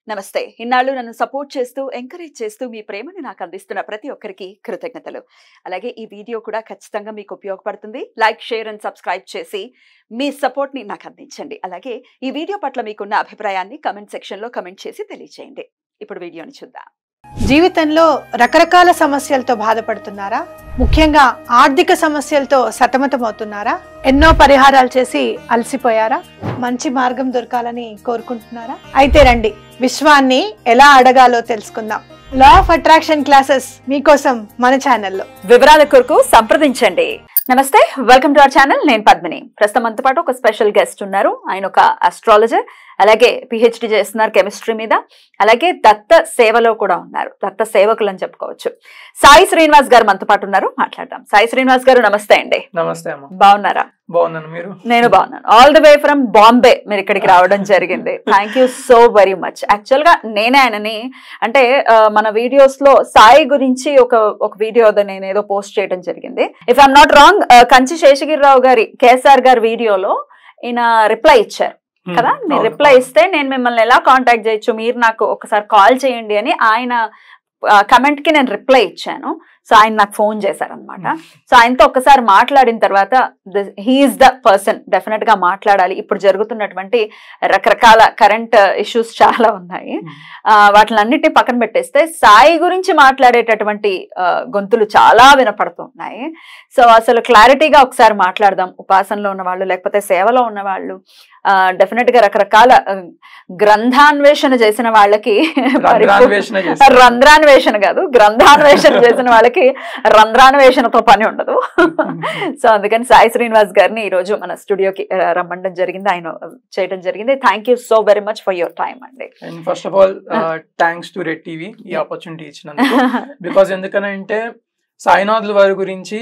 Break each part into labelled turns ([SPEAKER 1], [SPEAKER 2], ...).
[SPEAKER 1] నమస్తే. ఇన్నాళ్ళు నన్ను సపోర్ట్ చేస్తూ, ఎంకరేజ్ చేస్తూ మీ ప్రేమని నాకు అందిస్తున్న ప్రతి ఒక్కరికి కృతజ్ఞతలు. అలాగే ఈ వీడియో కూడా ఖచ్చితంగా మీకు ఉపయోగపడుతుంది. లైక్, షేర్ అండ్ సబ్స్క్రైబ్ చేసి మీ సపోర్ట్‌ని నాకు అందించండి. అలాగే ఈ వీడియో పట్ల మీకున్న అభిప్రాయాన్ని కామెంట్ సెక్షన్‌లో కామెంట్ చేసి తెలియజేయండి. ఇప్పుడు వీడియోని చూద్దాం.
[SPEAKER 2] జీవితంలో రకరకాల సమస్యలతో బాధపడుతున్నారా? ముఖ్యంగా ఆర్థిక సమస్యలతో సతమతమవుతున్నారా? ఎన్నో పరిహారాలు చేసి అలసిపోయారా? మంచి మార్గం దొరకాలని కోరుకుంటున్నారా? అయితే రండి, విశ్వాన్ని ఎలా అడగాలో తెలుసుకుందాం. లా ఆఫ్ అట్రాక్షన్ క్లాసెస్ మీకోసం మన ఛానల్లో.
[SPEAKER 1] వివరాల కొరకు సంప్రదించండి. నమస్తే, వెల్కమ్ టు అవర్ ఛానల్. నేను పద్మిని. ప్రస్తుతం మనతో పాటు ఒక స్పెషల్ గెస్ట్ ఉన్నారు. ఆయన ఒక ఆస్ట్రాలజర్, అలాగే పిహెచ్డి చేస్తున్నారు కెమిస్ట్రీ మీద, అలాగే దత్త సేవలో కూడా ఉన్నారు. దత్త సేవకులు అని చెప్పుకోవచ్చు. సాయి శ్రీనివాస్ గారు మనతో పాటు ఉన్నారు, మాట్లాడదాం. సాయి శ్రీనివాస్ గారు నమస్తే అండి.
[SPEAKER 3] నమస్తే అమ్మ.
[SPEAKER 1] బాగున్నారా?
[SPEAKER 3] బాగున్నాను, మీరు?
[SPEAKER 1] నేను బాగున్నాను. All the way from Bombay మీరు ఇక్కడికి రావడం జరిగింది. Thank you so very much. Actual గా నేనే ఆయనని అంటే మన వీడియోస్ లో సాయి గురించి ఒక వీడియో నేను ఏదో పోస్ట్ చేయడం జరిగింది. If I'm not wrong, Kanchi Seshagirirao గారి కేఎస్ఆర్ గారి వీడియోలో ఈయన రిప్లై ఇచ్చారు కదా. మీరు రిప్లై ఇస్తే నేను మిమ్మల్ని ఎలా కాంటాక్ట్ చేయొచ్చు, మీరు నాకు ఒకసారి కాల్ చేయండి అని ఆయన కమెంట్ కి నేను రిప్లై ఇచ్చాను. సో ఆయన నాకు ఫోన్ చేశారనమాట. సో ఆయనతో ఒక్కసారి మాట్లాడిన తర్వాత హీఈస్ ద పర్సన్, డెఫినెట్ గా మాట్లాడాలి. ఇప్పుడు జరుగుతున్నటువంటి రకరకాల కరెంట్ ఇష్యూస్ చాలా ఉన్నాయి, వాటిని అన్నిటిని పక్కన పెట్టేస్తే సాయి గురించి మాట్లాడేటటువంటి గొంతులు చాలా వినపడుతున్నాయి. సో అసలు క్లారిటీగా ఒకసారి మాట్లాడదాం. ఉపాసనలో ఉన్న వాళ్ళు, లేకపోతే సేవలో ఉన్న వాళ్ళు, డెఫినెట్ గా రకరకాల గ్రంథాన్వేషణ చేసిన వాళ్ళకి, రంధ్రాన్వేషణ కాదు గ్రంథాన్వేషణ చేసిన వాళ్ళకి రంధ్రాన్వేషణతో పని ఉండదు. సో అందుకని సాయి శ్రీనివాస్ గారిని ఈ రోజు మన స్టూడియోకి రమ్మడం జరిగింది, ఆయన చేయడం జరిగింది. Thank you so very much for your time అండి.
[SPEAKER 3] First of all thanks to red TV ఈ ఆపర్చునిటీ ఇచ్చినందుకు. బికాస్ ఎందుకనంటే సాయినాథుల వారి గురించి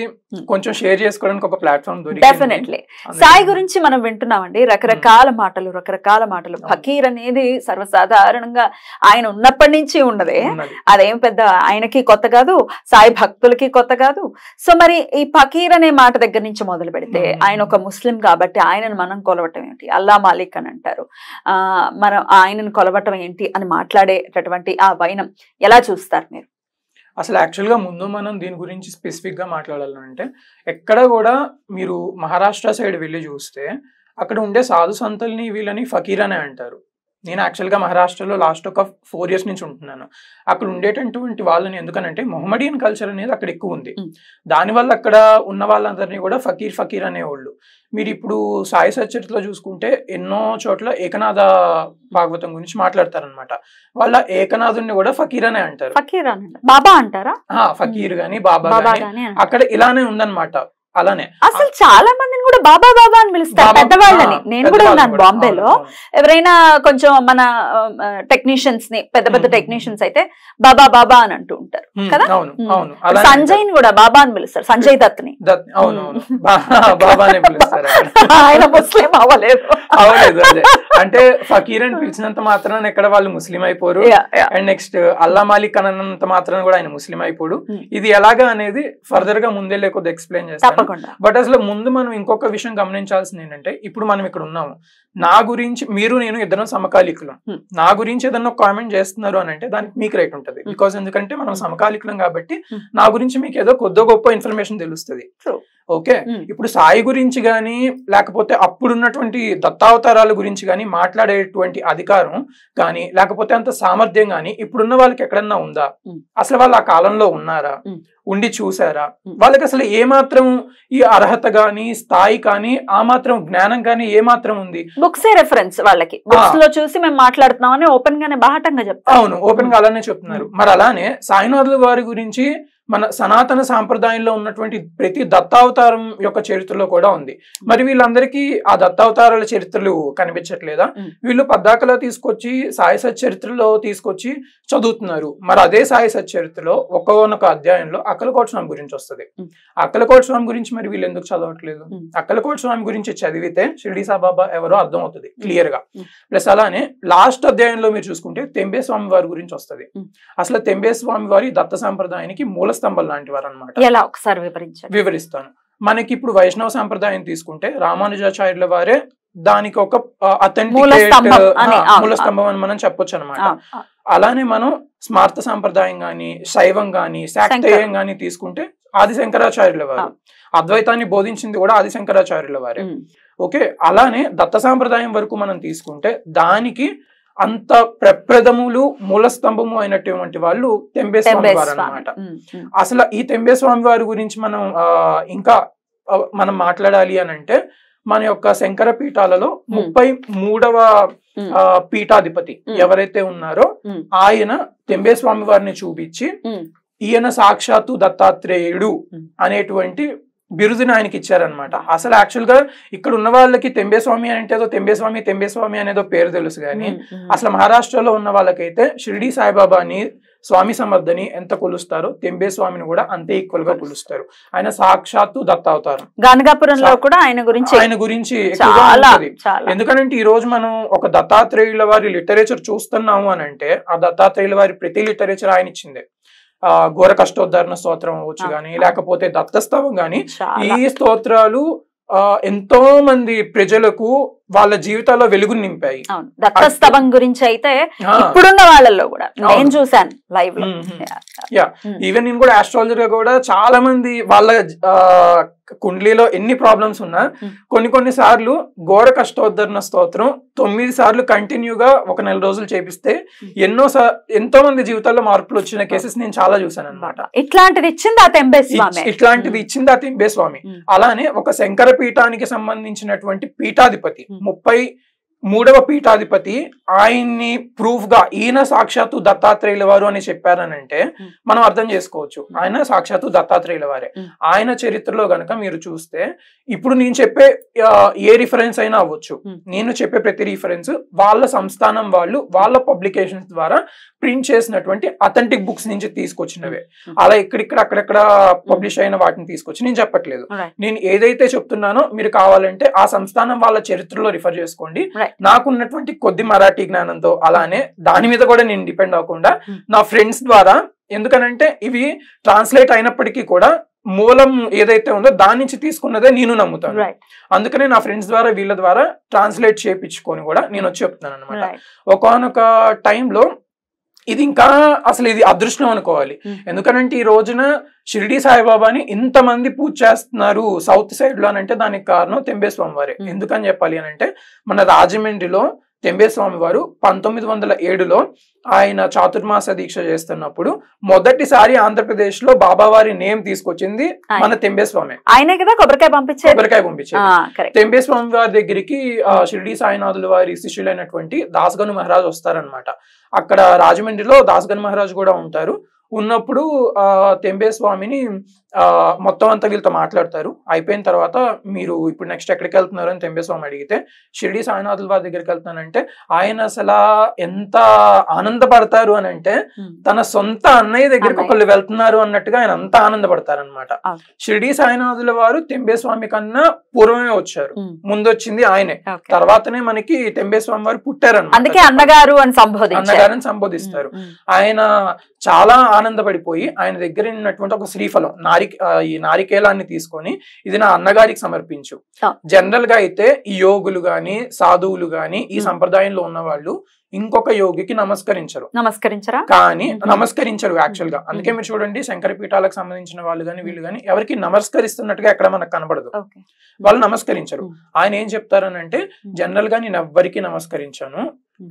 [SPEAKER 3] కొంచెం షేర్ చేసుకోవడానికి ఒక ప్లాట్ఫామ్ దొరికింది.
[SPEAKER 1] డెఫినెట్లీ సాయి గురించి మనం వింటున్నామండి, రకరకాల మాటలు. ఫకీర్ అనేది సర్వసాధారణంగా ఆయన ఉన్నప్పటి నుంచి ఉన్నదే, అదేం పెద్ద ఆయనకి కొత్త కాదు, సాయి భక్తులకి కొత్త కాదు. సో మరి ఈ ఫకీర్ అనే మాట దగ్గర నుంచి మొదలు పెడితే, ఆయన ఒక ముస్లిం కాబట్టి ఆయనను మనం కొలవటం ఏంటి, అల్లా మాలిక్ అని అంటారు, మనం ఆయనను కొలవటం ఏంటి అని మాట్లాడేటటువంటి ఆ వైనం ఎలా చూస్తారు మీరు?
[SPEAKER 3] అసలు యాక్చువల్గా ముందు మనం దీని గురించి స్పెసిఫిక్గా మాట్లాడాలంటే, ఎక్కడ కూడా మీరు మహారాష్ట్ర సైడ్ వెళ్ళి చూస్తే అక్కడ ఉండే సాధు సంతుల్ని వీళ్ళని ఫకీర్ అనే అంటారు. నేను యాక్చువల్గా మహారాష్ట్రలో లాస్ట్ ఒక 4 years నుంచి ఉంటున్నాను. అక్కడ ఉండేటటువంటి వాళ్ళని ఎందుకనంటే మొహమ్మడియన్ కల్చర్ అనేది అక్కడ ఎక్కువ ఉంది. దానివల్ల అక్కడ ఉన్న వాళ్ళందరినీ కూడా ఫకీర్ అనేవాళ్ళు. మీరు ఇప్పుడు సాయి సచరిత్రలో చూసుకుంటే ఎన్నో చోట్ల ఏకనాథ భాగవతం గురించి మాట్లాడతారనమాట. వాళ్ళ ఏకనాథుని కూడా ఫకీర్ అనే అంటారు.
[SPEAKER 1] ఫకీర్ బాబా అంటారా?
[SPEAKER 3] ఫకీర్ గాని బాబా గాని అక్కడ ఇలానే ఉందన్నమాట. అలానే
[SPEAKER 1] అసలు చాలా మందిని కూడా బాబా అని పిలుస్తారు, పెద్దవాళ్ళని. నేను కూడా ఉన్నాను బాంబేలో. ఎవరైనా కొంచెం మన టెక్నీషియన్స్ ని, పెద్ద టెక్నీషియన్స్ అయితే బాబా అని అంటూ ఉంటారు కదా. సంజయ్ ని కూడా బాబా అని పిలుస్తారు, సంజయ్ దత్ ని. ఆయన ముస్లిం అవ్వలేదు.
[SPEAKER 3] అంటే ఫకీర్ అని పిలిచినంత మాత్రాన ఎక్కడ వాళ్ళు ముస్లిం అయిపోరు, అండ్ నెక్స్ట్ అల్లా మాలిక్ అన్నంత మాత్రాన కూడా ఆయన ముస్లిం అయిపోడు. ఇది ఎలాగా అనేది ఫర్దర్ గా ముందే లేకపోతే ఎక్స్ప్లెయిన్ చేస్తాను. బట్ అసలు ముందు మనం ఇంకొక విషయం గమనించాల్సింది ఏంటంటే, ఇప్పుడు మనం ఇక్కడ ఉన్నాము, నా గురించి మీరు నేను ఇద్దరం సమకాలీకులం. నా గురించి ఏదన్నా కామెంట్ చేస్తున్నారు అని అంటే దానికి మీకు రైట్ ఉంటుంది. బికాస్ ఎందుకంటే మనం సమకాలీకులం కాబట్టి నా గురించి మీకు ఏదో కొద్ది గొప్ప ఇన్ఫర్మేషన్ తెలుస్తుంది. ఓకే, ఇప్పుడు సాయి గురించి గానీ లేకపోతే అప్పుడున్నటువంటి దత్తావతారాల గురించి గానీ మాట్లాడేటువంటి అధికారం కానీ లేకపోతే అంత సామర్థ్యం గానీ ఇప్పుడున్న వాళ్ళకి ఎక్కడన్నా ఉందా? అసలు వాళ్ళు ఆ కాలంలో ఉన్నారా? ఉండి చూసారా? వాళ్ళకి అసలు ఏమాత్రం ఈ అర్హత గానీ స్థాయి కానీ ఆ మాత్రం జ్ఞానం కానీ ఏమాత్రం ఉంది?
[SPEAKER 1] బుక్స్ రెఫరెన్స్ వాళ్ళకి, బుక్స్ లో చూసి మేము మాట్లాడుతున్నామని ఓపెన్ గానే బాహటంగా చెప్తారు.
[SPEAKER 3] అవును, ఓపెన్ గా అలానే చెప్తున్నారు. మరి అలానే సాయినాథుల వారి గురించి మన సనాతన సాంప్రదాయంలో ఉన్నటువంటి ప్రతి దత్తావతారం యొక్క చరిత్రలో కూడా ఉంది. మరి వీళ్ళందరికీ ఆ దత్తావతారాల చరిత్రలు కనిపించట్లేదా? వీళ్ళు పద్దాకలా తీసుకొచ్చి సాయి సచ్చరిత్రలో తీసుకొచ్చి చదువుతున్నారు. మరి అదే సాయి సచ్చరిత్రలో ఒక్కొక్క అధ్యాయంలో అక్కలకోట స్వామి గురించి వస్తుంది. అక్కలకోట స్వామి గురించి మరి వీళ్ళు ఎందుకు చదవట్లేదు? అక్కలకోట స్వామి గురించి చదివితే షిరిడి సాయిబాబా ఎవరో అర్థం అవుతుంది క్లియర్ గా. ప్లస్ అలానే లాస్ట్ అధ్యాయంలో మీరు చూసుకుంటే తెంబే స్వామి వారి గురించి వస్తుంది. అసలు తెంబే స్వామి వారి దత్త సాంప్రదాయానికి మూల స్తంభం లాంటి వారు అనమాట.
[SPEAKER 1] ఎలా ఒకసారి వివరిస్తాను.
[SPEAKER 3] మనకి ఇప్పుడు వైష్ణవ సాంప్రదాయం తీసుకుంటే రామానుజాచార్యుల వారే దానికి ఒక
[SPEAKER 1] మూల
[SPEAKER 3] స్తంభం అని మనం చెప్పొచ్చు అనమాట. అలానే మనం స్మార్త సాంప్రదాయం గాని, శైవం గాని, శాక్తేయం గాని తీసుకుంటే ఆది శంకరాచార్యుల వారు, అద్వైతాన్ని బోధించింది కూడా ఆది శంకరాచార్యుల వారే. ఓకే, అలానే దత్త సాంప్రదాయం వరకు మనం తీసుకుంటే దానికి అంత ప్రప్రథములు మూల స్తంభము అయినటువంటి వాళ్ళు తెంబేస్వామి వారు అన్నమాట. అసలు ఈ తెంబేస్వామి వారి గురించి మనం ఇంకా మనం మాట్లాడాలి అని అంటే మన యొక్క శంకర పీఠాలలో 33వ పీఠాధిపతి ఎవరైతే ఉన్నారో ఆయన తెంబేస్వామి వారిని చూపించి ఈయన సాక్షాత్తు దత్తాత్రేయుడు అనేటువంటి బిరుదుని ఆయనకి ఇచ్చారనమాట. అసలు యాక్చువల్ గా ఇక్కడ ఉన్న వాళ్ళకి తెంబేస్వామి అంటే ఏదో తెంబేస్వామి అనేదో పేరు తెలుసు కానీ అసలు మహారాష్ట్రలో ఉన్న వాళ్ళకైతే షిరిడి సాయిబాబాని, స్వామి సమర్థని ఎంత కొలుస్తారో తెంబేస్వామిని కూడా అంతే ఈక్వల్ గా కొలుస్తారు. ఆయన సాక్షాత్తు దత్తావతారం.
[SPEAKER 1] గానగాపురంలో కూడా ఆయన గురించి
[SPEAKER 3] ఎక్కువగా ఉంటుంది. ఎందుకంటే ఈ రోజు మనం ఒక దత్తాత్రేయుల వారి లిటరేచర్ చూస్తున్నాము అని అంటే ఆ దత్తాత్రేయుల వారి ప్రతి లిటరేచర్ ఆయన ఇచ్చిందే. ఘోర కష్టోద్ధరణ స్తోత్రం అవ్వచ్చు గాని, లేకపోతే దత్తస్తవం గాని, ఈ స్తోత్రాలు ఎంతో మంది ప్రజలకు వాళ్ళ జీవితాల్లో వెలుగుని నింపాయి.
[SPEAKER 1] దత్తస్తవం గురించి అయితే ఇప్పుడున్న వాళ్ళల్లో కూడా నేను చూసాను లైవ్ లో.
[SPEAKER 3] ఈవెన్ నేను కూడా ఆస్ట్రాలజర్ గా కూడా చాలా మంది వాళ్ళ కుండ్లీలో ఎన్ని ప్రాబ్లమ్స్ ఉన్నా కొన్ని సార్లు ఘోర కష్టోద్ధరణ స్తోత్రం 9 సార్లు కంటిన్యూగా ఒక 4 రోజులు చేపిస్తే ఎంతో మంది జీవితాల్లో మార్పులు వచ్చిన కేసెస్ నేను చాలా చూసాను అనమాట.
[SPEAKER 1] ఇట్లాంటిది ఇచ్చింది ఆ
[SPEAKER 3] తెంబేస్వామి. అలానే ఒక శంకర పీఠానికి సంబంధించినటువంటి పీఠాధిపతి 33వ పీఠాధిపతి ఆయన్ని ప్రూఫ్ గా ఈయన సాక్షాత్తు దత్తాత్రేయుల వారు అని చెప్పారనంటే మనం అర్థం చేసుకోవచ్చు ఆయన సాక్షాత్తు దత్తాత్రేయుల వారే. ఆయన చరిత్రలో గనక మీరు చూస్తే ఇప్పుడు నేను చెప్పే ఏ రిఫరెన్స్ అయినా అవ్వచ్చు, నేను చెప్పే ప్రతి రిఫరెన్స్ వాళ్ళ సంస్థానం వాళ్ళు వాళ్ళ పబ్లికేషన్స్ ద్వారా ప్రింట్ చేసినటువంటి అథెంటిక్ బుక్స్ నుంచి తీసుకొచ్చినవే. అలా ఇక్కడిక్కడ అక్కడక్కడ పబ్లిష్ అయిన వాటిని తీసుకొచ్చి నేను చెప్పట్లేదు. నేను ఏదైతే చెప్తున్నానో మీరు కావాలంటే ఆ సంస్థానం వాళ్ళ చరిత్రలో రిఫర్ చేసుకోండి. నాకున్నటువంటి కొద్ది మరాఠీ జ్ఞానంతో అలానే దాని మీద కూడా నేను డిపెండ్ అవ్వకుండా నా ఫ్రెండ్స్ ద్వారా, ఎందుకనంటే ఇవి ట్రాన్స్లేట్ అయినప్పటికీ కూడా మూలం ఏదైతే ఉందో దాని నుంచి తీసుకున్నదే నేను నమ్ముతాను. అందుకనే నా ఫ్రెండ్స్ ద్వారా వీళ్ళ ద్వారా ట్రాన్స్లేట్ చేయించుకొని కూడా నేను వచ్చి చెప్తున్నాను అనమాట. ఒకానొక టైంలో ఇది ఇంకా అసలు ఇది అదృష్టం అనుకోవాలి. ఎందుకనంటే ఈ రోజున షిరిడి సాయిబాబాని ఇంతమంది పూజ చేస్తున్నారు సౌత్ సైడ్ లో అని అంటే దానికి కారణం తెంబేస్వామి వారే. ఎందుకని చెప్పాలి అని అంటే మన రాజమండ్రిలో తెంబేస్వామి వారు 1907లో ఆయన చాతుర్మాస దీక్ష చేస్తున్నప్పుడు మొదటిసారి ఆంధ్రప్రదేశ్ లో బాబావారి నేమ్ తీసుకొచ్చింది మన తెంబేస్వామి.
[SPEAKER 1] ఆయనే కదా కొబ్బరికాయ
[SPEAKER 3] పంపించారు. తెంబేస్వామి వారి దగ్గరికి షిరిడి సాయినాథుల వారి శిష్యులైనటువంటి దాస్గను మహారాజ్ వస్తారనమాట. అక్కడ రాజమండ్రిలో దాస్గన్ మహారాజ్ కూడా ఉంటారు. ఉన్నప్పుడు తెంబేస్వామిని మొత్తం అంతా వీళ్ళతో మాట్లాడతారు. అయిపోయిన తర్వాత మీరు ఇప్పుడు నెక్స్ట్ ఎక్కడికి వెళ్తున్నారు అని తెంబేస్వామి అడిగితే షిరిడి సాయినాథుల వారి దగ్గరికి వెళ్తానంటే ఆయన అసలు ఎంత ఆనందపడతారు అని అంటే తన సొంత అన్నయ్య దగ్గరికి ఒకళ్ళు వెళ్తున్నారు అన్నట్టుగా ఆయన అంత ఆనందపడతారు అనమాట. షిరిడి సాయినాథుల వారు తెంబేస్వామి కన్నా పూర్వమే వచ్చారు, ముందు వచ్చింది ఆయనే. తర్వాతనే మనకి తెంబేస్వామి వారు పుట్టారన్నమాట.
[SPEAKER 1] అందుకే అన్నగారు అని
[SPEAKER 3] సంబోధిస్తారు. ఆయన చాలా ఆనందపడిపోయి ఆయన దగ్గర ఉన్నటువంటి ఒక శ్రీఫలం ఈ నారికేలాన్ని తీసుకొని ఇది నా అన్నగారికి సమర్పించు. జనరల్ గా అయితే ఈ యోగులు గాని సాధువులు గాని ఈ సంప్రదాయంలో ఉన్న వాళ్ళు ఇంకొక యోగికి నమస్కరించరు యాక్చువల్ గా. అందుకే మీరు చూడండి శంకర పీఠాలకు సంబంధించిన వాళ్ళు గాని వీళ్ళు గాని ఎవరికి నమస్కరిస్తున్నట్టుగా ఎక్కడ మనకు కనబడదు. వాళ్ళు నమస్కరించరు. ఆయన ఏం చెప్తారనంటే జనరల్ గా నేను ఎవ్వరికి నమస్కరించాను,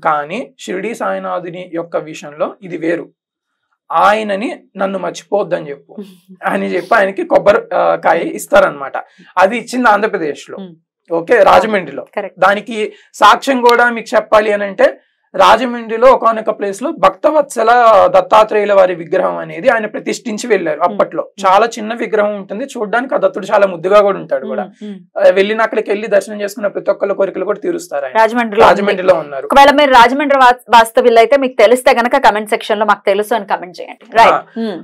[SPEAKER 3] కానీ షిరిడి సాయినాథుని యొక్క విషయంలో ఇది వేరు. ఆయనని నన్ను మర్చిపోవద్దని చెప్పు అని చెప్పి ఆయనకి కొబ్బరికాయ ఇస్తారనమాట. అది ఇచ్చింది ఆంధ్రప్రదేశ్ లో, ఓకే, రాజమండ్రిలో. దానికి సాక్ష్యం కూడా మీకు చెప్పాలి అని అంటే రాజమండ్రిలో ఒకనొక ప్లేస్ లో భక్తవత్సల దత్తాత్రేయుల వారి విగ్రహం అనేది ఆయన ప్రతిష్ఠించి వెళ్లారు. అప్పట్లో చాలా చిన్న విగ్రహం ఉంటుంది, చూడడానికి ఆ దత్తుడు చాలా ముద్దుగా కూడా ఉంటాడు కూడా. వెళ్ళిన అక్కడికి వెళ్ళి దర్శనం చేసుకున్న ప్రతి ఒక్కళ్ళ కోరికలు కూడా తీరుస్తారు. రాజమండ్రిలో ఉన్నారు.
[SPEAKER 1] ఒకవేళ మీరు రాజమండ్రి వాస్తవ్యులు అయితే మీకు తెలిస్తే గనక కమెంట్ సెక్షన్ లో మాకు తెలుసు అని కమెంట్ చేయండి.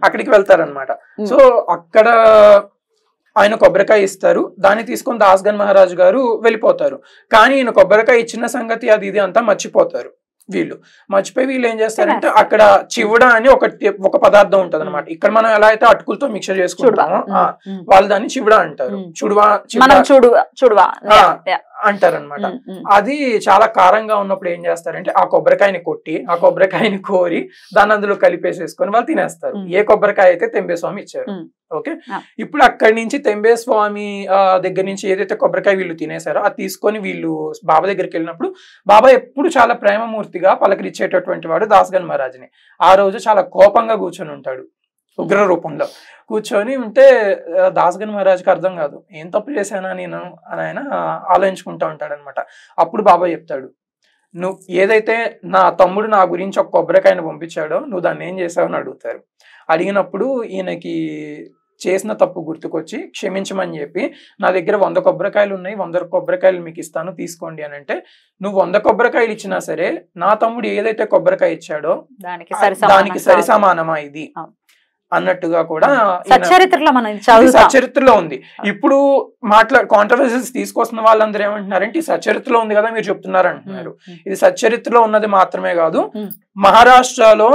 [SPEAKER 3] అక్కడికి వెళ్తారనమాట. సో అక్కడ ఆయన కొబ్బరికాయ ఇస్తారు, దాన్ని తీసుకొని దాస్గన్ మహారాజు గారు వెళ్ళిపోతారు. కానీ ఈయన కొబ్బరికాయ ఇచ్చిన సంగతి అది ఇది అంతా మర్చిపోతారు. మర్చిపోయి వీళ్ళు ఏం చేస్తారంటే అక్కడ చివుడ అని ఒక పదార్థం ఉంటది అనమాట. ఇక్కడ మనం ఎలా అయితే అటుకులతో మిక్చర్ చేసుకుంటామో వాళ్ళు దాన్ని చివుడ అంటారు. అంటారనమాట. అది చాలా కారంగా ఉన్నప్పుడు ఏం చేస్తారంటే ఆ కొబ్బరికాయని కొట్టి ఆ కొబ్బరికాయని కోరి దాన్ని అందులో కలిపేసేసుకొని వాళ్ళు తినేస్తారు. ఏ కొబ్బరికాయ అయితే తెంబేస్వామి ఇచ్చారు. ఓకే, ఇప్పుడు అక్కడి నుంచి తెంబేస్వామి దగ్గర నుంచి ఏదైతే కొబ్బరికాయ వీళ్ళు తినేసారో అది తీసుకొని వీళ్ళు బాబా దగ్గరికి వెళ్ళినప్పుడు బాబా ఎప్పుడు చాలా ప్రేమమూర్తిగా పలకరించేటటువంటి వాడు దాస్గన్ మహారాజ్ని. ఆ రోజు చాలా కోపంగా కూర్చొని ఉంటాడు ఉగ్ర రూపంలో. కూర్చొని ఉంటే దాస్గన్ మహారాజ్కి అర్థం కాదు ఏం తప్పు చేశానా నేను అని ఆయన ఆలోచించుకుంటా ఉంటాడు అనమాట. అప్పుడు బాబా చెప్తాడు, నువ్వు ఏదైతే నా తమ్ముడు నా గురించి ఒక కొబ్బరికాయను పంపించాడో నువ్వు దాన్ని ఏం చేసావు అని అడుగుతారు. అడిగినప్పుడు ఈయనకి చేసిన తప్పు గుర్తుకొచ్చి క్షమించమని చెప్పి నా దగ్గర 100 కొబ్బరికాయలు ఉన్నాయి, 100 కొబ్బరికాయలు మీకు ఇస్తాను తీసుకోండి అని అంటే, నువ్వు 100 కొబ్బరికాయలు ఇచ్చినా సరే నా తమ్ముడు ఏదైతే కొబ్బరికాయ ఇచ్చాడో దానికి సరి సమానమా ఇది అన్నట్టుగా కూడా సచరిత్రలో ఉంది. ఇప్పుడు కాంట్రవర్సీస్ తీసుకొస్తున్న వాళ్ళందరూ ఏమంటున్నారంటే ఈ సచరిత్రలో ఉంది కదా మీరు చెప్తున్నారు అంటున్నారు. ఇది సచరిత్రలో ఉన్నది మాత్రమే కాదు, మహారాష్ట్రలో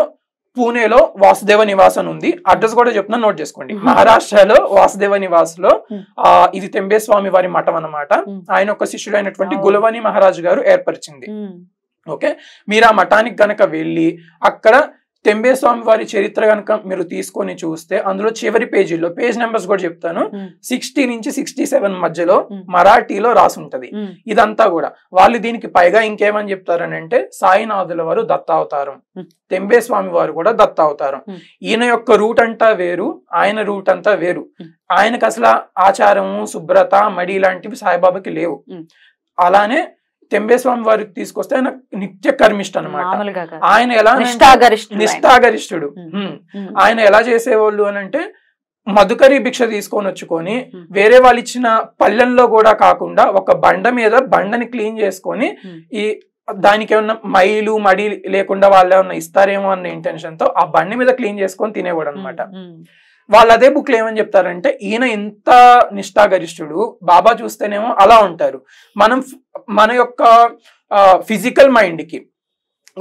[SPEAKER 3] పూణేలో వాసుదేవ నివాస్ అని ఉంది, అడ్రస్ కూడా చెప్తున్నా నోట్ చేసుకోండి. మహారాష్ట్రలో వాసుదేవ నివాస్ లో ఇది తెంబేస్వామి వారి మఠం అన్నమాట. ఆయన ఒక శిష్యుడు అయినటువంటి గులవాని మహారాజు గారు ఏర్పరిచింది. ఓకే, మీరు ఆ మఠానికి గనక వెళ్ళి అక్కడ తెంబేస్వామి వారి చరిత్ర కనుక మీరు తీసుకొని చూస్తే అందులో చివరి పేజీలో పేజ్ నెంబర్స్ కూడా చెప్తాను, 60 నుంచి 67 మధ్యలో మరాఠీలో రాసి ఉంటది. ఇదంతా కూడా వాళ్ళు దీనికి పైగా ఇంకేమని చెప్తారని అంటే సాయినాథుల వారు దత్తావతారం, తెంబేస్వామి వారు కూడా దత్తావతారం. ఈయన యొక్క రూట్ అంతా వేరు, ఆయన రూట్ అంతా వేరు. ఆయనకు అసలు ఆచారము శుభ్రత మడి ఇలాంటివి సాయిబాబాకి లేవు. అలానే తెంబేస్వామి వారికి తీసుకొస్తే ఆయన నిత్య కర్మిష్ట అనమాట. ఆయన ఎలా నిష్ఠాగరిష్ఠుడు. ఆయన ఎలా చేసేవాళ్ళు అని అంటే మధుకరి భిక్ష తీసుకొని వచ్చుకొని వేరే వాళ్ళు ఇచ్చిన పల్లెల్లో కూడా కాకుండా ఒక బండ మీద బండని క్లీన్ చేసుకొని ఈ దానికి ఏమన్నా మైలు మడి లేకుండా వాళ్ళు ఏమన్నా ఇస్తారేమో అన్న ఇంటెన్షన్ తో ఆ బండి మీద క్లీన్ చేసుకొని తినేవాడు అనమాట. వాళ్ళు అదే బుక్ లో ఏమని చెప్తారంటే ఈయన ఎంత నిష్ఠాగరిష్ఠుడు, బాబా చూస్తేనేమో అలా ఉంటారు. మన యొక్క ఫిజికల్ మైండ్ కి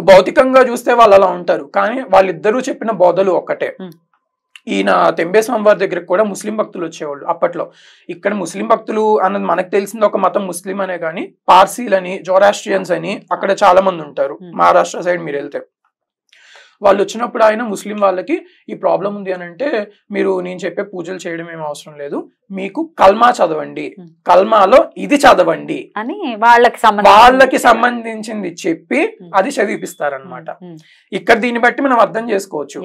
[SPEAKER 3] భౌతికంగా చూస్తే వాళ్ళు అలా ఉంటారు, కానీ వాళ్ళిద్దరూ చెప్పిన బోధలు ఒక్కటే. ఈయన తెంబేస్వామి వారి దగ్గరకు కూడా ముస్లిం భక్తులు వచ్చేవాళ్ళు అప్పట్లో. ఇక్కడ ముస్లిం భక్తులు అన్నది మనకు తెలిసింది ఒక మతం ముస్లిం అనే, కానీ పార్సీలని జోరాస్ట్రియన్స్ అని అక్కడ చాలా మంది ఉంటారు. మహారాష్ట్ర సైడ్ మీరు వెళ్తే వాళ్ళు వచ్చినప్పుడు ఆయన ముస్లిం వాళ్ళకి ఈ ప్రాబ్లం ఉంది అని అంటే మీరు నేను చెప్పే పూజలు చేయడం ఏం అవసరం లేదు, మీకు కల్మా చదవండి, కల్మాలో ఇది చదవండి
[SPEAKER 1] అని వాళ్ళకి
[SPEAKER 3] సంబంధించింది చెప్పి అది చదివిపిస్తారనమాట. ఇక్కడ దీన్ని బట్టి మనం అర్థం చేసుకోవచ్చు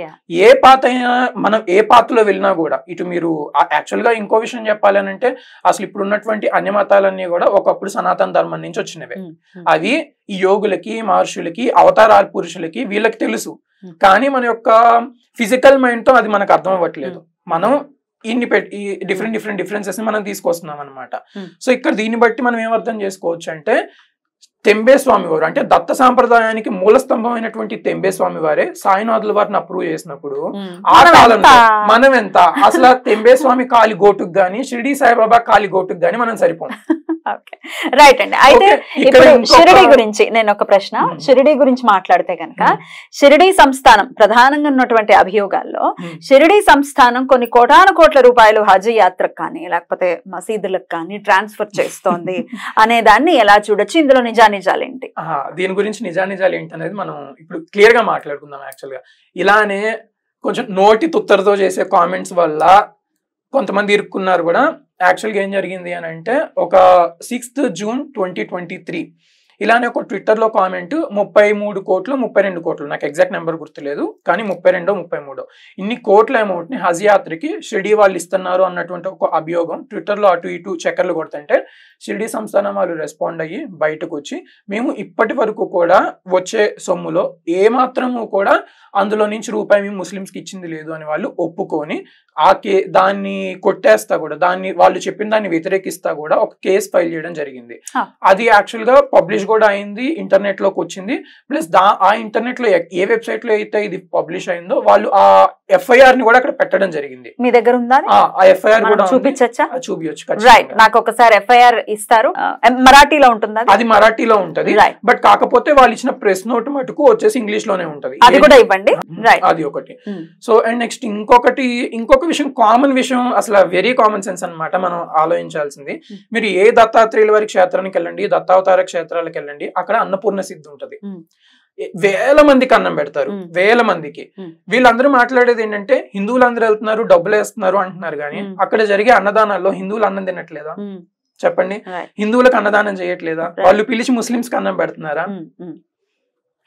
[SPEAKER 3] ఏ పాత అయినా మనం ఏ పాత్రలో వెళ్ళినా కూడా ఇటు మీరు యాక్చువల్ గా ఇంకో విషయం చెప్పాలి అని అంటే అసలు ఇప్పుడు ఉన్నటువంటి అన్య మతాలన్నీ కూడా ఒకప్పుడు సనాతన ధర్మం నుంచి వచ్చినవే. అవి ఈ యోగులకి మహర్షులకి అవతారాల పురుషులకి వీళ్ళకి తెలుసు, కానీ మన యొక్క ఫిజికల్ మైండ్ తో అది మనకు అర్థం అవ్వట్లేదు. మనం ఇన్ని డిఫరెన్సెస్ ని మనం తీసుకొస్తున్నాం అనమాట. సో ఇక్కడ దీన్ని బట్టి మనం ఏమర్థం చేసుకోవచ్చు అంటే తెంబేస్వామి వారు అంటే దత్త సాంప్రదాయానికి మూల స్తంభం అయినటువంటి తెంబేస్వామి వారే సాయినాథుల వారిని అప్రూవ్ చేసినప్పుడు ఆ కాలంలో మనం ఎంత అసలు తెంబేస్వామి కాలి గోటుకు గాని షిరిడి సాయిబాబా కాలి గోటుకు గాని మనం సరిపోం.
[SPEAKER 1] రైట్ అండి. అయితే ఇప్పుడు షిరిడి గురించి నేను ఒక ప్రశ్న, షిరిడి గురించి మాట్లాడితే కనుక షిరిడి సంస్థానం ప్రధానంగా ఉన్నటువంటి అభియోగాల్లో షిరిడి సంస్థానం కొన్ని కోటాను కోట్ల రూపాయలు హజ్ యాత్రకు కానీ లేకపోతే మసీదులకు కానీ ట్రాన్స్ఫర్ చేస్తోంది అనే దాన్ని ఎలా చూడొచ్చు, ఇందులో నిజానిజాలు ఏంటి?
[SPEAKER 3] దీని గురించి నిజానిజాలు ఏంటి అనేది మనం ఇప్పుడు క్లియర్ గా మాట్లాడుకుందాం. యాక్చువల్ గా ఇలానే కొంచెం నోటి తుత్తరతో చేసే కామెంట్స్ వల్ల కొంతమంది ఇరుక్కున్నారు కూడా. యాక్చువల్గా ఏం జరిగింది అని అంటే ఒక 6th June 2023 ఇలానే ఒక ట్విట్టర్లో కామెంట్ 33 కోట్లు 32 కోట్లు నాకు ఎగ్జాక్ట్ నెంబర్ గుర్తులేదు, కానీ 32 33 ఇన్ని కోట్ల అమౌంట్ని హజ్ యాత్రకి షిరిడి వాళ్ళు ఇస్తున్నారు అన్నటువంటి ఒక అభియోగం ట్విట్టర్లో అటు ఇటు చక్కర్లు కొడుతుంటే షిరిడి సంస్థానం వాళ్ళు రెస్పాండ్ అయ్యి బయటకు వచ్చి మేము ఇప్పటి వరకు కూడా వచ్చే సొమ్ములో ఏమాత్రము కూడా అందులో నుంచి రూపాయి మేము ముస్లిమ్స్కి ఇచ్చింది లేదు అని వాళ్ళు ఒప్పుకొని దాన్ని కొట్టేస్తా కూడా దాన్ని వాళ్ళు చెప్పిన దాన్ని వ్యతిరేకిస్తా కూడా ఒక కేసు ఫైల్ చేయడం జరిగింది. అది యాక్చువల్ గా పబ్లిష్ కూడా అయింది, ఇంటర్నెట్ లోకి వచ్చింది. ప్లస్ ఆ ఇంటర్నెట్ లో ఏ వెబ్సైట్ లో అయితే ఇది పబ్లిష్ అయిందో వాళ్ళు ఆ ఎఫ్ఐఆర్ ని కూడా అక్కడ పెట్టడం జరిగింది.
[SPEAKER 1] మీ దగ్గర ఉందా
[SPEAKER 3] ఆ ఎఫ్ఐఆర్ కూడా?
[SPEAKER 1] చూపించచ్చా?
[SPEAKER 3] చూపించచ్చు.
[SPEAKER 1] రైట్, నాకు ఒకసారి ఎఫ్ఐఆర్ ఇస్తారు. మరాఠీలో ఉంటుందా?
[SPEAKER 3] అది మరాఠీలో ఉంటది, బట్ కాకపోతే వాళ్ళు ఇచ్చిన ప్రెస్ నోట్ మటుకు వచ్చేసి ఇంగ్లీష్ లోనే ఉంటది.
[SPEAKER 1] అది కూడా ఇవ్వండి.
[SPEAKER 3] అది ఒకటి. సో అండ్ నెక్స్ట్ ఇంకొక ఇంకొక విషయం, కామన్ విషయం, అసలు వెరీ కామన్ సెన్స్ అన్నమాట మనం ఆలోచించాల్సింది. మీరు ఏ దత్తాత్రేయుల వారి క్షేత్రానికి వెళ్ళండి, దత్తావతార క్షేత్రాలకు వెళ్ళండి, అక్కడ అన్నపూర్ణ సిద్ధి ఉంటది. వేల మందికి అన్నం పెడతారు, వేల మందికి. వీళ్ళందరూ మాట్లాడేది ఏంటంటే హిందువులందరూ వెళ్తున్నారు, డబ్బులు వేస్తున్నారు అంటున్నారు, కానీ అక్కడ జరిగే అన్నదానాల్లో హిందువులు అన్నం తినట్లేదా చెప్పండి? హిందువులకు అన్నదానం చేయట్లేదా? వాళ్ళు పిలిచి ముస్లింస్ కి అన్నం పెడుతున్నారా?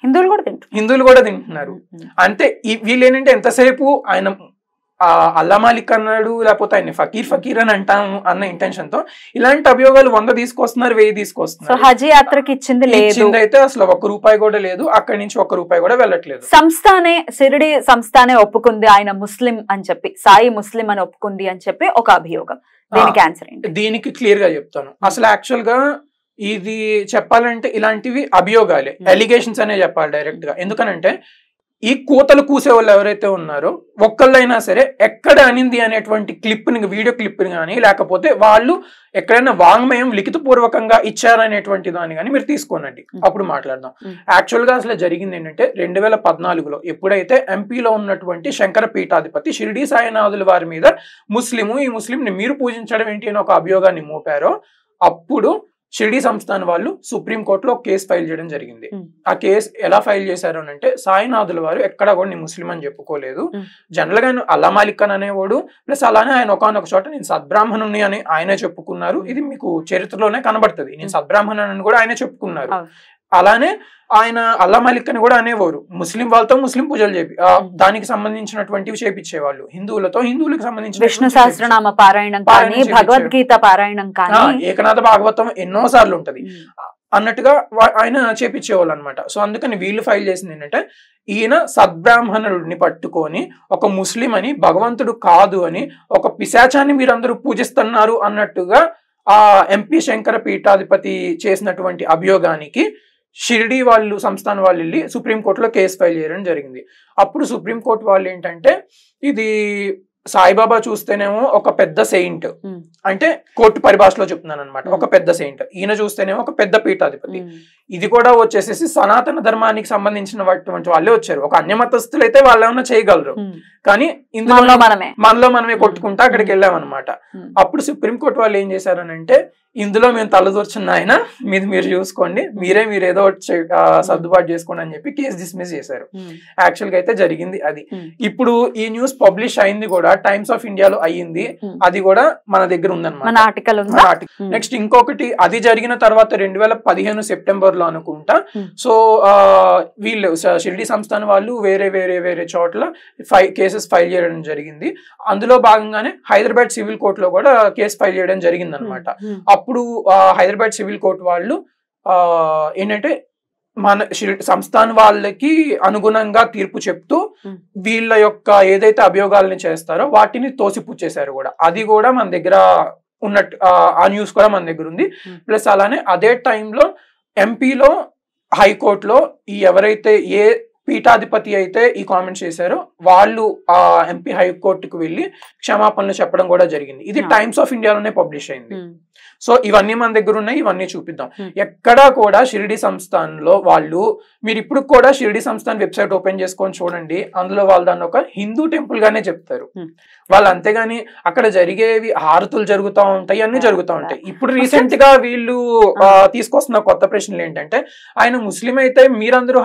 [SPEAKER 3] హిందువులు కూడా తింటున్నారు. అంతే. వీళ్ళు ఏంటంటే ఎంతసేపు ఆయన అల్లా మాలిక్ అన్నాడు, లేకపోతే ఆయన ఫకీర్ అని అంటాము అన్న ఇంటెన్షన్ తో ఇలాంటి అభియోగాలు 100 తీసుకొస్తున్నారు, 1000 తీసుకొస్తున్నారు.
[SPEAKER 1] హజ్ యాత్రకి ఇచ్చింది
[SPEAKER 3] అయితే అసలు ₹1 కూడా లేదు, అక్కడి నుంచి ₹1 కూడా వెళ్ళట్లేదు.
[SPEAKER 1] సంస్థానే, షిరిడి సంస్థానే ఒప్పుకుంది ఆయన ముస్లిం అని చెప్పి, సాయి ముస్లిం అని ఒప్పుకుంది అని చెప్పి ఒక అభియోగం. దీనికి ఆన్సర్ ఏంటి?
[SPEAKER 3] దీనికి క్లియర్ గా చెప్తాను. అసలు యాక్చువల్ గా ఇది చెప్పాలంటే ఇలాంటివి అభియోగాలే, ఎలిగేషన్స్ అనే చెప్పాలి డైరెక్ట్ గా. ఎందుకనంటే ఈ కూతలు కూసే వాళ్ళు ఎవరైతే ఉన్నారో ఒక్కళ్ళైనా సరే ఎక్కడ అనింది అనేటువంటి క్లిప్ని, వీడియో క్లిప్ని కానీ, లేకపోతే వాళ్ళు ఎక్కడైనా వాంగ్మయం లిఖితపూర్వకంగా ఇచ్చారనేటువంటి దాన్ని కానీ మీరు తీసుకోనండి, అప్పుడు మాట్లాడదాం. యాక్చువల్ గా అసలు జరిగింది ఏంటంటే 2014లో ఎప్పుడైతే ఎంపీలో ఉన్నటువంటి శంకర పీఠాధిపతి షిరిడి సాయినాథుల వారి మీద ఈ ముస్లింని మీరు పూజించడం ఏంటి అని ఒక అభియోగాన్ని మోపారో, అప్పుడు షిరిడి సంస్థాన్ వాళ్ళు సుప్రీంకోర్టులో కేసు ఫైల్ చేయడం జరిగింది. ఆ కేసు ఎలా ఫైల్ చేశారు అంటే, సాయినాథుల వారు ఎక్కడ కూడా నేను ముస్లిం అని చెప్పుకోలేదు, జనరల్ గా అల్లా మాలిక్ అని అనేవాడు, ప్లస్ అలానే ఆయన ఒకనొక చోట నేను సద్బ్రాహ్మణుని అని ఆయనే చెప్పుకున్నారు. ఇది మీకు చరిత్రలోనే కనబడుతుంది, నేను సద్బ్రాహ్మణుని కూడా ఆయనే చెప్పుకున్నారు. అలానే ఆయన అల్లా మాలిక్ అని కూడా అనేవారు, ముస్లిం వాళ్ళతో ముస్లిం పూజలు దానికి సంబంధించినటువంటివి చేపించేవాళ్ళు, హిందువులకు సంబంధించిన
[SPEAKER 1] విష్ణు సహస్రనామ పారాయణం కానీ, భగవద్గీత పారాయణం కానీ,
[SPEAKER 3] ఏకనాథ భాగవతం ఎన్నో సార్లు ఉంటది అన్నట్టుగా ఆయన చేపించేవాళ్ళు అనమాట. సో అందుకని వీళ్ళు ఫైల్ చేసింది ఏంటంటే, ఈయన సద్బ్రాహ్మణుడిని పట్టుకొని ఒక ముస్లిం అని, భగవంతుడు కాదు అని, ఒక పిశాచాన్ని మీరందరూ పూజిస్తున్నారు అన్నట్టుగా ఆ ఎంపీ శంకర పీఠాధిపతి చేసినటువంటి అభియోగానికి షిరిడి వాళ్ళు, సంస్థాన్ వాళ్ళు వెళ్ళి సుప్రీంకోర్టులో కేసు ఫైల్ చేయడం జరిగింది. అప్పుడు సుప్రీంకోర్టు వాళ్ళు ఏంటంటే, ఇది సాయిబాబా చూస్తేనేమో ఒక పెద్ద సెయింట్, అంటే కోర్టు పరిభాషలో చెప్తున్నాను అనమాట, ఒక పెద్ద సెయింట్. ఈయన చూస్తేనేమో ఒక పెద్ద పీఠాధిపతి. ఇది కూడా వచ్చేసేసి సనాతన ధర్మానికి సంబంధించినటువంటి వాళ్ళే వచ్చారు. ఒక అన్యమతస్తులు అయితే వాళ్ళు ఏమన్నా చేయగలరు, కానీ ఇందులో మనలో మనమే కొట్టుకుంటా అక్కడికి వెళ్ళామన్నమాట. అప్పుడు సుప్రీంకోర్టు వాళ్ళు ఏం చేశారనంటే, ఇందులో మేము తలదూర్చున్న ఆయన మీరు చూసుకోండి, మీరు ఏదో సర్దుబాటు చేసుకోండి అని చెప్పి కేసు డిస్మిస్ చేశారు. యాక్చువల్ గా అయితే జరిగింది అది. ఇప్పుడు ఈ న్యూస్ పబ్లిష్ అయింది కూడా టైమ్స్ ఆఫ్ ఇండియాలో అయ్యింది, అది కూడా మన దగ్గర ఉందన్నమాట. నెక్స్ట్ ఇంకొకటి, అది జరిగిన తర్వాత 2015 సెప్టెంబర్ లో అనుకుంటా. సో వీళ్ళు షిరిడి సంస్థాన్ వాళ్ళు వేరే చోట్ల కేసెస్ ఫైల్ చేయడం జరిగింది. అందులో భాగంగానే హైదరాబాద్ సివిల్ కోర్టులో కూడా కేసు ఫైల్ చేయడం జరిగింది అనమాట. అప్పుడు హైదరాబాద్ సివిల్ కోర్టు వాళ్ళు ఏంటంటే, మన సంస్థాన్ వాళ్ళకి అనుగుణంగా తీర్పు చెప్తూ వీళ్ళ యొక్క ఏదైతే అభియోగాలని చేస్తారో వాటిని తోసిపుచ్చేశారు కూడా. అది కూడా మన దగ్గర ఉన్నట్టు ఆ న్యూస్ కూడా మన దగ్గర ఉంది. ప్లస్ అలానే అదే టైంలో ఎంపీలో హైకోర్టులో ఎవరైతే ఏ పీఠాధిపతి అయితే ఈ కామెంట్స్ చేశారో వాళ్ళు ఆ ఎంపీ హైకోర్టుకు వెళ్ళి క్షమాపణలు చెప్పడం కూడా జరిగింది. ఇది టైమ్స్ ఆఫ్ ఇండియాలోనే పబ్లిష్ అయింది. సో ఇవన్నీ మన దగ్గర ఉన్నాయి, ఇవన్నీ చూపిద్దాం. ఎక్కడా కూడా షిరిడి సంస్థాన్లో వాళ్ళు, మీరు ఇప్పుడు కూడా షిరిడి సంస్థాన్ వెబ్సైట్ ఓపెన్ చేసుకొని చూడండి, అందులో వాళ్ళు దాన్ని ఒక హిందూ టెంపుల్ గానే చెప్తారు వాళ్ళు. అంతేగాని అక్కడ జరిగేవి హారతులు జరుగుతూ ఉంటాయి, అన్ని జరుగుతూ ఉంటాయి. ఇప్పుడు రీసెంట్ గా వీళ్ళు తీసుకొస్తున్న కొత్త ప్రశ్నలు ఏంటంటే, ఆయన ముస్లిం అయితే మీరందరూ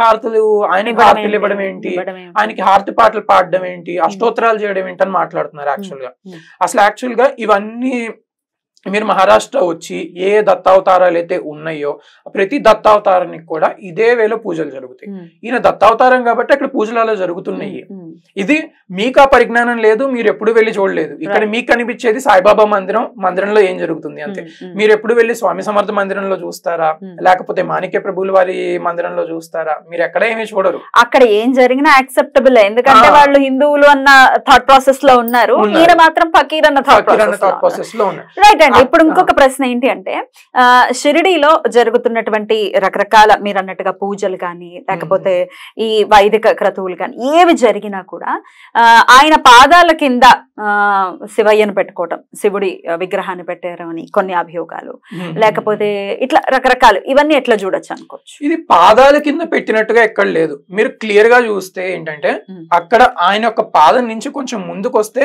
[SPEAKER 3] ఆయనకి హారతులు ఇవ్వడం ఏంటి, ఆయనకి హారతి పాటలు పాడడం ఏంటి, అష్టోత్తరాలు చేయడం ఏంటి అని మాట్లాడుతున్నారు. యాక్చువల్ గా ఇవన్నీ మీరు మహారాష్ట్ర వచ్చి ఏ దత్తావతారాలు అయితే ఉన్నాయో ప్రతి దత్తావతారానికి కూడా ఇదే వేలో పూజలు జరుగుతాయి. ఈయన దత్తావతారం కాబట్టి అక్కడ పూజలు అలా జరుగుతున్నాయి. ఇది మీకు ఆ పరిజ్ఞానం లేదు, మీరు ఎప్పుడు వెళ్ళి చూడలేదు. ఇక్కడ మీకు కనిపించేది సాయిబాబా మందిరంలో ఏం జరుగుతుంది అంతే. మీరు ఎప్పుడు వెళ్ళి స్వామి సమర్థ మందిరంలో చూస్తారా, లేకపోతే మాణిక్య ప్రభువుల వారి మందిరంలో చూస్తారా? మీరు ఎక్కడ ఏమీ చూడరు.
[SPEAKER 1] అక్కడ ఏం జరిగినా యాక్సెప్టబుల్, ఎందుకంటే వాళ్ళు హిందువులు అన్న థాట్ ప్రాసెస్ లో ఉన్నారు, ఈయన మాత్రం ఫకీర్ అన్న థాట్ ప్రాసెస్ లో ఉన్నారు. రైట్. ఇప్పుడు ఇంకొక ప్రశ్న ఏంటి అంటే, షిరిడీలో జరుగుతున్నటువంటి రకరకాల మీరు అన్నట్టుగా పూజలు కానీ, లేకపోతే ఈ వైదిక క్రతువులు కానీ ఏవి జరిగినా కూడా ఆయన పాదాల కింద శివయ్యను పెట్టుకోవటం, శివుడి విగ్రహాన్ని పెట్టారు అని కొన్ని అభియోగాలు, లేకపోతే ఇట్లా రకరకాలు, ఇవన్నీ ఎట్లా చూడొచ్చు అనుకోవచ్చు?
[SPEAKER 3] ఇది పాదాల కింద పెట్టినట్టుగా ఎక్కడ లేదు. మీరు క్లియర్ గా చూస్తే ఏంటంటే అక్కడ ఆయన యొక్క పాదం నుంచి కొంచెం ముందుకు వస్తే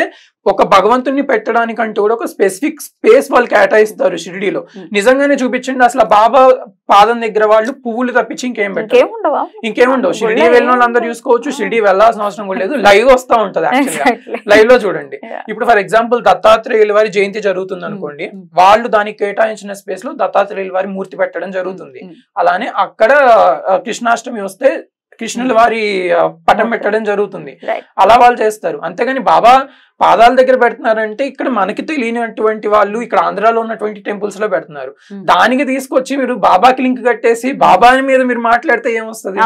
[SPEAKER 3] ఒక భగవంతుడిని పెట్టడానికంటూ కూడా ఒక స్పెసిఫిక్ స్పేస్ వాళ్ళు కేటాయిస్తారు షిరిడీలో. నిజంగానే చూపించండి అసలు బాబా పాదం దగ్గర వాళ్ళు పువ్వులు తప్పించి ఇంకేముండవు. షిరిడీ వెళ్ళిన వాళ్ళందరూ చూసుకోవచ్చు, షిరిడీ వెళ్ళాల్సిన అవసరం కూడా లేదు, లైవ్ వస్తా ఉంటది. లైవ్ లో చూడండి. ఇప్పుడు ఫర్ ఎగ్జాంపుల్ దత్తాత్రేయుల వారి జయంతి జరుగుతుంది అనుకోండి, వాళ్ళు దానికి కేటాయించిన స్పేస్ లో దత్తాత్రేయుల వారి మూర్తి పెట్టడం జరుగుతుంది. అలానే అక్కడ కృష్ణాష్టమి వస్తే కృష్ణుల వారి పటం పెట్టడం జరుగుతుంది. అలా వాళ్ళు చేస్తారు. అంతేగాని బాబా పాదాల దగ్గర పెడుతున్నారంటే ఇక్కడ మనకి తెలియనటువంటి వాళ్ళు ఇక్కడ ఆంధ్రాలో ఉన్నటువంటి టెంపుల్స్ లో పెడుతున్నారు. దానికి తీసుకొచ్చి మీరు బాబాకి లింక్ కట్టేసి బాబాని మీద మీరు మాట్లాడితే ఏమొస్తుంది?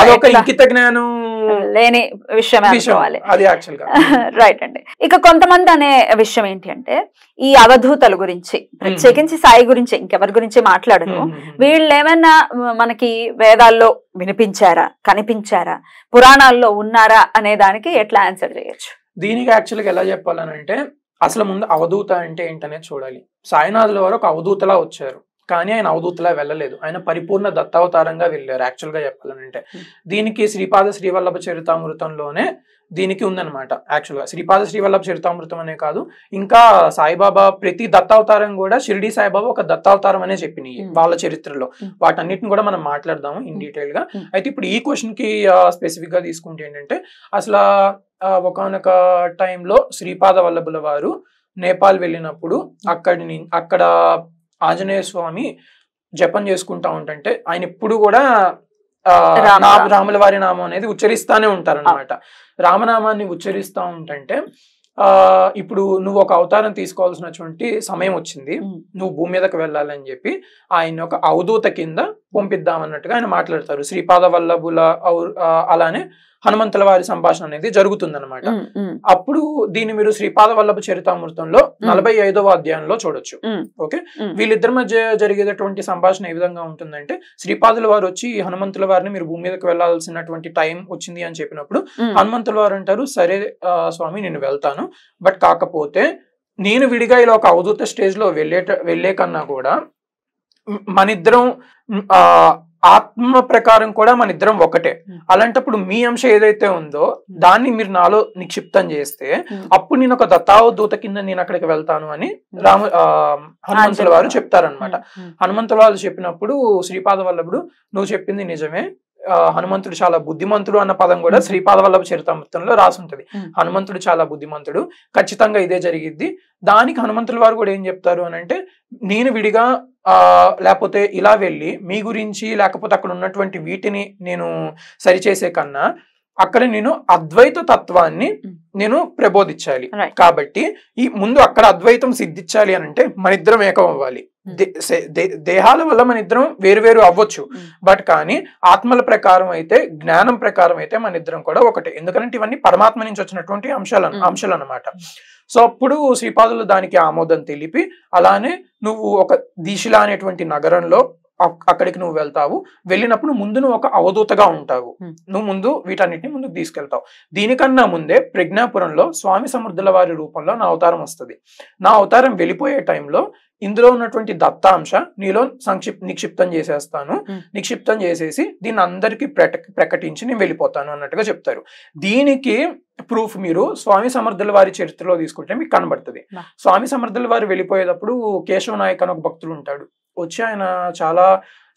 [SPEAKER 3] అదొక ఇంకిత జ్ఞానం
[SPEAKER 1] లేని విషయం
[SPEAKER 3] అది యాక్చువల్ గా.
[SPEAKER 1] రైట్ అండి. ఇక కొంతమంది అనే విషయం ఏంటి అంటే ఈ అవధూతల గురించి, ప్రత్యేకించి సాయి గురించి ఇంకెవరి గురించి మాట్లాడరు, వీళ్ళు ఏమైనా మనకి వేదాల్లో వినిపించారా, కనిపించారా, పురాణాల్లో ఉన్నారా అనే దానికి ఎట్లా ఆన్సర్ చేయొచ్చు?
[SPEAKER 3] దీనికి యాక్చువల్గా ఎలా చెప్పాలనంటే అసలు ముందు అవధూత అంటే ఏంటనేది చూడాలి. సాయినాథుల వారు ఒక అవధూతలా వచ్చారు, కానీ ఆయన అవధూతలా వెళ్ళలేదు, ఆయన పరిపూర్ణ దత్తావతారంగా వెళ్ళారు యాక్చువల్గా చెప్పాలనంటే. దీనికి శ్రీపాద శ్రీవల్లభ చరితామృతంలోనే దీనికి ఉందన్నమాట. యాక్చువల్గా శ్రీపాద శ్రీవల్లభ చరితామృతం అనే కాదు, ఇంకా సాయిబాబా ప్రతి దత్తావతారం కూడా షిరిడి సాయిబాబా ఒక దత్తావతారం అనే చెప్పినాయి వాళ్ళ చరిత్రలో. వాటన్నిటిని కూడా మనం మాట్లాడదాము ఇన్ డీటెయిల్ గా. అయితే ఇప్పుడు ఈ క్వశ్చన్ కి స్పెసిఫిక్ గా తీసుకుంటే ఏంటంటే అసలు ఒకనొక టైంలో శ్రీపాద వల్లభుల వారు నేపాల్ వెళ్ళినప్పుడు అక్కడ ఆంజనేయ స్వామి జపం చేసుకుంటా ఉంటే ఆయన ఎప్పుడు కూడా రాముల వారి నామం అనేది ఉచ్చరిస్తానే ఉంటారు అనమాట. రామనామాన్ని ఉచ్చరిస్తా ఉంటే ఇప్పుడు నువ్వు ఒక అవతారం తీసుకోవాల్సినటువంటి సమయం వచ్చింది, నువ్వు భూమి మీదకి వెళ్ళాలని చెప్పి ఆయన ఒక అవధూత కింద పంపిద్దామన్నట్టుగా ఆయన మాట్లాడతారు. శ్రీపాద వల్లభుల అలానే హనుమంతుల వారి సంభాషణ అనేది జరుగుతుందన్నమాట. అప్పుడు దీన్ని మీరు శ్రీపాద వల్లభ చరితామృతంలో 45వ అధ్యాయంలో చూడొచ్చు. ఓకే, వీళ్ళిద్దరి మధ్య జరిగేటటువంటి సంభాషణ ఏ విధంగా ఉంటుందంటే శ్రీపాదుల వారు వచ్చి హనుమంతుల వారిని మీరు భూమి మీదకి వెళ్లాల్సినటువంటి టైం వచ్చింది అని చెప్పినప్పుడు హనుమంతుల వారు అంటారు, సరే స్వామి నేను వెళ్తాను, బట్ కాకపోతే నేను విడిగా ఇలా ఒక అవధూత స్టేజ్ లో వెళ్లే కన్నా కూడా మనిద్దరం ఆత్మ ప్రకారం కూడా మన ఇద్దరం ఒకటే. అలాంటప్పుడు మీ అంశం ఏదైతే ఉందో దాన్ని మీరు నాలో నిక్షిప్తం చేస్తే అప్పుడు నేను ఒక దత్తావధూత కింద నేను అక్కడికి వెళ్తాను అని హనుమంతుల వారు చెప్తారనమాట. హనుమంతుల వారు చెప్పినప్పుడు శ్రీపాద వల్లభుడు నువ్వు చెప్పింది నిజమే, హనుమంతుడు చాలా బుద్ధిమంతుడు అన్న పదం కూడా శ్రీపాద వల్లభ చరితామృతంలో రాసుంటది. హనుమంతుడు చాలా బుద్ధిమంతుడు, ఖచ్చితంగా ఇదే జరిగిద్ది. దానికి హనుమంతుల వారు కూడా ఏం చెప్తారు అని అంటే నేను విడిగా లేకపోతే ఇలా వెళ్ళి మీ గురించి లేకపోతే అక్కడ ఉన్నటువంటి వీటిని నేను సరిచేసే కన్నా అక్కడ నేను అద్వైత తత్వాన్ని నేను ప్రబోధించాలి. కాబట్టి ఈ ముందు అక్కడ అద్వైతం సిద్ధించాలి అని అంటే మన ఇద్దరం ఏకం అవ్వాలి. దేహాల వల్ల మన ఇద్దరం వేరు అవ్వచ్చు, బట్ కానీ ఆత్మల ప్రకారం అయితే జ్ఞానం ప్రకారం అయితే మన ఇద్దరం కూడా ఒకటే. ఎందుకంటే ఇవన్నీ పరమాత్మ నుంచి వచ్చినటువంటి అంశాలు అన్నమాట. సో అప్పుడు శ్రీపాదులు దానికి ఆమోదం తెలిపి అలానే నువ్వు ఒక దీశిలా అనేటువంటి నగరంలో అక్కడికి నువ్వు వెళ్తావు, వెళ్ళినప్పుడు ముందు నువ్వు ఒక అవధూతగా ఉంటావు, నువ్వు ముందు వీటన్నిటిని ముందుకు తీసుకెళ్తావు. దీనికన్నా ముందే ప్రజ్ఞాపురంలో స్వామి సమర్థుల వారి రూపంలో నా అవతారం వస్తుంది. నా అవతారం వెళ్ళిపోయే టైంలో ఇందులో ఉన్నటువంటి దత్తాంశ నీలో నిక్షిప్తం చేసేస్తాను, నిక్షిప్తం చేసేసి దీన్ని అందరికి ప్రకటించి నేను వెళ్ళిపోతాను అన్నట్టుగా చెప్తారు. దీనికి ప్రూఫ్ మీరు స్వామి సమర్థుల వారి చరిత్రలో తీసుకుంటే మీకు కనబడుతుంది. స్వామి సమర్థుల వారు వెళ్ళిపోయేటప్పుడు కేశవ నాయక్ అని ఒక భక్తుడు ఉంటాడు. వచ్చి ఆయన చాలా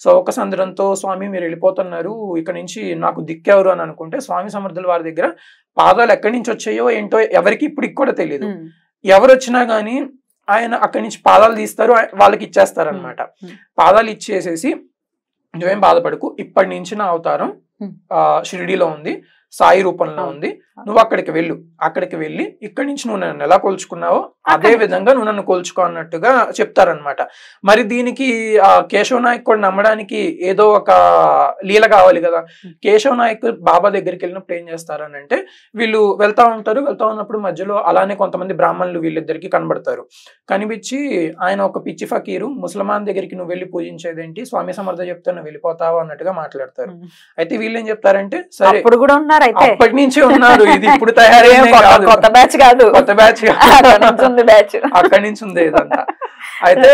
[SPEAKER 3] శోకసంద్రంతో స్వామి మీరు వెళ్ళిపోతున్నారు, ఇక్కడ నుంచి నాకు దిక్కెవరు అని అనుకుంటే స్వామి సమర్థుల వారి దగ్గర పాదాలు ఎక్కడి నుంచి వచ్చాయో ఏంటో ఎవరికి ఇప్పటికి కూడా తెలియదు. ఎవరు వచ్చినా గానీ ఆయన అక్కడి నుంచి పాదాలు తీస్తారు, వాళ్ళకి ఇచ్చేస్తారు అనమాట. పాదాలు ఇచ్చేసేసి నువ్వేం బాధపడకు, ఇప్పటి నుంచి నా అవతారం షిరిడీలో ఉంది, సాయి రూపంలో ఉంది, నువ్వు అక్కడికి వెళ్ళి ఇక్కడి నుంచి నువ్వు నన్ను ఎలా కొలుచుకున్నావో అదే విధంగా నువ్వు నన్ను కొలుచుకో అన్నట్టుగా చెప్తారనమాట. మరి దీనికి కేశవ నాయక్ కూడా నమ్మడానికి ఏదో ఒక లీల కావాలి కదా. కేశవ నాయక్ బాబా దగ్గరికి వెళ్ళినప్పుడు ఏం చేస్తారని అంటే వీళ్ళు వెళ్తా ఉన్నప్పుడు మధ్యలో అలానే కొంతమంది బ్రాహ్మణులు వీళ్ళిద్దరికి కనబడతారు. కనిపించి ఆయన ఒక పిచ్చి ఫకీరు, ముసల్మాన్ దగ్గరికి నువ్వు వెళ్ళి పూజించేదేంటి, స్వామి సమర్థ చెప్తే నువ్వు వెళ్ళిపోతావు అన్నట్టుగా మాట్లాడతారు. అయితే వీళ్ళు ఏం చెప్తారంటే సరే
[SPEAKER 1] ఉన్నారు అయితే,
[SPEAKER 3] అప్పటి నుంచే ఉన్నారు. ఇది ఇప్పుడు తయారైంది కాదు,
[SPEAKER 1] కొత్త బ్యాచ్ కాదు,
[SPEAKER 3] కొత్త బ్యాచ్
[SPEAKER 1] బ్యాచ్
[SPEAKER 3] అక్కడి నుంచి ఉంది ఇదంతా. అయితే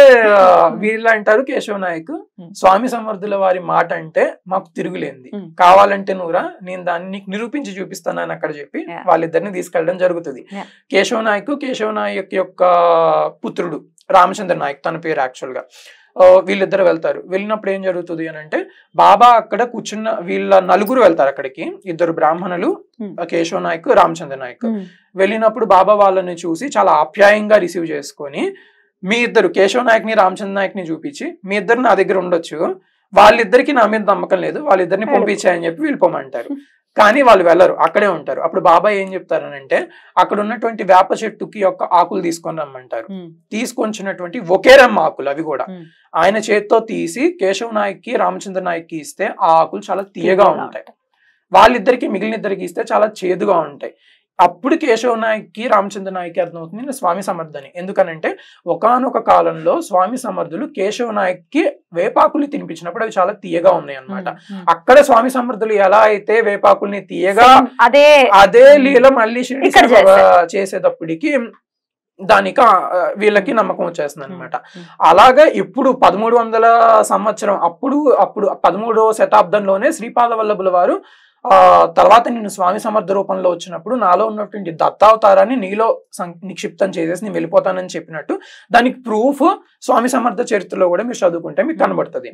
[SPEAKER 3] వీళ్ళు అంటారు కేశవ నాయక్, స్వామి సమర్థుల వారి మాట అంటే మాకు తిరుగులేంది, కావాలంటే నువ్వురా నేను దాన్ని నీకు నిరూపించి చూపిస్తాను అని అక్కడ చెప్పి వాళ్ళిద్దరిని తీసుకెళ్ళడం జరుగుతుంది. కేశవ నాయక్ యొక్క పుత్రుడు రామచంద్ర నాయక్ తన పేరు యాక్చువల్ గా. వీళ్ళిద్దరు వెళ్తారు. వెళ్ళినప్పుడు ఏం జరుగుతుంది అని అంటే, బాబా అక్కడ కూర్చున్న వీళ్ళ నలుగురు వెళ్తారు అక్కడికి, 2 బ్రాహ్మణులు, కేశవ నాయక్, రామచంద్ర నాయక్. వెళ్ళినప్పుడు బాబా వాళ్ళని చూసి చాలా ఆప్యాయంగా రిసీవ్ చేసుకొని, మీ ఇద్దరు కేశవ నాయక్ ని రామచంద్ర నాయక్ ని చూపించి, మీ ఇద్దరు నా దగ్గర ఉండొచ్చు, వాళ్ళిద్దరికి నా మీద నమ్మకం లేదు, వాళ్ళిద్దరిని పంపించాయని చెప్పి వెళ్ళిపోమంటారు. కానీ వాళ్ళు వెళ్ళరు, అక్కడే ఉంటారు. అప్పుడు బాబా ఏం చెప్తారనంటే, అక్కడ ఉన్నటువంటి వేప చెట్టుకి యొక్క ఆకులు తీసుకొని రమ్మంటారు. తీసుకొచ్చినటువంటి ఒకే రమ్మ ఆకులు అవి కూడా ఆయన చేతితో తీసి కేశవ నాయక్ కి రామచంద్ర నాయక్ కి ఇస్తే ఆ ఆకులు చాలా తీయగా ఉంటాయి, వాళ్ళిద్దరికి మిగిలిన ఇద్దరికి ఇస్తే చాలా చేదుగా ఉంటాయి. అప్పుడు కేశవ నాయక్ కి రామచంద్ర నాయక్ అర్థమవుతుంది స్వామి సమర్థని. ఎందుకనంటే ఒకానొక కాలంలో స్వామి సమర్థులు కేశవ నాయక్ కి వేపాకులు తినిపించినప్పుడు అవి చాలా తీయగా ఉన్నాయి అన్నమాట. అక్కడ స్వామి సమర్థులు ఎలా అయితే వేపాకుల్ని తీయగా అదే లీల మళ్ళీ చేసేటప్పటికి దానికి వీళ్ళకి నమ్మకం వచ్చేస్తుంది అనమాట. అలాగా ఇప్పుడు 1300 సంవత్సరం అప్పుడు 13వ శతాబ్దంలోనే శ్రీపాద వల్లభుల వారు తర్వాత నేను స్వామి సమర్థ రూపంలో వచ్చినప్పుడు నాలో ఉన్నటువంటి దత్తావతారాన్ని నీలో నిక్షిప్తం చేసేసి నేను వెళ్ళిపోతానని చెప్పినట్టు దానికి ప్రూఫ్ స్వామి సమర్థ చరిత్రలో కూడా మీరు చదువుకుంటే మీకు కనబడుతుంది.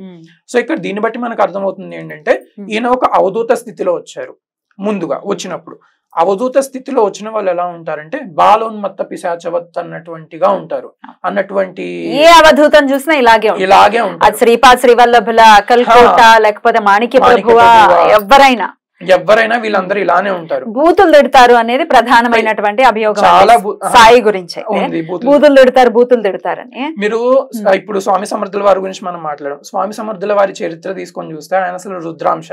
[SPEAKER 3] సో ఇక్కడ దీన్ని బట్టి మనకు అర్థమవుతుంది ఏంటంటే, ఈయన ఒక అవధూత స్థితిలో వచ్చారు. ముందుగా వచ్చినప్పుడు అవధూత స్థితిలో వచ్చిన వాళ్ళు ఎలా ఉంటారంటే, బాలోన్మత్త పిశాచవత్ అన్నటువంటిగా ఉంటారు. అన్నటువంటి
[SPEAKER 1] ఏ అవధూతం చూసినా ఇలాగే ఉంటారు. శ్రీపాద శ్రీవల్లభుల, అకల్కోట, లేకపోతే మాణిక్య ప్రభువ,
[SPEAKER 3] ఎవరైనా వీళ్ళందరూ ఇలానే ఉంటారు.
[SPEAKER 1] బూతులు తిడతారు అనేది ప్రధానమైనటువంటి అభియోగం సాయి గురించి. బూతులు తిడతారని
[SPEAKER 3] మీరు ఇప్పుడు స్వామి సమర్థుల వారి గురించి మనం మాట్లాడాం. స్వామి సమర్థుల వారి చరిత్ర తీసుకొని చూస్తే ఆయన అసలు రుద్రాంశ,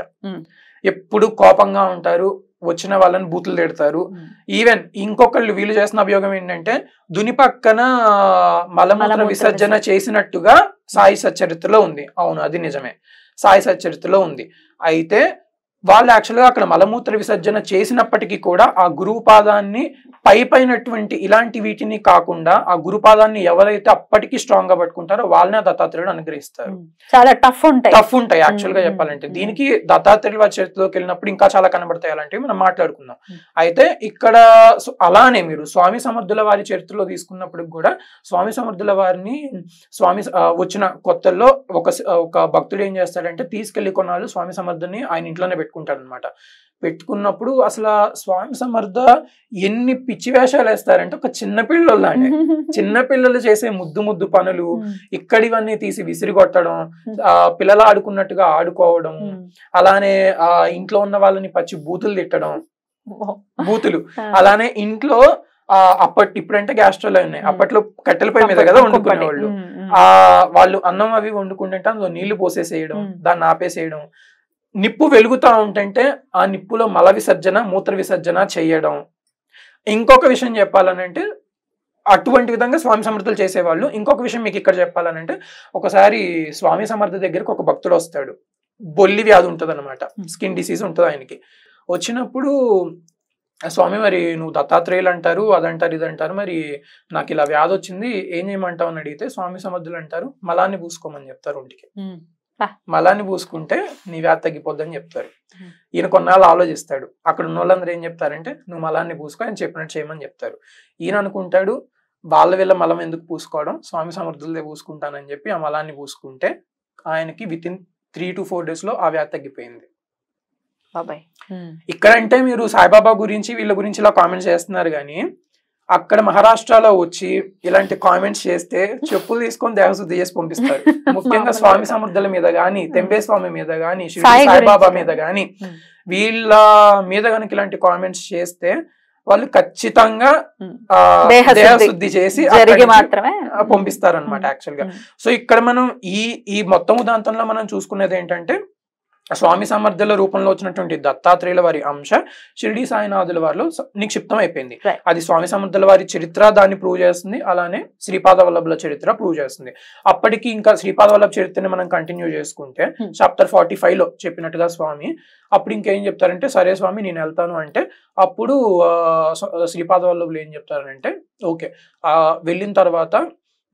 [SPEAKER 3] ఎప్పుడు కోపంగా ఉంటారు, వచ్చిన వాళ్ళని బూతులు తిడతారు. ఈవెన్ ఇంకొకళ్ళు వీళ్ళు చేసిన అభియోగం ఏంటంటే, దుని పక్కన మలమూత్ర విసర్జన చేసినట్టుగా సాయి సచ్చరిత్రలో ఉంది. అవును, అది నిజమే, సాయి సచ్చరిత్రలో ఉంది. అయితే వాళ్ళు యాక్చువల్గా అక్కడ మలమూత్ర విసర్జన చేసినప్పటికీ కూడా ఆ గురుపాదాన్ని పైనటువంటి ఇలాంటి వీటిని కాకుండా ఆ గురుపాదాన్ని ఎవరైతే అప్పటికి స్ట్రాంగ్ గా పట్టుకుంటారో వాళ్ళనే దత్తాత్రేయుడు అనుగ్రహిస్తారు.
[SPEAKER 1] చాలా టఫ్
[SPEAKER 3] ఉంటాయి యాక్చువల్ గా చెప్పాలంటే. దీనికి దత్తాత్రేయుల చరిత్రలోకి వెళ్ళినప్పుడు ఇంకా చాలా కనబడతాయి అలాంటివి, మనం మాట్లాడుకుందాం. అయితే ఇక్కడ అలానే మీరు స్వామి సమర్థుల వారి చరిత్రలో తీసుకున్నప్పుడు కూడా స్వామి సమర్థుల వారిని వచ్చిన కొత్తల్లో ఒక భక్తుడు ఏం చేస్తాడంటే, తీసుకెళ్లి కొన్నాళ్ళు స్వామి సమర్థుని ఆయన ఇంట్లోనే పెట్టుకుంటాడు అనమాట. పెట్టుకున్నప్పుడు అసలు స్వామి సమర్థ ఎన్ని పిచ్చి వేషాలు వేస్తారంటే, ఒక చిన్నపిల్లలానే చిన్నపిల్లలు చేసే ముద్దు పనులు, ఇక్కడివన్నీ తీసి విసిరి కొట్టడం, పిల్లలు ఆడుకున్నట్టుగా ఆడుకోవడం, అలానే ఆ ఇంట్లో ఉన్న వాళ్ళని పచ్చి బూతులు తిట్టడం, అలానే ఇంట్లో ఇప్పుడంటే గ్యాస్ స్టవ్లు ఉన్నాయి, అప్పట్లో కట్టెల పొయ్యి మీద కదా వండుకునే వాళ్ళు. వాళ్ళు అన్నం అవి వండుకుంటుంటే అందులో నీళ్లు పోసేసేయడం, దాన్ని ఆపేసేయడం, నిప్పు వెలుగుతా ఉంటుంటే ఆ నిప్పులో మల విసర్జన, మూత్ర విసర్జన చేయడం. ఇంకొక విషయం చెప్పాలనంటే, అటువంటి విధంగా స్వామి సమర్థులు చేసేవాళ్ళు. ఇంకొక విషయం మీకు ఇక్కడ చెప్పాలనంటే, ఒకసారి స్వామి సమర్థ దగ్గరికి ఒక భక్తుడు వస్తాడు. బొల్లి వ్యాధి ఉంటుంది అనమాట, స్కిన్ డిసీజ్ ఉంటుంది ఆయనకి. వచ్చినప్పుడు స్వామి, మరి నువ్వు దత్తాత్రేయులు అంటారు, అదంటారు ఇదంటారు, మరి నాకు ఇలా వ్యాధి వచ్చింది, ఏం చేయమంటావు అని అడిగితే స్వామి సమర్థులు అంటారు, మలాన్ని పూసుకోమని చెప్తారు. ఒంటికి మలాన్ని పూసుకుంటే నీ వ్యాధి తగ్గిపోద్దని చెప్తారు. ఈయన కొన్నాళ్ళు ఆలోచిస్తాడు. అక్కడ ఉన్న వాళ్ళందరూ ఏం చెప్తారంటే, నువ్వు మలాన్ని పూసుకో, ఆయన చెప్పినట్టు చేయమని చెప్తారు. ఈయన అనుకుంటాడు, వీళ్ళ మలం ఎందుకు పూసుకోవడం, స్వామి సమర్థులదే పూసుకుంటానని చెప్పి ఆ మలాన్ని పూసుకుంటే ఆయనకి వితిన్ 3 to 4 days లో ఆ వ్యాధి తగ్గిపోయింది. ఇక్కడంటే మీరు సాయిబాబా గురించి వీళ్ళ గురించి ఇలా కామెంట్స్ చేస్తున్నారు, కానీ అక్కడ మహారాష్ట్రలో వచ్చి ఇలాంటి కామెంట్స్ చేస్తే చెప్పులు తీసుకొని దేవశుద్ధి చేసి పంపిస్తారు. ముఖ్యంగా స్వామి సమర్థుల మీద గాని, తెంబే స్వామి మీద గాని, సాయిబాబా మీద గాని, వీళ్ళ మీద కనుక ఇలాంటి కామెంట్స్ చేస్తే వాళ్ళు ఖచ్చితంగా దేహశుద్ధి చేసి పంపిస్తారు అనమాట యాక్చువల్ గా. సో ఇక్కడ మనం ఈ మొత్తం ఉదాంతంలో మనం చూసుకునేది ఏంటంటే, స్వామి సమర్థుల రూపంలో వచ్చినటువంటి దత్తాత్రేయుల వారి అంశ షిరిడి సాయినాథుల వారిలో నిక్షిప్తం అయిపోయింది. అది స్వామి సమర్థుల వారి చరిత్ర దాన్ని ప్రూవ్ చేస్తుంది, అలానే శ్రీపాద వల్లభుల చరిత్ర ప్రూవ్ చేస్తుంది. అప్పటికి ఇంకా శ్రీపాద వల్లభ చరిత్రని మనం కంటిన్యూ చేసుకుంటే చాప్టర్ 45 లో చెప్పినట్టుగా స్వామి అప్పుడు ఇంకేం చెప్తారంటే, సరే స్వామి నేను వెళ్తాను అంటే, అప్పుడు శ్రీపాద వల్లభులు ఏం చెప్తారంటే, ఓకే వెళ్ళిన తర్వాత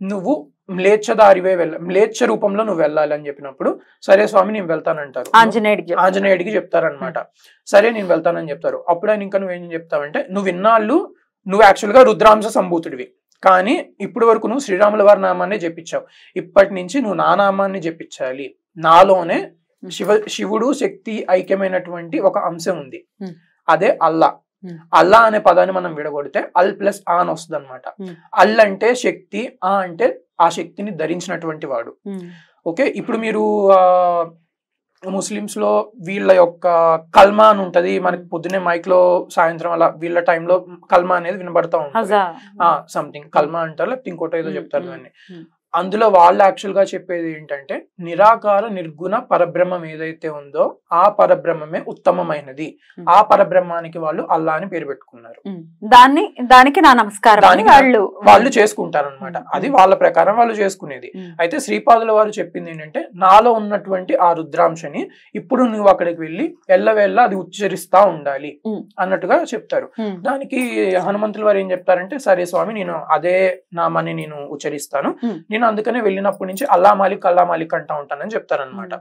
[SPEAKER 3] నువ్వు మ్లేచ్ఛదారివే మ్లేచ్ఛ రూపంలో నువ్వు వెళ్ళాలి అని చెప్పినప్పుడు, సరే స్వామి నేను వెళ్తానంటారు, ఆంజనేయుడికి చెప్తారనమాట. సరే నేను వెళ్తానని చెప్తారు. అప్పుడు ఆయన ఇంకా నువ్వేం చెప్తావంటే, నువ్వు ఇన్నాళ్ళు నువ్వు యాక్చువల్ గా రుద్రాంశ సంభూతుడివి, కానీ ఇప్పుడు వరకు నువ్వు శ్రీరాముల వారి నామాన్ని జపించావు, ఇప్పటి నుంచి నువ్వు నా నామాన్ని జపించాలి, నాలోనే శివుడు శక్తి ఐక్యమైనటువంటి ఒక అంశం ఉంది, అదే అల్లా. అల్లా అనే పదాన్ని మనం విడగొడితే అల్ ప్లస్ ఆ అని వస్తుంది అనమాట. అల్ అంటే శక్తి, ఆ అంటే ఆ శక్తిని ధరించినటువంటి వాడు. ఓకే, ఇప్పుడు మీరు ముస్లిమ్స్ లో వీళ్ళ యొక్క కల్మా అని ఉంటది, మనకి పొద్దున్నే మైక్ లో సాయంత్రం అలా వీళ్ళ టైంలో కల్మా అనేది వినబడతా ఉంటుంది, సంథింగ్ కల్మా అంటారు, లేకపోతే ఇంకోటి ఏదో చెప్తారు దాన్ని. అందులో వాళ్ళు యాక్చువల్ గా చెప్పేది ఏంటంటే, నిరాకార నిర్గుణ పరబ్రహ్మం ఏదైతే ఉందో ఆ పరబ్రహ్మమే ఉత్తమమైనది, ఆ పరబ్రహ్మానికి వాళ్ళు అల్లా అని పేరు పెట్టుకున్నారు.
[SPEAKER 1] దానికి నా నమస్కారం
[SPEAKER 3] వాళ్ళు చేసుకుంటారు అనమాట. అది వాళ్ళ ప్రకారం వాళ్ళు చేసుకునేది. అయితే శ్రీపాదుల వారు చెప్పింది ఏంటంటే, నాలో ఉన్నటువంటి ఆ రుద్రాంశని ఇప్పుడు నువ్వు అక్కడికి వెళ్ళి ఎల్లవేళ్ళ అది ఉచ్చరిస్తా ఉండాలి అన్నట్టుగా చెప్తారు. దానికి హనుమంతుల వారు ఏం చెప్తారంటే, సరే స్వామి నేను అదే నామాన్ని నేను ఉచ్చరిస్తాను, నేను అందుకనే వెళ్ళినప్పటి నుంచి అల్లా మాలిక్ అంటా ఉంటానని చెప్తారనమాట.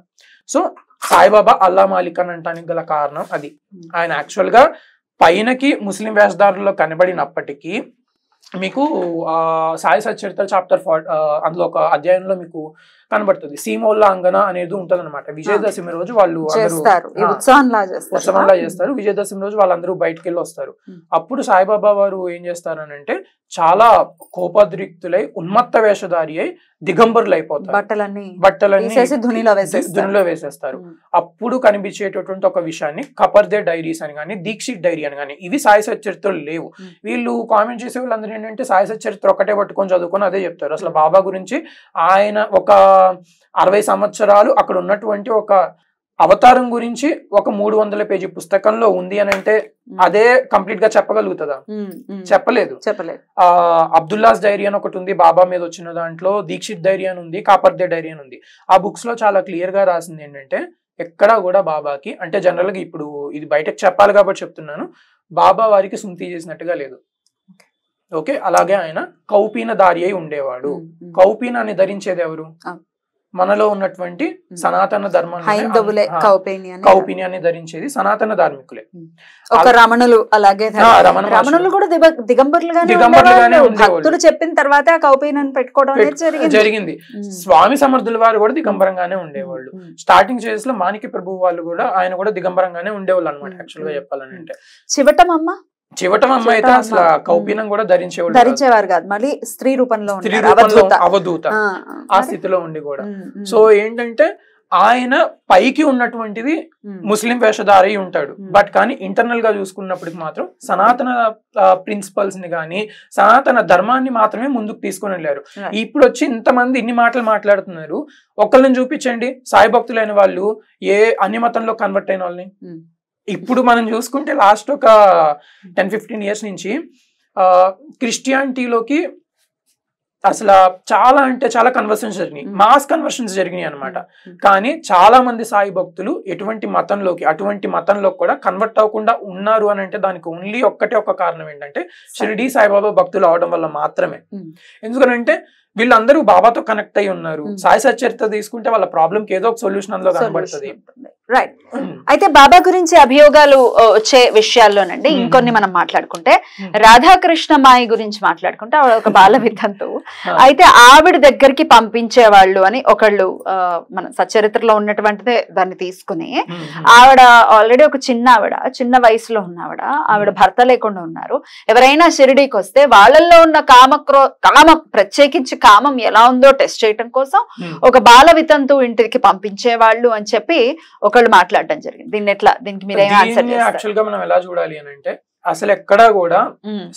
[SPEAKER 3] సో సాయిబాబా అల్లా మాలిక్ అని అంటానికి గల కారణం అది. ఆయన యాక్చువల్ గా పైనకి ముస్లిం వేషధారుల్లో కనబడినప్పటికీ మీకు సాయి సచ్చరిత్ర చాప్టర్ అందులో ఒక అధ్యాయంలో మీకు కనబడుతుంది, సీమోల్లాంఘన అనేది ఉంటది అనమాట. విజయదశమి రోజు వాళ్ళు ఉత్సవంలా చేస్తారు. విజయదశమి రోజు వాళ్ళందరూ బయటకు వెళ్ళి వస్తారు. అప్పుడు సాయిబాబా వారు ఏం చేస్తారనంటే, చాలా కోపద్రిక్తులై ఉన్మత్త వేషధారి అయి దిగంబరులు అయిపోతారు, బట్టలన్నీ ధునిలో వేసేస్తారు. అప్పుడు కనిపించేటటువంటి ఒక విషయాన్ని కపర్దే డైరీస్ అని కానీ, దీక్షిత్ డైరీ అని కానీ, ఇవి సాయి సచ్చరిత్రలు లేవు. వీళ్ళు కామెంట్ చేసే వాళ్ళందరూ ఏంటంటే, సాయి సచ్చరిత్ర ఒకటే పట్టుకొని చదువుకొని అదే చెప్తారు. అసలు బాబా గురించి ఆయన ఒక 60 సంవత్సరాలు అక్కడ ఉన్నటువంటి ఒక అవతారం గురించి ఒక 300 పేజీ పుస్తకంలో ఉంది అని అంటే అదే కంప్లీట్ గా చెప్పగలుగుతుందా? చెప్పలేదు. అబ్దుల్లాస్ డైరీ అని ఒకటి ఉంది బాబా మీద వచ్చిన దాంట్లో, దీక్షిత్ డైరీ అని ఉంది, కాపర్దే డైరీ అని ఉంది. ఆ బుక్స్ లో చాలా క్లియర్ గా రాసింది ఏంటంటే, ఎక్కడా కూడా బాబాకి, అంటే జనరల్ గా ఇప్పుడు ఇది బయటకు చెప్పాలి కాబట్టి చెప్తున్నాను, బాబా వారికి సుంతి చేసినట్టుగా లేదు. ఓకే, అలాగే ఆయన కౌపీన దారి అయి ఉండేవాడు. కౌపీనాన్ని ధరించేది ఎవరు? మనలో ఉన్నటువంటి సనాతన ధర్మాన్ని కౌపీన్యాన్ని ధరించేది సనాతన ధార్మికులే.
[SPEAKER 1] ఒక రమణులు, అలాగే రమణులు కూడా దిగంబరులుగానే భక్తులు చెప్పిన తర్వాత కౌపీనాన్ని పెట్టుకోవడం
[SPEAKER 3] జరిగింది. స్వామి సమర్థుల వారు కూడా దిగంబరంగానే ఉండేవాళ్ళు. స్టార్టింగ్ స్టేజెస్ లో మాణిక్య ప్రభు వాళ్ళు కూడా, ఆయన కూడా దిగంబరంగానే ఉండేవాళ్ళు అనమాట. యాక్చువల్ గా చెప్పాలని అంటే చివటమ్మ అయితే అసలు కౌపీనం కూడా ధరించేవారు కాదు, మళ్ళీ స్త్రీ రూపంలో అవధూత ఆ స్థితిలో ఉండి కూడా. సో ఏంటంటే, ఆయన పైకి ఉన్నటువంటిది ముస్లిం వేషధారి ఉంటాడు, బట్ కానీ ఇంటర్నల్ గా చూసుకున్నప్పటికి మాత్రం సనాతన ప్రిన్సిపల్స్ ని కానీ సనాతన ధర్మాన్ని మాత్రమే ముందుకు తీసుకొని వెళ్ళారు. ఇప్పుడు వచ్చి ఇంతమంది ఇన్ని మాటలు మాట్లాడుతున్నారు, ఒకళ్ళని చూపించండి సాయి భక్తులైన వాళ్ళు ఏ అన్ని మతంలో కన్వర్ట్ అయిన వాళ్ళని. ఇప్పుడు మనం చూసుకుంటే లాస్ట్ ఒక 10-15 years నుంచి క్రిస్టియానిటీలోకి అసలు చాలా అంటే చాలా కన్వర్షన్స్ జరిగినాయి, మాస్ కన్వర్షన్స్ జరిగినాయి అనమాట. కానీ చాలా మంది సాయి భక్తులు అటువంటి మతంలో కూడా కన్వర్ట్ అవ్వకుండా ఉన్నారు అని అంటే దానికి ఓన్లీ ఒక కారణం ఏంటంటే, షిరిడి సాయిబాబా భక్తులు అవడం వల్ల మాత్రమే. ఎందుకంటే వీళ్ళందరూ బాబాతో కనెక్ట్ అయి ఉన్నారు. సాయి సచ్చరిత్ర తీసుకుంటే వాళ్ళ ప్రాబ్లం కి ఏదో ఒక సొల్యూషన్ అందులో కనబడుతుంది.
[SPEAKER 1] రైట్. అయితే బాబా గురించి అభియోగాలు వచ్చే విషయాల్లోనండి ఇంకొన్ని మనం మాట్లాడుకుంటే, రాధాకృష్ణమాయి గురించి మాట్లాడుకుంటే ఆవిడ ఒక బాల వితంతు. అయితే ఆవిడ దగ్గరికి పంపించేవాళ్ళు అని ఒకళ్ళు మన సచ్చరిత్రలో ఉన్నటువంటిదే దాన్ని తీసుకుని, ఆవిడ ఆల్రెడీ ఒక చిన్న వయసులో ఉన్నవాడ, ఆవిడ భర్త లేకుండా ఉన్నారు. ఎవరైనా షిరిడీకి వస్తే వాళ్ళల్లో ఉన్న కామం ప్రత్యేకించి కామం ఎలా ఉందో టెస్ట్ చేయటం కోసం ఒక బాల వితంతు ఇంటికి పంపించేవాళ్ళు అని చెప్పి ఒకళ్ళు మాట్లాడడం జరిగింది. దీనికి మీరు
[SPEAKER 3] యాక్చువల్ గా మనం ఎలా చూడాలి అని అంటే, అసలు ఎక్కడా కూడా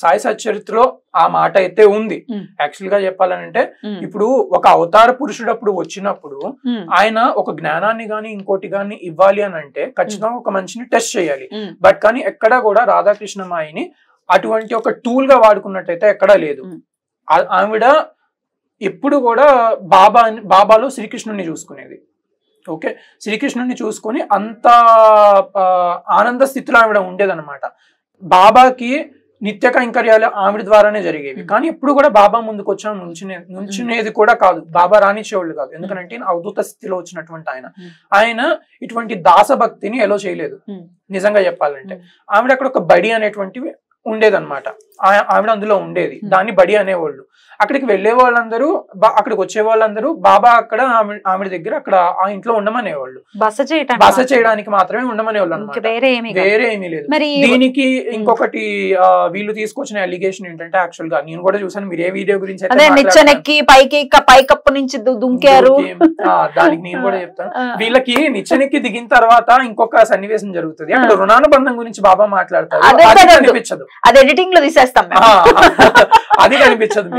[SPEAKER 3] సాయి సచ్చరిత్రలో ఆ మాట అయితే ఉంది. యాక్చువల్ గా చెప్పాలంటే ఇప్పుడు ఒక అవతార పురుషుడు అప్పుడు వచ్చినప్పుడు ఆయన ఒక జ్ఞానాన్ని గాని ఇంకోటి గాని ఇవ్వాలి అని అంటే ఖచ్చితంగా ఒక మనిషిని టెస్ట్ చేయాలి. బట్ కానీ ఎక్కడా కూడా రాధాకృష్ణమాయిని అటువంటి ఒక టూల్ గా వాడుకున్నట్టయితే ఎక్కడా లేదు. ఆవిడ ఎప్పుడు కూడా బాబాలో శ్రీకృష్ణుని చూసుకునేది. ఓకే, శ్రీకృష్ణుని చూసుకొని అంత ఆనంద స్థితిలో ఆవిడ ఉండేదన్నమాట. బాబాకి నిత్య కైంకర్యాలు ఆవిడ ద్వారానే జరిగేవి. కానీ ఎప్పుడు కూడా బాబా ముందుకు వచ్చా నుంచునేది కూడా కాదు, బాబా రానిచ్చేవాళ్ళు కాదు. ఎందుకంటే అవధూత స్థితిలో వచ్చినటువంటి ఆయన ఇటువంటి దాసభక్తిని ఎలో చేయలేదు. నిజంగా చెప్పాలంటే ఆవిడ అక్కడ ఒక బడి అనేటువంటివి ఉండేదన్నమాట. ఆవిడ అందులో ఉండేది, దాన్ని బడి అనేవాళ్ళు. అక్కడికి వెళ్లే వాళ్ళందరూ, అక్కడికి వచ్చే వాళ్ళందరూ బాబా అక్కడ ఆవిడ దగ్గర అక్కడ ఆ ఇంట్లో ఉండమనేవాళ్ళు, బస చేయడానికి మాత్రమే ఉండమనేవాళ్ళు అనమాట, వేరే ఏమీ లేదు. దీనికి ఇంకొకటి వీళ్ళు తీసుకొచ్చిన అలిగేషన్ ఏంటంటే, యాక్చువల్ గా నేను కూడా చూసాను, మీరు ఏ వీడియో గురించి
[SPEAKER 1] పైకప్పు నుంచి దుంకారు
[SPEAKER 3] దానికి నేను కూడా చెప్తాను. వీళ్ళకి నిచ్చెనెక్కి దిగిన తర్వాత ఇంకొక సన్నివేశం జరుగుతుంది, అక్కడ రుణానుబంధం గురించి బాబా మాట్లాడతారు, అది కనిపించదు,
[SPEAKER 1] అది ఎడిటింగ్ లో తీసేస్తాం,
[SPEAKER 3] అది కనిపించదు.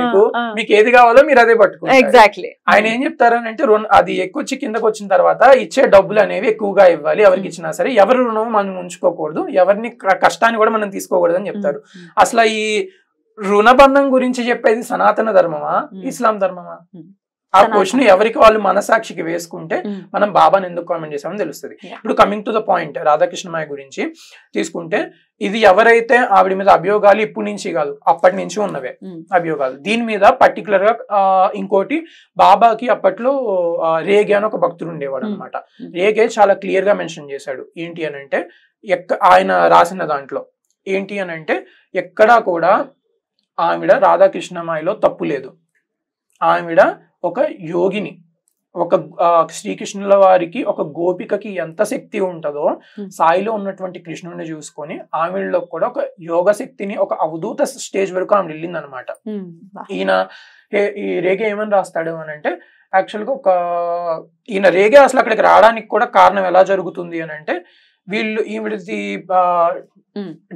[SPEAKER 3] మీకు ఏది కావాలో మీరు అదే పట్టుకోండి.
[SPEAKER 1] ఎగ్జాక్ట్లీ.
[SPEAKER 3] ఆయన ఏం చెప్తారనంటే, అది ఎక్కువ కిందకు వచ్చిన తర్వాత ఇచ్చే డబ్బులు అనేవి ఎక్కువగా ఇవ్వాలి, ఎవరికి ఇచ్చినా సరే, ఎవరి రుణం మనం ఉంచుకోకూడదు, ఎవరిని కష్టాన్ని కూడా మనం తీసుకోకూడదు అని చెప్తారు. అసలు ఈ రుణబంధం గురించి చెప్పేది సనాతన ధర్మమా, ఇస్లాం ధర్మమా? ఆ క్వశ్చన్ ఎవరికి వాళ్ళు మనసాక్షికి వేసుకుంటే మనం బాబాని ఎందుకు కామెంట్ చేసామని తెలుస్తుంది. ఇప్పుడు కమింగ్ టు ద పాయింట్, రాధాకృష్ణమాయ గురించి తీసుకుంటే, ఇది ఎవరైతే ఆవిడ మీద అభియోగాలు ఇప్పటి నుంచి కాదు అప్పటి నుంచి ఉన్నవే అభియోగాలు. దీని మీద పర్టికులర్ గా ఇంకోటి, బాబాకి అప్పట్లో రేగే అని ఒక భక్తుడు ఉండేవాడు అనమాట. రేగే చాలా క్లియర్ గా మెన్షన్ చేశాడు ఏంటి అని అంటే, ఆయన రాసిన దాంట్లో ఏంటి అని అంటే, ఎక్కడా కూడా ఆవిడ రాధాకృష్ణమాయలో తప్పు లేదు, ఆవిడ ఒక యోగిని, ఒక శ్రీకృష్ణుల వారికి ఒక గోపికకి ఎంత శక్తి ఉంటుందో సాయిలో ఉన్నటువంటి కృష్ణుడిని చూసుకొని ఆవిడలో కూడా ఒక యోగ శక్తిని, ఒక అవధూత స్టేజ్ వరకు ఆమె వెళ్ళింది అనమాట. ఈ రేగే ఏమని రాస్తాడు అని అంటే, యాక్చువల్ గా ఈయన రేగే అసలు అక్కడికి రావడానికి కూడా కారణం ఎలా జరుగుతుంది అని అంటే, ఈవిడది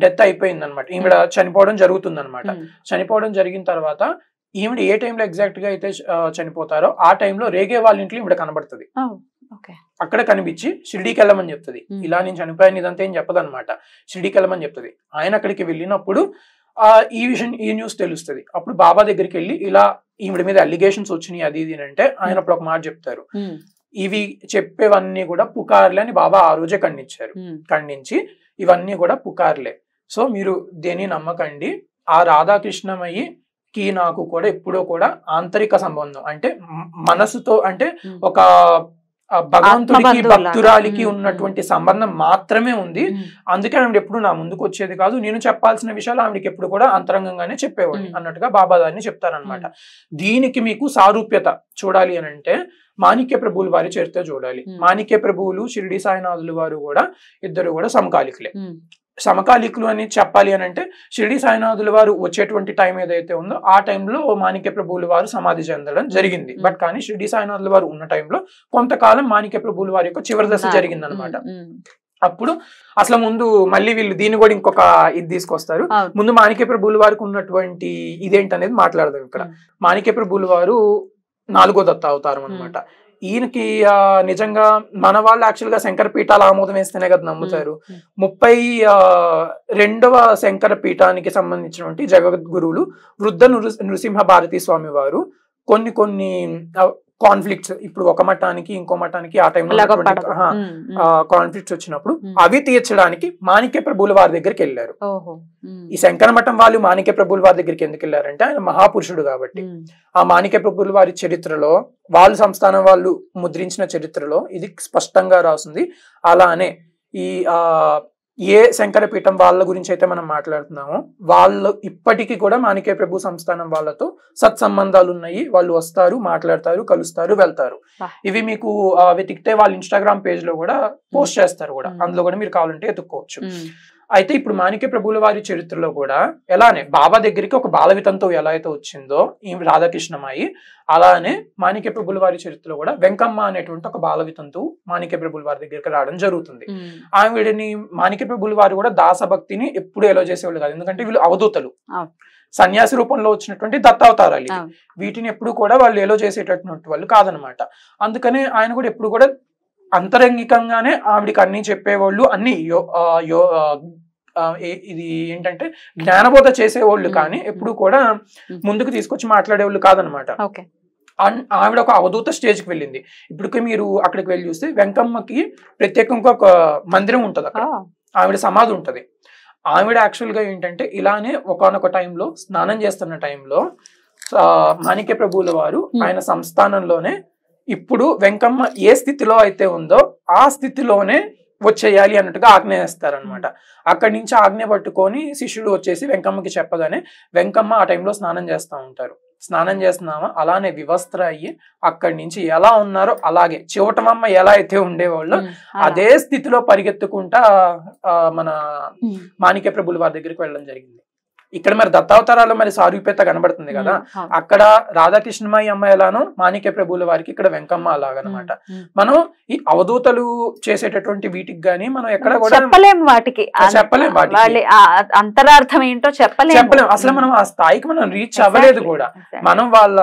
[SPEAKER 3] డెత్ అయిపోయింది అనమాట, ఈవిడ చనిపోవడం జరుగుతుంది అనమాట. చనిపోవడం జరిగిన తర్వాత ఈవిడ ఏ టైంలో ఎగ్జాక్ట్ గా అయితే చనిపోతారో ఆ టైంలో రేగే వాళ్ళ ఇంట్లో ఈవిడ కనబడుతుంది. అక్కడ కనిపించి షిరిడీకి వెళ్ళమని చెప్తుంది. ఇలా నేను చనిపోయాను ఇదంతా ఏం చెప్పదు అనమాట, షిరిడీకి వెళ్ళమని చెప్తుంది. ఆయన అక్కడికి వెళ్ళినప్పుడు ఈ న్యూస్ తెలుస్తుంది. అప్పుడు బాబా దగ్గరికి వెళ్ళి ఇలా ఈవిడ మీద అలిగేషన్స్ వచ్చినాయి అది ఇది అంటే, ఆయన అప్పుడు ఒక మాట చెప్తారు, ఇవి చెప్పేవన్నీ కూడా పుకార్లే అని బాబా ఆ రోజే ఖండించి ఇవన్నీ కూడా పుకార్లే, సో మీరు దేని నమ్మకండి, ఆ రాధాకృష్ణమయ్యి కి నాకు కూడా ఎప్పుడో కూడా ఆంతరిక సంబంధం, అంటే మనసుతో, అంటే ఒక భగవంతుడికి భక్తురాలికి ఉన్నటువంటి సంబంధం మాత్రమే ఉంది. అందుకే ఆవిడ ఎప్పుడు నా ముందుకు వచ్చేది కాదు, నేను చెప్పాల్సిన విషయాలు ఆవిడకి ఎప్పుడు కూడా అంతరంగంగానే చెప్పేవాడు అన్నట్టుగా బాబా దాన్ని చెప్తారనమాట. దీనికి మీకు సారూప్యత చూడాలి అని అంటే మాణిక్య ప్రభువుల వారి చరిత్ర చూడాలి. మాణిక్య ప్రభువులు షిరిడి సాయినాథులు వారు కూడా ఇద్దరు కూడా సమకాలికులే. సమకాలికులు అని చెప్పాలి అని అంటే, షిరిడి సాయినాథుల వారు వచ్చేటువంటి టైం ఏదైతే ఉందో ఆ టైంలో మాణిక్య ప్రభువుల వారు సమాధి చెందడం జరిగింది. బట్ కానీ షిరిడి సాయినాథుల వారు ఉన్న టైంలో కొంతకాలం మాణిక్య ప్రభువుల వారి యొక్క చివరి దశ జరిగింది అనమాట. అప్పుడు అసలు ముందు మళ్ళీ వీళ్ళు దీన్ని కూడా ఇంకొక ఇది తీసుకొస్తారు. ముందు మాణిక్య ప్రభువుల వారికి ఉన్నటువంటి ఇదేంటనేది మాట్లాడదాం. ఇక్కడ మాణిక్య ప్రభువుల వారు 4వ దత్త అవతారం అనమాట. ఈయనకి నిజంగా మన వాళ్ళు యాక్చువల్ గా శంకర పీఠాలు ఆమోదం వేస్తేనే కదా నమ్ముతారు. 32వ శంకర పీఠానికి సంబంధించినటువంటి జగద్గురువులు వృద్ధ నృసింహ భారతీ స్వామి వారు కొన్ని కాన్ఫ్లిక్ట్స్, ఇప్పుడు ఒక మఠానికి ఇంకో మఠానికి ఆ టైంలో కాన్ఫ్లిక్ట్స్ వచ్చినప్పుడు అవి తీర్చడానికి మాణిక్య ప్రభువుల వారి దగ్గరికి వెళ్ళారు. ఈ శంకర మఠం వాళ్ళు మాణిక్య ప్రభువుల వారి దగ్గరికి ఎందుకు వెళ్ళారంటే, ఆయన మహాపురుషుడు కాబట్టి. ఆ మాణిక్య ప్రభువుల వారి చరిత్రలో, వాళ్ళు సంస్థానం వాళ్ళు ముద్రించిన చరిత్రలో ఇది స్పష్టంగా రాసింది. అలానే ఈ ఏ శంకర పీఠం వాళ్ళ గురించి అయితే మనం మాట్లాడుతున్నామో వాళ్ళు ఇప్పటికీ కూడా మాణిక్య ప్రభు సంస్థానం వాళ్ళతో సత్సంబంధాలు ఉన్నాయి. వాళ్ళు వస్తారు, మాట్లాడతారు, కలుస్తారు, వెళ్తారు. ఇవి మీకు వెతికితే వాళ్ళ ఇన్స్టాగ్రామ్ పేజ్ లో కూడా పోస్ట్ చేస్తారు కూడా, అందులో కూడా మీరు కావాలంటే ఎత్తుక్కోవచ్చు. అయితే ఇప్పుడు మాణిక్య ప్రభువుల వారి చరిత్రలో కూడా ఎలానే బాబా దగ్గరికి ఒక బాల వితంతువు ఎలా అయితే వచ్చిందో ఈ రాధాకృష్ణమాయి, అలానే మాణిక్య ప్రభువుల వారి చరిత్రలో కూడా వెంకమ్మ అనేటువంటి ఒక బాల వితంతువు మాణిక్య ప్రభువుల వారి దగ్గరికి రావడం జరుగుతుంది. ఆవిడని మాణిక్య ప్రభువుల వారు కూడా దాసభక్తిని ఎప్పుడు ఎలో చేసేవాళ్ళు కాదు, ఎందుకంటే వీళ్ళు అవధూతలు, సన్యాసి రూపంలో వచ్చినటువంటి దత్తావతారాలు, వీటిని ఎప్పుడు కూడా వాళ్ళు ఎలో చేసేటటువంటి వాళ్ళు కాదనమాట. అందుకనే ఆయన కూడా ఎప్పుడు కూడా అంతరంగికంగానే ఆవిడికి అన్ని చెప్పేవాళ్ళు, అన్ని ఇది ఏంటంటే జ్ఞానబోధ చేసేవాళ్ళు, కానీ ఎప్పుడు కూడా ముందుకు తీసుకొచ్చి మాట్లాడేవాళ్ళు కాదనమాట. ఆవిడ ఒక అవధూత స్టేజ్కి వెళ్ళింది. ఇప్పటికి మీరు అక్కడికి వెళ్ళి చూస్తే వెంకమ్మకి ప్రత్యేకంగా ఒక మందిరం ఉంటది, అక్కడ ఆవిడ సమాధి ఉంటది. ఆవిడ యాక్చువల్గా ఏంటంటే ఇలానే ఒకానొక టైంలో స్నానం చేస్తున్న టైంలో మాణిక్య ప్రభువుల వారు ఆయన సంస్థానంలోనే ఇప్పుడు వెంకమ్మ ఏ స్థితిలో అయితే ఉందో ఆ స్థితిలోనే వచ్చేయాలి అన్నట్టుగా ఆజ్ఞ చేస్తారనమాట. అక్కడి నుంచి ఆజ్ఞ పట్టుకొని శిష్యుడు వచ్చేసి వెంకమ్మకి చెప్పగానే వెంకమ్మ ఆ టైంలో స్నానం చేస్తూ ఉంటారు. స్నానం చేస్తున్నామా అలానే వివస్త్ర అయ్యి అక్కడి నుంచి ఎలా ఉన్నారో అలాగే చివటమమ్మ ఎలా అయితే ఉండేవాళ్ళు అదే స్థితిలో పరిగెత్తుకుంటా మన మాణిక్య ప్రభువుల వారి దగ్గరికి వెళ్ళడం జరిగింది. ఇక్కడ మరి దత్తావతారాలు మరి సారూప్యత కనబడుతుంది కదా, అక్కడ రాధాకృష్ణమాయి అమ్మ ఎలానో మాణిక్య ప్రభువుల వారికి ఇక్కడ వెంకమ్మ అలాగనమాట. మనం ఈ అవధూతలు చేసేటటువంటి వీటికి గానీ మనం ఎక్కడ కూడా
[SPEAKER 1] చెప్పలేము, వాటికి అంతరార్థం ఏంటో చెప్పలేము.
[SPEAKER 3] అసలు మనం ఆ స్థాయికి మనం రీచ్ అవ్వలేదు కూడా. మనం వాళ్ళ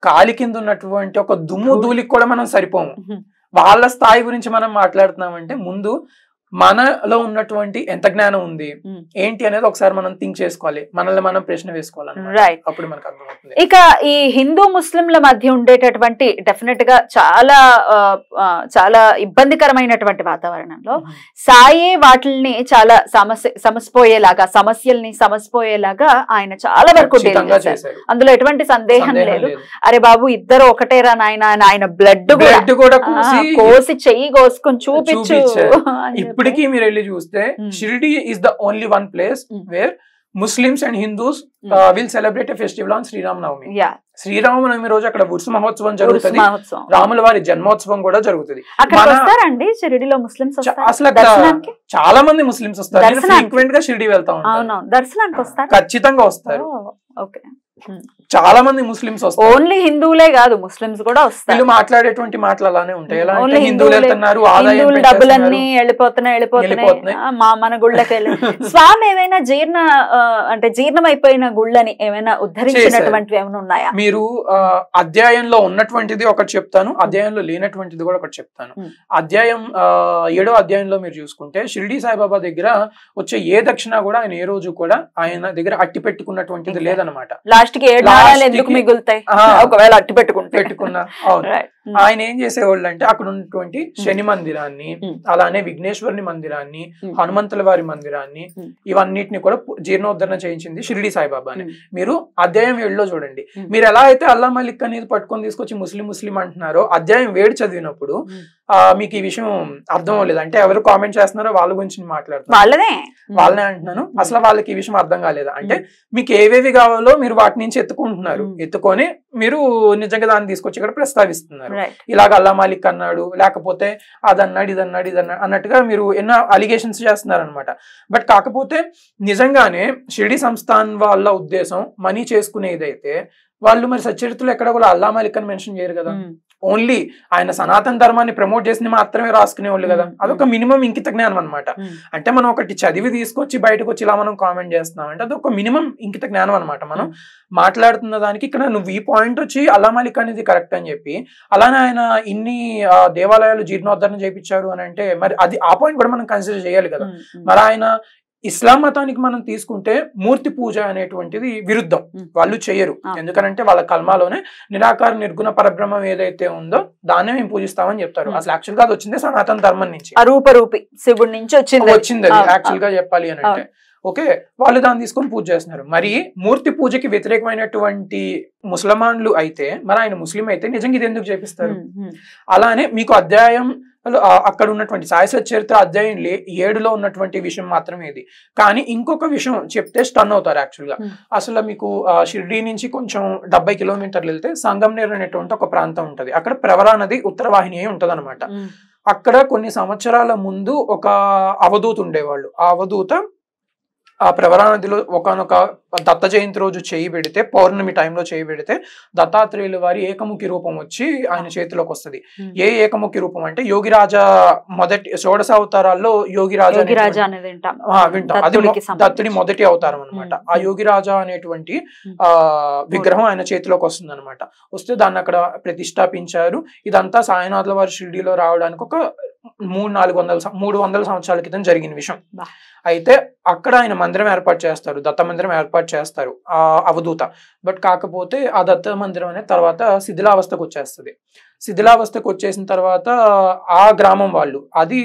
[SPEAKER 3] కాలి కింద ఉన్నటువంటి ఒక దుమ్ము ధూళికి కూడా మనం సరిపోము. వాళ్ళ స్థాయి గురించి మనం మాట్లాడుతున్నామంటే ముందు మనలో ఉన్నటువంటి ఎంత జ్ఞానం ఉంది ఏంటి అనేది ఒకసారి మనం థింక్ చేసుకోవాలి, మనల్ని మనం ప్రశ్న వేసుకోవాలి.
[SPEAKER 1] రైట్,
[SPEAKER 3] అప్పుడు మనకు అర్థమవుతుంది.
[SPEAKER 1] ఇక ఈ హిందూ ముస్లింల మధ్య ఉండేటటువంటి డెఫినెట్ గా చాలా చాలా ఇబ్బందికరమైనటువంటి వాతావరణంలో సాయి వాటిల్ని చాలా సమస్యపోయేలాగా ఆయన చాలా వరకు అందులో ఎటువంటి సందేహం లేదు. అరే బాబు ఇద్దరు ఒకటేరా నాయన, ఆయన బ్లడ్ కూడా కోసి చెయ్యి కోసుకొని చూపించు.
[SPEAKER 3] ఇప్పటికీ మీరు వెళ్ళి చూస్తే Shirdi is the only one place where Muslims and Hindus will celebrate a festival on Sri Rama Navami. Sri Rama Navami రోజు అక్కడ ఉర్స్ మహోత్సవం జరుగుతుంది, రాముల వారి జన్మోత్సవం కూడా జరుగుతుంది. అసలు చాలా మంది ముస్లిమ్స్ వస్తారు, ఫ్రీక్వెంట్ గా షిరిడి వెళ్తా ఉంటారు,
[SPEAKER 1] దర్శనానికి వస్తారు,
[SPEAKER 3] ఖచ్చితంగా వస్తారు. చాలా మంది ముస్లిమ్స్ వస్తారు,
[SPEAKER 1] ఓన్లీ హిందువులే కాదు ముస్లిమ్స్ కూడా వస్తారు.
[SPEAKER 3] వీళ్ళు మాట్లాడేటువంటి మాటలు అలానే ఉంటాయి. హిందువులు వెళ్తున్నారు,
[SPEAKER 1] డబ్బులన్నీ వెళ్ళిపోతున్నాయి, మన గుళ్ళకి వెళ్ళి స్వామి ఏమైనా జీర్ణం అయిపోయిన గుళ్ళని ఏమైనా ఉద్ధరించినటువంటివి ఏమైనా ఉన్నాయా?
[SPEAKER 3] మీరు అధ్యాయంలో ఉన్నటువంటిది ఒకటి చెప్తాను, అధ్యాయంలో లేనటువంటిది కూడా ఒకటి చెప్తాను. అధ్యాయం 7వ అధ్యాయంలో మీరు చూసుకుంటే షిరిడి సాయిబాబా దగ్గర వచ్చే ఏ దక్షిణ కూడా ఆయన ఏ రోజు కూడా ఆయన దగ్గర అట్టి పెట్టుకున్నటువంటిది లేదనమాట.
[SPEAKER 1] లాస్ట్ కి 7 నాణాలు ఎందుకు మిగులుతాయి ఒకవేళ అట్టి పెట్టుకున్నా?
[SPEAKER 3] ఆయన ఏం చేసేవాళ్ళు అంటే అక్కడ ఉన్నటువంటి శని మందిరాన్ని, అలానే విఘ్నేశ్వరుని మందిరాన్ని, హనుమంతుల వారి మందిరాన్ని, ఇవన్నిటిని కూడా జీర్ణోద్ధరణ చేయించింది షిరిడి సాయిబాబాని. మీరు అధ్యాయం 7లో చూడండి. మీరు ఎలా అయితే అల్లా మలిక్ అనేది పట్టుకొని తీసుకొచ్చి ముస్లిం అంటున్నారో అధ్యాయం 7 చదివినప్పుడు మీకు ఈ విషయం అర్థం అవ్వలేదు. అంటే ఎవరు కామెంట్ చేస్తున్నారో వాళ్ళ గురించి మాట్లాడుతున్నారు, వాళ్ళనే అంటున్నాను. అసలు వాళ్ళకి ఈ విషయం అర్థం కాలేదా అంటే మీకు ఏవేవి కావాలో మీరు వాటి నుంచి ఎత్తుకుంటున్నారు, ఎత్తుకొని మీరు నిజంగా దాన్ని తీసుకొచ్చి ఇక్కడ ప్రస్తావిస్తున్నారు. ఇలాగ అల్లా మాలిక్ అన్నాడు, లేకపోతే అదన్నాడు ఇదన్నాడు అన్నట్టుగా మీరు ఎన్నో అలిగేషన్స్ చేస్తున్నారు అనమాట. బట్ కాకపోతే నిజంగానే షిరిడి సంస్థాన్ వాళ్ళ ఉద్దేశం మనీ చేసుకునేదైతే వాళ్ళు మరి సచ్చరిత్రలో ఎక్కడ కూడా అల్లా మాలిక్ అని మెన్షన్ చేయరు కదా. ఓన్లీ ఆయన సనాతన ధర్మాన్ని ప్రమోట్ చేసి మాత్రమే రాసుకునేవాళ్ళు కదా. అదొక మినిమం ఇంకిత జ్ఞానం అనమాట. అంటే మనం ఒకటి చదివి తీసుకొచ్చి బయటకు వచ్చి ఇలా మనం కామెంట్ చేస్తున్నాం అంటే అదొక మినిమం ఇంకిత జ్ఞానం అనమాట. మనం మాట్లాడుతున్న దానికి ఇక్కడ నువ్వు ఈ పాయింట్ వచ్చి అల్లా మాలిక్ అనేది కరెక్ట్ అని చెప్పి, అలానే ఆయన ఇన్ని దేవాలయాలు జీర్ణోద్ధరణ చేయించారు అని అంటే మరి అది ఆ పాయింట్ కూడా మనం కన్సిడర్ చేయాలి కదా. మరి ఆయన ఇస్లాం మతానికి మనం తీసుకుంటే మూర్తి పూజ అనేటువంటిది విరుద్ధం, వాళ్ళు చేయరు. ఎందుకనంటే వాళ్ళ కల్మాలోనే నిరాకార నిర్గుణ పరబ్రహ్మం ఏదైతే ఉందో దాన్నే మేము పూజిస్తామని చెప్తారు. అసలు యాక్చువల్ గా అది వచ్చిందే సనాతన ధర్మం నుంచి,
[SPEAKER 1] రూపరూపి శివుడి నుంచి వచ్చింది
[SPEAKER 3] అది యాక్చువల్ గా చెప్పాలి అని అంటే. ఓకే, వాళ్ళు దాన్ని తీసుకొని పూజ చేస్తున్నారు. మరి మూర్తి పూజకి వ్యతిరేకమైనటువంటి ముసల్మాన్లు అయితే మరి ఆయన ముస్లిం అయితే నిజంగా ఇది ఎందుకు చేపిస్తారు? అలానే మీకు అధ్యాయం అక్కడ ఉన్నటువంటి సాయి సచ్చరిత్ర అధ్యాయం 7లో ఉన్నటువంటి విషయం మాత్రమే ఇది. కానీ ఇంకొక విషయం చెప్తే స్టన్ అవుతారు యాక్చువల్ గా. అసలు మీకు షిర్డీ నుంచి కొంచెం 70 కిలోమీటర్లు వెళ్తే సంగంనేర్ అనేటువంటి ఒక ప్రాంతం ఉంటది. అక్కడ ప్రవరా నది ఉత్తరవాహిని అయి ఉంటది అనమాట. అక్కడ కొన్ని సంవత్సరాల ముందు ఒక అవధూత ఉండేవాళ్ళు. ఆ అవధూత ఆ ప్రవరా నదిలో ఒకనొక దత్త జయంతి రోజు చేయి పెడితే, పౌర్ణమి టైంలో చేయి పెడితే దత్తాత్రేయుల వారి ఏకముఖి రూపం వచ్చి ఆయన చేతిలోకి వస్తుంది. ఏ ఏకముఖి రూపం అంటే యోగిరాజా మొదటి షోడశ అవతారాల్లో యోగిరాజా
[SPEAKER 1] అనేది
[SPEAKER 3] వింటాం. అది దత్తుడి మొదటి అవతారం అనమాట. ఆ యోగిరాజా అనేటువంటి విగ్రహం ఆయన చేతిలోకి వస్తుంది అనమాట. వస్తే దాన్ని అక్కడ ప్రతిష్టాపించారు. ఇదంతా సాయినాథుల వారి షిరిడీలో రావడానికి ఒక 300 సంవత్సరాల క్రితం జరిగిన విషయం. అయితే అక్కడ ఆయన మందిరం ఏర్పాటు చేస్తారు, దత్త మందిరం ఏర్పాటు చేస్తారు ఆ అవధూత. బట్ కాకపోతే ఆ దత్త మందిరం అనేది తర్వాత శిథిలావస్థకు వచ్చేస్తుంది. శిథిలావస్థకు వచ్చేసిన తర్వాత ఆ గ్రామం వాళ్ళు, అది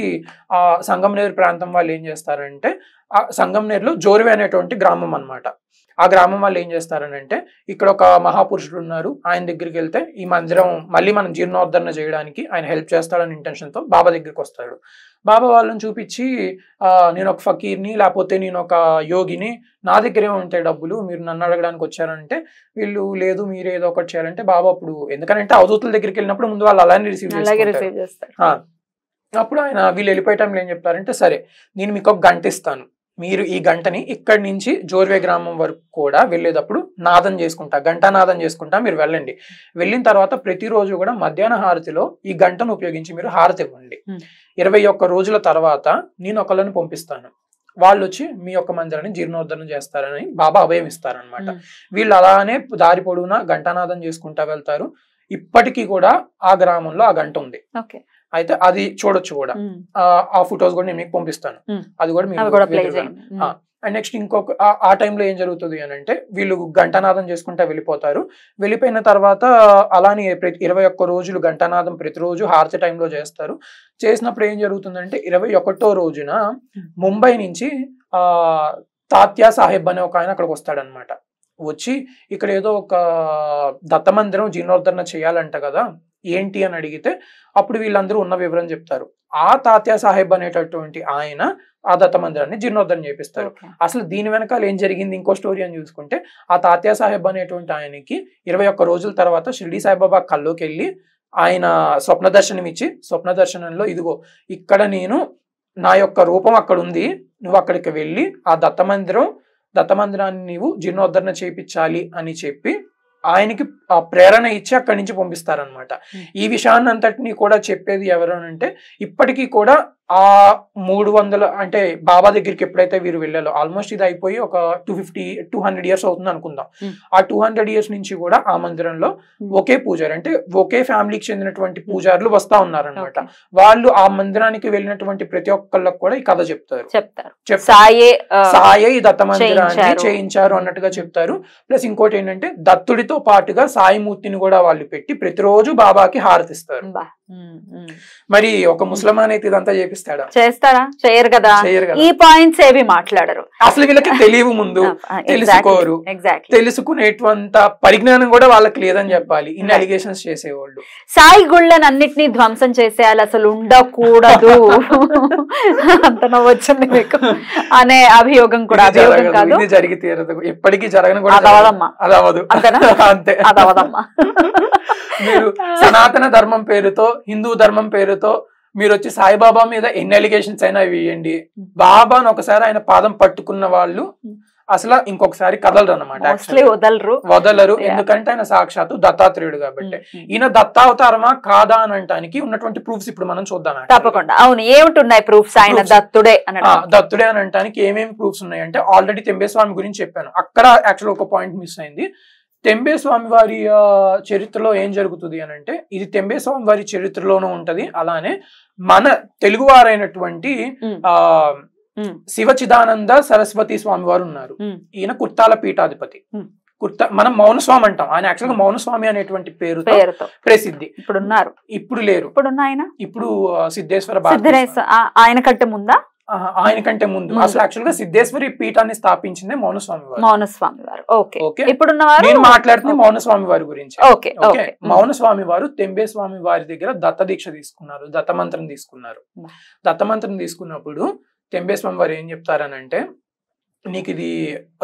[SPEAKER 3] ఆ సంగంనేరు ప్రాంతం వాళ్ళు ఏం చేస్తారంటే, ఆ సంగంనేరులో జోర్వి అనేటువంటి గ్రామం అనమాట. ఆ గ్రామం వాళ్ళు ఏం చేస్తారనంటే, ఇక్కడ ఒక మహాపురుషుడు ఉన్నారు, ఆయన దగ్గరికి వెళ్తే ఈ మందిరం మళ్ళీ మనం జీర్ణోద్ధరణ చేయడానికి ఆయన హెల్ప్ చేస్తాడని ఇంటెన్షన్తో బాబా దగ్గరికి వస్తాడు. బాబా వాళ్ళని చూపించి, నేను ఒక ఫకీర్ని, లేకపోతే నేను ఒక యోగిని, నా దగ్గరే ఉంటాయి డబ్బులు, మీరు నన్ను అడగడానికి వచ్చారంటే వీళ్ళు లేదు మీరు ఏదో ఒకటి చేయాలంటే బాబా అప్పుడు, ఎందుకంటే అవధూతుల దగ్గరికి వెళ్ళినప్పుడు ముందు వాళ్ళు అలానే రిసీవ్ చేస్తారు. అప్పుడు ఆయన వీళ్ళు వెళ్ళిపోయే టైంలో ఏం చెప్తారంటే, సరే నేను మీకు ఒక గంట ఇస్తాను, మీరు ఈ గంటని ఇక్కడి నుంచి జోర్వే గ్రామం వరకు కూడా వెళ్ళేటప్పుడు నాదం చేసుకుంటా, గంటానాదం చేసుకుంటా మీరు వెళ్ళండి. వెళ్ళిన తర్వాత ప్రతిరోజు కూడా మధ్యాహ్న హారతిలో ఈ గంటను ఉపయోగించి మీరు హారతి ఇవ్వండి. 21 రోజుల తర్వాత నేను ఒకళ్ళని పంపిస్తాను, వాళ్ళు వచ్చి మీ యొక్క మందిరాన్ని జీర్ణోద్ధరణ చేస్తారని బాబా అభయం ఇస్తారనమాట. వీళ్ళు అలానే దారి పొడవునా గంటానాదం చేసుకుంటా వెళ్తారు. ఇప్పటికీ కూడా ఆ గ్రామంలో ఆ గంట ఉంది. అయితే అది చూడొచ్చు కూడా, ఆ ఫొటోస్ కూడా నేను మీకు పంపిస్తాను, అది కూడా మీకు. అండ్ నెక్స్ట్ ఇంకొక ఆ టైంలో ఏం జరుగుతుంది అని అంటే, వీళ్ళు గంటానాదం చేసుకుంటా వెళ్ళిపోతారు. వెళ్ళిపోయిన తర్వాత అలానే 21 రోజులు గంటానాదం ప్రతిరోజు హారతి టైంలో చేస్తారు. చేసినప్పుడు ఏం జరుగుతుందంటే 21వ రోజున ముంబై నుంచి తాత్యా సాహెబ్ అనే ఒక ఆయన అక్కడికి వస్తాడనమాట. వచ్చి ఇక్కడ ఏదో ఒక దత్త మందిరం జీర్ణోద్ధరణ చేయాలంట కదా, ఏంటి అని అడిగితే అప్పుడు వీళ్ళందరూ ఉన్న వివరం చెప్తారు. ఆ తాత్యా సాహెబ్ అనేటటువంటి ఆయన ఆ దత్త మందిరాన్ని జీర్ణోద్ధరణ చేపిస్తారు. అసలు దీని వెనకాల ఏం జరిగింది ఇంకో స్టోరీ అని చూసుకుంటే, ఆ తాత్యా సాహెబ్ అనేటువంటి ఆయనకి 21 రోజుల తర్వాత షిరిడి సాయిబాబా కల్లోకి వెళ్ళి ఆయన స్వప్న దర్శనం ఇచ్చి, స్వప్న దర్శనంలో ఇదిగో ఇక్కడ నేను నా యొక్క రూపం అక్కడ ఉంది, నువ్వు అక్కడికి వెళ్ళి ఆ దత్త మందిరాన్ని నీవు జీర్ణోద్ధరణ చేయించాలి అని చెప్పి ఆయనకి ఆ ప్రేరణ ఇచ్చి అక్కడి నుంచి పంపిస్తారనమాట. ఈ విషయాన్ని అంతటినీ కూడా చెప్పేది ఎవరు అంటే, ఇప్పటికీ కూడా ఆ 300 అంటే బాబా దగ్గరికి ఎప్పుడైతే వీరు వెళ్ళాలో, ఆల్మోస్ట్ ఇది అయిపోయి ఒక 200 ఇయర్స్ అవుతుంది అనుకుందాం. ఆ 200 ఇయర్స్ నుంచి కూడా ఆ మందిరంలో ఒకే పూజారి, అంటే ఒకే ఫ్యామిలీకి చెందినటువంటి పూజారులు వస్తా ఉన్నారనమాట. వాళ్ళు ఆ మందిరానికి వెళ్ళినటువంటి ప్రతి ఒక్కళ్ళకి కూడా ఈ కథ చెప్తారు. సాయే ఈ దత్త మందిరాన్ని చేయించారు అన్నట్టుగా చెప్తారు. ప్లస్ ఇంకోటి ఏంటంటే, దత్తుడితో పాటుగా సాయిమూర్తిని కూడా వాళ్ళు పెట్టి ప్రతిరోజు బాబాకి హారతిస్తారు. మరి ఒక ముస్లిమాన్ అయితే ఇదంతా
[SPEAKER 1] చేస్తారా? చేయరు కదా. ఈ పాయింట్స్ ఏవి మాట్లాడరు.
[SPEAKER 3] అసలు వీళ్ళకి తెలియవు, ముందు తెలుసుకోరు, తెలుసుకునేటువంటి పరిజ్ఞానం కూడా వాళ్ళకి లేదని చెప్పాలి. ఇన్ని అలిగేషన్స్ చేసేవాళ్ళు.
[SPEAKER 1] సాయి గుళ్ళని అన్నిటినీ ధ్వంసం చేసేయాలి, అసలు ఉండకూడదు అంత వచ్చింది మీకు అనే అభియోగం కూడా. అభియోగం కాదు,
[SPEAKER 3] ఇది జరిగి తీరదు, ఎప్పటికీ జరగను కూడా. అది అవదు, అంతే. మీరు సనాతన ధర్మం పేరుతో, హిందూ ధర్మం పేరుతో మీరు వచ్చి సాయిబాబా మీద ఎన్ని అలిగేషన్స్ అయినా వేయండి, బాబాను ఒకసారి ఆయన పాదం పట్టుకున్న వాళ్ళు అసలు ఇంకొకసారి కదలరు అనమాట, వదలరు. ఎందుకంటే ఆయన సాక్షాత్తు దత్తాత్రేయుడు కాబట్టి. ఈయన దత్తావతారమా కాదా అని అనటానికి ఉన్నటువంటి ప్రూఫ్స్ ఇప్పుడు మనం చూద్దాం.
[SPEAKER 1] తప్పకుండా. అవును, ఏమిటున్నాయి ప్రూఫ్స్ ఆయన దత్తుడే అని
[SPEAKER 3] అనటానికి ఏమేమి ప్రూఫ్స్ ఉన్నాయి అంటే, ఆల్రెడీ తెంబేస్వామి గురించి చెప్పాను. అక్కడ యాక్చువల్ ఒక పాయింట్ మిస్ అయింది. తెంబేస్వామి వారి చరిత్రలో ఏం జరుగుతుంది అని అంటే, ఇది తెంబేస్వామి వారి చరిత్రలోనూ ఉంటది. అలానే మన తెలుగువారైనటువంటి శివచిదానంద సరస్వతి స్వామి వారు ఉన్నారు. ఈయన కుర్తాల పీఠాధిపతి. మనం మౌనస్వామి అంటాం, ఆయన యాక్చువల్ గా మౌనస్వామి అనేటువంటి పేరుతో ప్రసిద్ధి. ఇప్పుడు లేరు. ఇప్పుడు సిద్ధేశ్వర
[SPEAKER 1] ఆయన కంటే ముందా?
[SPEAKER 3] ఆయన కంటే ముందు అసలు యాక్చువల్ గా సిద్ధేశ్వరి పీఠాన్ని స్థాపించింది మౌనస్వామి వారు. నేను మాట్లాడుతుంది మౌనస్వామి వారి గురించి. మౌనస్వామి వారు తెంబేస్వామి వారి దగ్గర దత్త దీక్ష తీసుకున్నారు, దత్తమంత్రం తీసుకున్నారు. దత్తమంత్రం తీసుకున్నప్పుడు తెంబేస్వామి వారు ఏం చెప్తారనంటే, నీకు ఇది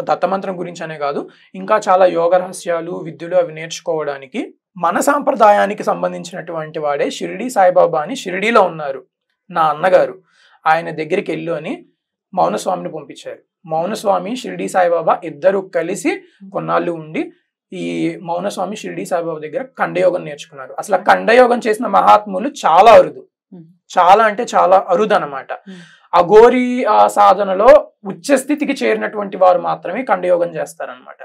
[SPEAKER 3] దత్తమంత్రం గురించి అనే కాదు, ఇంకా చాలా యోగ రహస్యాలు విద్యలు అవి నేర్చుకోవడానికి మన సాంప్రదాయానికి సంబంధించినటువంటి వాడే షిరిడి సాయిబాబా అని షిరిడీలో ఉన్నారు, నా అన్నగారు, ఆయన దగ్గరికి వెళ్ళు అని మౌనస్వామిని పంపించారు. మౌనస్వామి షిరిడి సాయిబాబా ఇద్దరు కలిసి కొన్నాళ్ళు ఉండి ఈ మౌనస్వామి షిరిడి సాయిబాబా దగ్గర ఖండయోగం నేర్చుకున్నారు. అసలు ఖండయోగం చేసిన మహాత్ములు చాలా అరుదు, చాలా అంటే చాలా అరుదు అనమాట. అఘోరి సాధనలో ఉచ్చ స్థితికి చేరినటువంటి వారు మాత్రమే ఖండయోగం చేస్తారనమాట.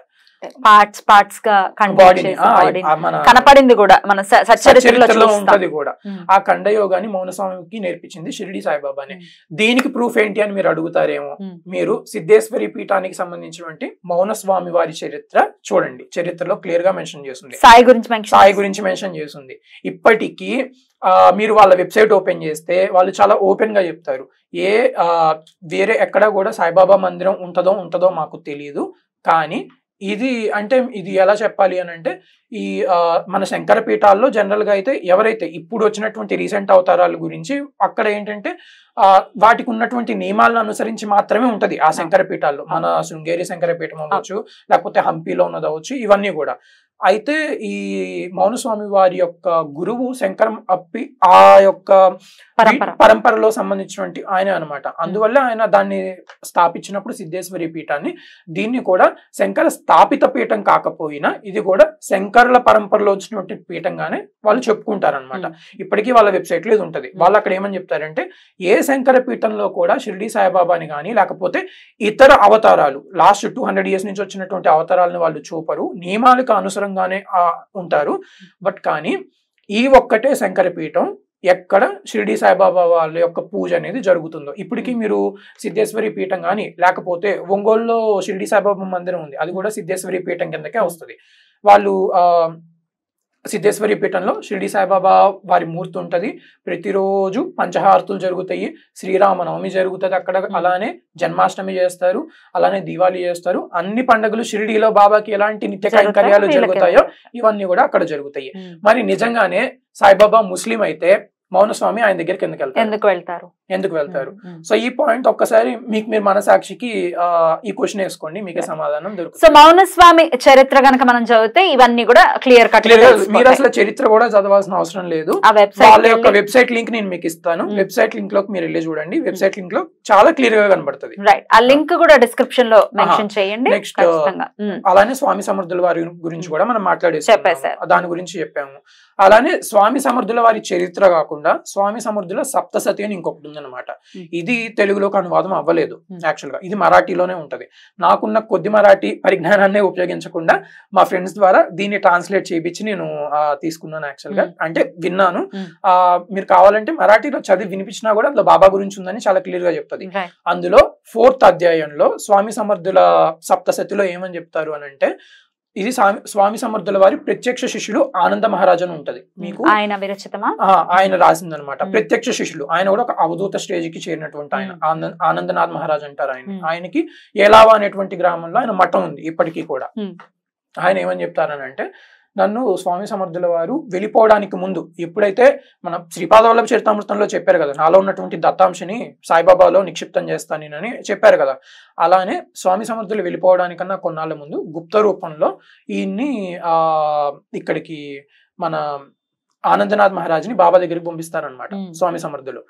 [SPEAKER 1] పార్ట్స్ గా కనపడింది కూడా మన
[SPEAKER 3] చరిత్రలో ఉంటది కూడా. ఆ ఖండయోగాన్ని మౌనస్వామికి నేర్పించింది షిరిడి సాయిబాబాని. దీనికి ప్రూఫ్ ఏంటి అని మీరు అడుగుతారేమో. మీరు సిద్ధేశ్వరి పీఠానికి సంబంధించినటువంటి మౌనస్వామి వారి చరిత్ర చూడండి, చరిత్రలో క్లియర్ గా మెన్షన్ చేస్తుంది, సాయి గురించి మెన్షన్ చేస్తుంది. ఇప్పటికీ మీరు వాళ్ళ వెబ్సైట్ ఓపెన్ చేస్తే వాళ్ళు చాలా ఓపెన్ గా చెప్తారు, వేరే ఎక్కడ కూడా సాయిబాబా మందిరం ఉంటదో మాకు తెలియదు, కానీ ఇది ఎలా చెప్పాలి అని అంటే ఈ మన శంకర పీఠాల్లో జనరల్ గా అయితే ఎవరైతే ఇప్పుడు వచ్చినటువంటి రీసెంట్ అవతారాల గురించి అక్కడ ఏంటంటే వాటికి ఉన్నటువంటి నియమాలను అనుసరించి మాత్రమే ఉంటది ఆ శంకర పీఠాల్లో. మన శృంగేరి శంకర పీఠం అవ్వచ్చు, లేకపోతే హంపీలో ఉన్నది అవ్వచ్చు, ఇవన్నీ కూడా. అయితే ఈ మౌనస్వామి వారి యొక్క గురువు శంకరం అప్పి ఆ యొక్క పరంపరలో సంబంధించినటువంటి ఆయన అనమాట. అందువల్ల ఆయన దాన్ని స్థాపించినప్పుడు సిద్ధేశ్వరి పీఠాన్ని, దీన్ని కూడా శంకర స్థాపిత పీఠం కాకపోయినా ఇది కూడా శంకరుల పరంపరలో వచ్చినటువంటి పీఠంగానే వాళ్ళు చెప్పుకుంటారనమాట. ఇప్పటికీ వాళ్ళ వెబ్సైట్ లో ఇది ఉంటది. వాళ్ళు అక్కడ ఏమని చెప్తారంటే ఏ శంకర పీఠంలో కూడా షిరిడి సాయిబాబాని కానీ లేకపోతే ఇతర అవతారాలు లాస్ట్ 200 years నుంచి వచ్చినటువంటి అవతారాలను వాళ్ళు చూపరు, నియమాలకు అనుసరంగానే ఉంటారు. బట్ కానీ ఈ ఒక్కటే శంకర పీఠం ఎక్కడ షిరిడి సాయిబాబా వాళ్ళ యొక్క పూజ అనేది జరుగుతుందో. ఇప్పటికీ మీరు సిద్ధేశ్వరి పీఠం కానీ లేకపోతే ఒంగోలులో షిరిడి సాయిబాబా మందిరం ఉంది, అది కూడా సిద్ధేశ్వరి పీఠం కిందకే వస్తుంది. వాళ్ళు సిద్ధేశ్వరి పీఠంలో షిరిడి సాయిబాబా వారి మూర్తి ఉంటది, ప్రతిరోజు పంచహారతులు జరుగుతాయి, శ్రీరామనవమి జరుగుతుంది అక్కడ, అలానే జన్మాష్టమి చేస్తారు, అలానే దీవాలి చేస్తారు. అన్ని పండుగలు షిరిడిలో బాబాకి ఎలాంటి నిత్య కైంకర్యాలు జరుగుతాయో ఇవన్నీ కూడా అక్కడ జరుగుతాయి. మరి నిజంగానే సాయిబాబా ముస్లిం అయితే మౌనస్వామి ఆయన దగ్గరికి ఎందుకు వెళ్తారు? సో ఈ పాయింట్ ఒక్కసారి మీరు మనసాక్షికి ఈ క్వశ్చన్ వేసుకోండి, మీకే సమాధానం దొరుకుతుంది.
[SPEAKER 1] సో మౌనస్వామి చరిత్ర కనుక మనం చదివితే ఇవన్నీ కూడా క్లియర్ కట్.
[SPEAKER 3] మీరు అసలు చరిత్ర కూడా చదవాల్సిన అవసరం లేదు, వాళ్ళ యొక్క వెబ్సైట్ లింక్ నేను మీకు ఇస్తాను, వెబ్సైట్ లింక్ లోకి మీరు వెళ్ళి చూడండి, వెబ్సైట్ లింక్ లో చాలా క్లియర్ గా కనబడుతుంది.
[SPEAKER 1] రైట్, ఆ లింక్ కూడా డిస్క్రిప్షన్ లో మెన్షన్ చేయండి.
[SPEAKER 3] నెక్స్ట్ అలానే స్వామి సమర్థుల వారి గురించి కూడా మనం మాట్లాడేసాము, దాని గురించి చెప్పాము. అలానే స్వామి సమర్థుల వారి చరిత్ర కాకుండా స్వామి సమర్థుల సప్తసతి అని ఇంకొకటి ఉందన్నమాట. ఇది తెలుగులోకి అనువాదం అవ్వలేదు యాక్చువల్ గా, ఇది మరాఠీలోనే ఉంటది. నాకున్న కొద్ది మరాఠీ పరిజ్ఞానాన్ని ఉపయోగించకుండా మా ఫ్రెండ్స్ ద్వారా దీన్ని ట్రాన్స్లేట్ చేయించి నేను తీసుకున్నాను యాక్చువల్ గా, అంటే విన్నాను. మీరు కావాలంటే మరాఠీలో చదివి వినిపించినా కూడా అందులో బాబా గురించి ఉందని చాలా క్లియర్ గా చెప్తుంది. అందులో 4th అధ్యాయంలో స్వామి సమర్థుల సప్తసతిలో ఏమని చెప్తారు అని అంటే, ఇది స్వామి సమర్థుల వారి ప్రత్యక్ష శిష్యుడు ఆనంద మహారాజ్ అని ఉంటది, మీకు ఆయన రాసిందనమాట. ప్రత్యక్ష శిష్యుడు ఆయన కూడా ఒక అవధూత స్టేజ్ కి చేరినటువంటి ఆయన ఆనందనాథ్ మహారాజ్ అంటారు ఆయనకి ఏలావా అనేటువంటి గ్రామంలో ఆయన మఠం ఉంది ఇప్పటికీ కూడా. ఆయన ఏమని చెప్తారనంటే, నన్ను స్వామి సమర్థుల వారు వెళ్ళిపోవడానికి ముందు ఎప్పుడైతే మన శ్రీపాదవల్లభ చరితామృతంలో చెప్పారు కదా, నాలో ఉన్నటువంటి దత్తాంశని సాయిబాబాలో నిక్షిప్తం చేస్తాను నేనని చెప్పారు కదా, అలానే స్వామి సమర్థులు వెళ్ళిపోవడానికన్నా కొన్నాళ్ళ ముందు గుప్త రూపంలో ఈయన్ని ఇక్కడికి మన ఆనందనాథ్ మహారాజ్ని బాబా దగ్గరికి పంపిస్తారనమాట స్వామి సమర్థులు.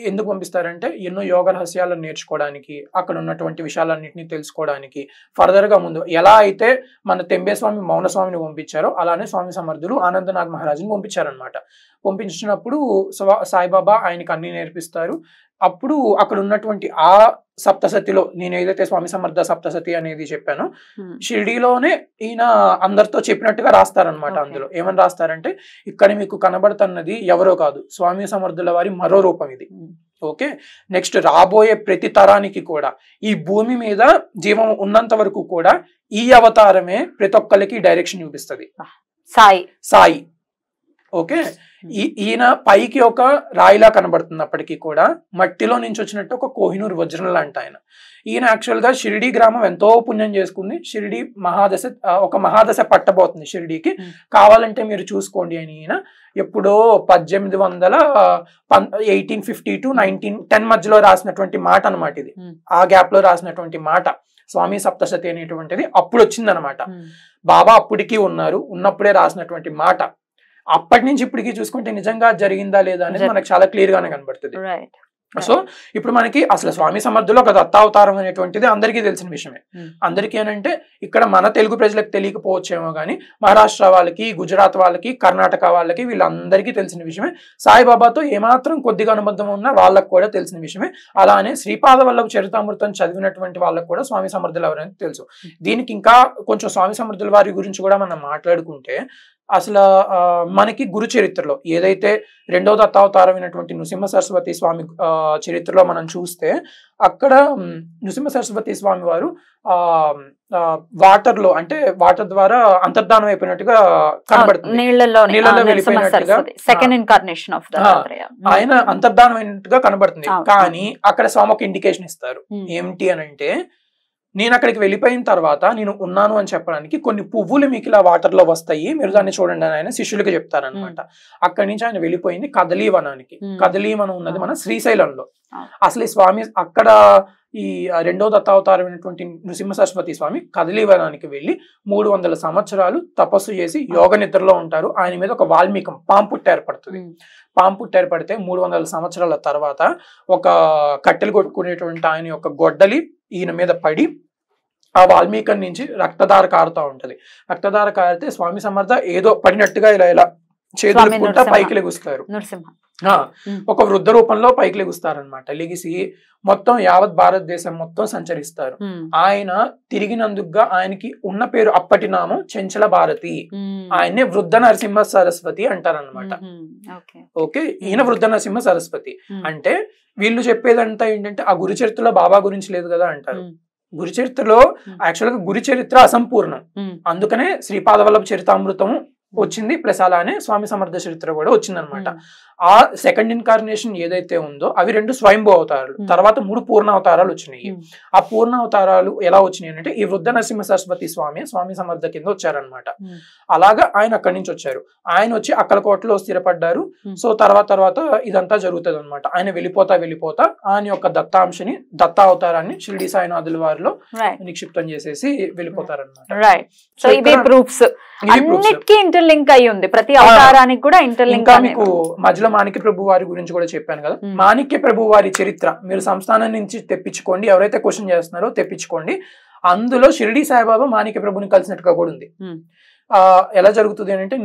[SPEAKER 3] ఎందుకు పంపిస్తారంటే ఎన్నో యోగ రహస్యాలను నేర్చుకోవడానికి, అక్కడ ఉన్నటువంటి విషయాలన్నింటినీ తెలుసుకోవడానికి, ఫర్దర్ గా ముందు ఎలా అయితే మన తెంబేస్వామి మౌనస్వామిని పంపించారో అలానే స్వామి సమర్థులు ఆనందనాథ్ మహారాజుని పంపించారనమాట. పంపించినప్పుడు సాయిబాబా ఆయనకి అన్ని నేర్పిస్తారు. అప్పుడు అక్కడ ఉన్నటువంటి ఆ సప్తసతిలో నేను ఏదైతే స్వామి సమర్థ సప్తసతి అనేది చెప్పానో షిరిడీలోనే ఈయన అందరితో చెప్పినట్టుగా రాస్తారనమాట. అందులో ఏమని రాస్తారంటే, ఇక్కడ మీకు కనబడుతున్నది ఎవరో కాదు, స్వామి సమర్థుల వారి మరో రూపం ఇది. ఓకే, నెక్స్ట్ రాబోయే ప్రతి తరానికి కూడా ఈ భూమి మీద జీవం ఉన్నంత వరకు కూడా ఈ అవతారమే ప్రతి ఒక్కరికి డైరెక్షన్ చూపిస్తుంది, సాయి. ఓకే, ఈయన పైకి ఒక రాయిలా కనబడుతున్నప్పటికీ కూడా మట్టిలో నుంచి వచ్చినట్టు ఒక కోహినూర్ వజ్రం లాంటి ఆయన. ఈయన యాక్చువల్ గా షిరిడి గ్రామం ఎంతో పుణ్యం చేసుకుంది, షిరిడి ఒక మహాదశ పట్టబోతుంది షిరిడీకి, కావాలంటే మీరు చూసుకోండి అని ఈయన ఎప్పుడో 1852 to 1910 మధ్యలో రాసినటువంటి మాట అనమాట ఇది. ఆ గ్యాప్ లో రాసినటువంటి మాట స్వామి సప్తసతి అనేటువంటిది అప్పుడు వచ్చిందనమాట. బాబా అప్పటికీ ఉన్నప్పుడే రాసినటువంటి మాట. అప్పటి నుంచి ఇప్పటికి చూసుకుంటే నిజంగా జరిగిందా లేదా అనేది మనకు చాలా క్లియర్ గానే కనబడుతుంది. సో ఇప్పుడు మనకి అసలు స్వామి సమర్థులో ఒక దత్తావతారం అనేటువంటిది అందరికీ తెలిసిన విషయమే. అందరికీ అనంటే ఇక్కడ మన తెలుగు ప్రజలకు తెలియకపోవచ్చేమో కానీ మహారాష్ట్ర వాళ్ళకి, గుజరాత్ వాళ్ళకి, కర్ణాటక వాళ్ళకి వీళ్ళందరికీ తెలిసిన విషయమే. సాయిబాబాతో ఏమాత్రం కొద్దిగా అనుబంధం ఉన్నా వాళ్ళకు కూడా తెలిసిన విషయమే. అలానే శ్రీపాద వల్లభ చరితామృతం చదివినటువంటి వాళ్ళకు కూడా స్వామి సమర్థులు ఎవరైనా తెలుసు. దీనికి ఇంకా కొంచెం స్వామి సమర్థుల వారి గురించి కూడా మనం మాట్లాడుకుంటే అసలు మనకి గురు చరిత్రలో ఏదైతే రెండవ దత్తావతారమైనటువంటి నృసింహ సరస్వతి స్వామి చరిత్రలో మనం చూస్తే అక్కడ నృసింహ సరస్వతి స్వామి వారు వాటర్ లో అంటే వాటర్ ద్వారా అంతర్ధానం అయిపోయినట్టుగా కనబడుతుంది. నీళ్ళలో వెళ్ళిపోయినట్టుగా ఆయన అంతర్ధానం అయినట్టుగా కనబడుతుంది. కానీ అక్కడ స్వామి ఒక ఇండికేషన్ ఇస్తారు. ఏమిటి అని అంటే, నేను అక్కడికి వెళ్ళిపోయిన తర్వాత నేను ఉన్నాను అని చెప్పడానికి కొన్ని పువ్వులు మీకు ఇలా వాటర్ లో వస్తాయి, మీరు దాన్ని చూడండి అని ఆయన శిష్యులకి చెప్తారనమాట. అక్కడి నుంచి ఆయన వెళ్ళిపోయింది కదలీవనానికి. కదలీవనం ఉన్నది మన శ్రీశైలంలో. అసలు ఈ స్వామి అక్కడ ఈ రెండో దత్తావతారమైనటువంటి నృసింహ సరస్వతి స్వామి కదలీవనానికి వెళ్ళి 300 సంవత్సరాలు తపస్సు చేసి యోగ నిద్రలో ఉంటారు. ఆయన మీద ఒక వాల్మీకం పాంపుట్టు ఏర్పడుతుంది. పాంపుట్టు ఏర్పడితే 300 సంవత్సరాల తర్వాత ఒక కట్టెలు కొట్టుకునేటువంటి ఆయన యొక్క గొడ్డలి ఈయన మీద పడి ఆ వాల్మీకం నుంచి రక్తధార కారుతా ఉంటది. రక్తధార కారితే స్వామి సమర్థ ఏదో పడినట్టుగా ఇలా ఇలా చేతులుకుంటా పైకి లెగుస్తారు. ఒక వృద్ధ రూపంలో పైకి లెగుస్తారనమాట. లెగిసి మొత్తం యావత్ భారతదేశం మొత్తం సంచరిస్తారు. ఆయన తిరిగినందుకుగా ఆయనకి ఉన్న పేరు అప్పటి నామం చెంచల భారతి. ఆయన్నే వృద్ధ నరసింహ సరస్వతి అంటారనమాట. ఓకే, ఈయన వృద్ధ నరసింహ సరస్వతి అంటే వీళ్ళు చెప్పేదంతా ఏంటంటే ఆ గురు చరిత్రలో బాబా గురించి లేదు కదా అంటారు. గురు చరిత్రలో యాక్చువల్ గా గురు చరిత్ర అసంపూర్ణం. అందుకనే శ్రీపాద వల్లభ చరితామృతం వచ్చింది, ప్లస్ అలానే స్వామి సమర్థ చరిత్ర కూడా వచ్చింది అనమాట. ఆ సెకండ్ ఇన్కార్నేషన్ ఏదైతే ఉందో అవి 2 స్వయంభూ అవతారాలు. తర్వాత 3 పూర్ణ అవతారాలు వచ్చినాయి. ఆ పూర్ణ అవతారాలు ఎలా వచ్చినాయి అంటే ఈ వృద్ధ నరసింహ సరస్వతి స్వామి సమర్థ కింద వచ్చారనమాట. అలాగా ఆయన అక్కడి నుంచి వచ్చారు. ఆయన వచ్చి అక్కలకోటలో స్థిరపడ్డారు. సో తర్వాత ఇదంతా జరుగుతుంది అనమాట. ఆయన వెళ్ళిపోతా ఆయన యొక్క దత్తాంశని దత్తావతారాన్ని షిరిడి సాయినాథుల వారిలో నిక్షిప్తం చేసేసి వెళ్ళిపోతారనమాట.
[SPEAKER 1] అన్నిటికీ ఇంటర్లింక్ అయి ఉంది, ప్రతి అవతారానికి కూడా ఇంటర్లింక్.
[SPEAKER 3] మీకు మధ్యలో మాణిక్య ప్రభు వారి గురించి కూడా చెప్పాను కదా. మాణిక్య ప్రభు వారి చరిత్ర మీరు సంస్థానం నుంచి తెప్పించుకోండి, ఎవరైతే క్వశ్చన్ చేస్తున్నారో తెప్పించుకోండి. అందులో షిరిడి సాయిబాబా మాణిక్య ప్రభుని కలిసినట్టుగా కూడా ఉంది. ఎలా జరుగుతుంది అంటే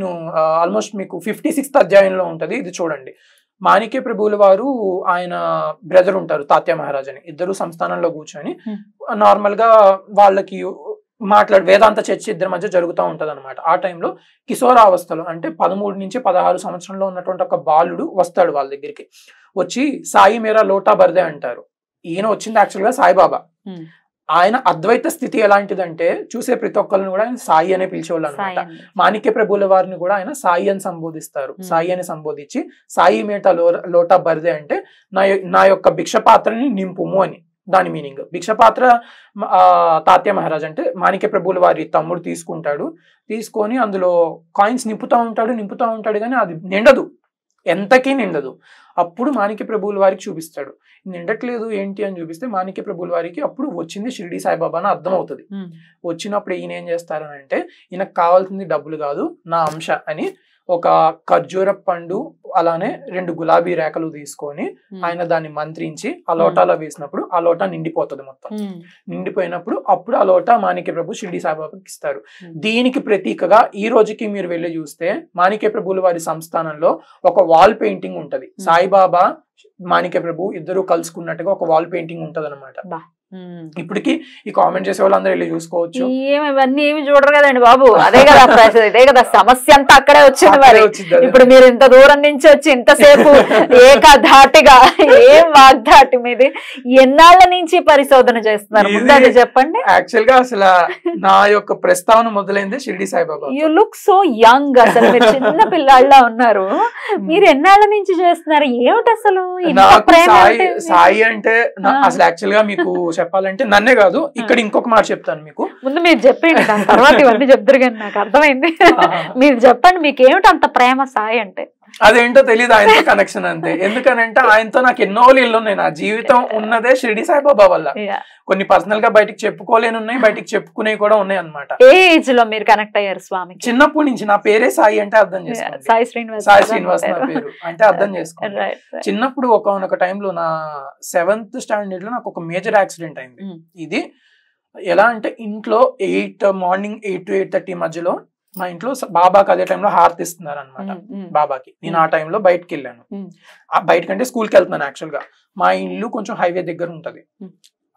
[SPEAKER 3] ఆల్మోస్ట్ మీకు 56th అధ్యాయంలో ఉంటది. ఇది చూడండి. మాణిక్య ప్రభువుల వారు ఆయన బ్రదర్ ఉంటారు తాత్య మహారాజ్ అని, ఇద్దరు సంస్థానంలో కూర్చొని నార్మల్ గా వాళ్ళకి వేదాంత చర్చ ఇద్దరి మధ్య జరుగుతూ ఉంటది అనమాట. ఆ టైంలో కిశోరావస్థలో అంటే 13 నుంచి 16 సంవత్సరంలో ఉన్నటువంటి ఒక బాలుడు వస్తాడు వాళ్ళ దగ్గరికి. వచ్చి సాయి మేరా లోటా బర్దే అంటారు. ఈయన వచ్చింది యాక్చువల్ గా సాయిబాబా. ఆయన అద్వైత స్థితి ఎలాంటిదంటే చూసే ప్రతి ఒక్కరిని కూడా ఆయన సాయి అనే పిలిచేవాళ్ళు అనమాట. మాణిక్య ప్రభువుల వారిని కూడా ఆయన సాయి అని సంబోధిస్తారు. సాయి అని సంబోధించి సాయి మేటా లోటా బర్దే అంటే నా యొక్క భిక్ష పాత్రని నింపుము అని దాని మీనింగ్. భిక్షపాత్ర తాత్య మహారాజ్ అంటే మాణిక్య ప్రభువుల వారి తమ్ముడు తీసుకొని అందులో కాయిన్స్ నింపుతా ఉంటాడు కానీ అది నిండదు, ఎంతకీ నిండదు. అప్పుడు మాణిక్య ప్రభువుల వారికి చూపిస్తాడు. నిండట్లేదు ఏంటి అని చూపిస్తే మాణిక్య ప్రభువుల వారికి అప్పుడు వచ్చింది షిరిడి సాయిబాబా అని అర్థం అవుతుంది. వచ్చినప్పుడు ఈయన ఏం చేస్తారనంటే ఈయనకు కావాల్సింది డబ్బులు కాదు నా అంశ అని ఒక ఖర్జూర పండు అలానే 2 గులాబీ రేఖలు తీసుకొని ఆయన దాన్ని మంత్రించి ఆ లోటాలో వేసినప్పుడు ఆ లోటా నిండిపోతుంది. మొత్తం నిండిపోయినప్పుడు అప్పుడు ఆ లోటా మాణిక్య ప్రభు షిరిడి సాయిబాబాకి ఇస్తారు. దీనికి ప్రతీకగా ఈ రోజుకి మీరు వెళ్ళి చూస్తే మాణిక్య ప్రభువుల వారి సంస్థానంలో ఒక వాల్ పెయింటింగ్ ఉంటది. సాయిబాబా మాణిక్య ప్రభు ఇద్దరు కలుసుకున్నట్టుగా ఒక వాల్ పెయింటింగ్ ఉంటది అనమాట. ఇప్పటికి ఈ కామెంట్ చేసే వాళ్ళు అందరూ వెళ్ళి చూసుకోవచ్చు.
[SPEAKER 1] ఇవన్నీ ఏమి చూడరు కదండి బాబు, అదే కదా సమస్య అంతా అక్కడే వచ్చింది. మరి ఇప్పుడు మీరు ఇంత దూరం నుంచి వచ్చి ఇంతసేపు ఏకధాటిగా ఏం వాగ్ధాటి మీది ఎన్నాళ్ళ నుంచి పరిశోధన చేస్తున్నారు ముందు అది చెప్పండి.
[SPEAKER 3] యాక్చువల్ గా అసలు నా యొక్క ప్రస్తావన మొదలైంది Shirdi Saibaba.
[SPEAKER 1] You look so young, అసలు మీరు చిన్న పిల్లాళ్ళ ఉన్నారు. మీరు ఎన్నాళ్ళ నుంచి చేస్తున్నారు, ఏమిటి అసలు
[SPEAKER 3] సాయి అంటే? అసలు యాక్చువల్ గా మీకు చెప్పాలంటే నన్నే కాదు, ఇక్కడ ఇంకొక మాట చెప్తాను మీకు.
[SPEAKER 1] ముందు మీరు చెప్పండి, దాని తర్వాత ఇవన్నీ చెప్తారు కానీ నాకు అర్థమైంది. మీరు చెప్పండి, మీకు ఏమిటి అంత ప్రేమ సాయి అంటే?
[SPEAKER 3] అదేంటో తెలియదు ఆయనతో కనెక్షన్ అంతే. ఎందుకనంటే ఆయనతో నాకు ఎన్నో ఇల్లు ఉన్నాయి. నా జీవితం ఉన్నదే షిరిడి సాయిబాబా వల్ల. కొన్ని పర్సనల్ గా బయటికి చెప్పుకోలేని ఉన్నాయి, బయటికి చెప్పుకునేవి కూడా ఉన్నాయి అన్నమాట.
[SPEAKER 1] ఏ ఏజ్ లో మీరు కనెక్ట్ అయ్యారు స్వామి?
[SPEAKER 3] చిన్నప్పటి నుంచి. నా పేరే సాయి అంటే అర్థం చేసుకోండి,
[SPEAKER 1] సాయి శ్రీనివాస్.
[SPEAKER 3] సాయి శ్రీనివాస్ నా పేరు అంటే అర్థం చేసుకోండి. చిన్నప్పుడు ఒక టైంలో నా 7th స్టాండర్డ్ లో నాకు ఒక మేజర్ యాక్సిడెంట్ అయింది. ఇది ఎలా అంటే ఇంట్లో మార్నింగ్ 8 to 8:30 మధ్యలో మా ఇంట్లో బాబాకి అదే టైంలో హారతి ఇస్తున్నారు అనమాట. బాబాకి నేను ఆ టైంలో బయటకు వెళ్ళాను. బయటకంటే స్కూల్కి వెళ్తున్నాను. యాక్చువల్ గా మా ఇల్లు కొంచెం హైవే దగ్గర ఉంటది.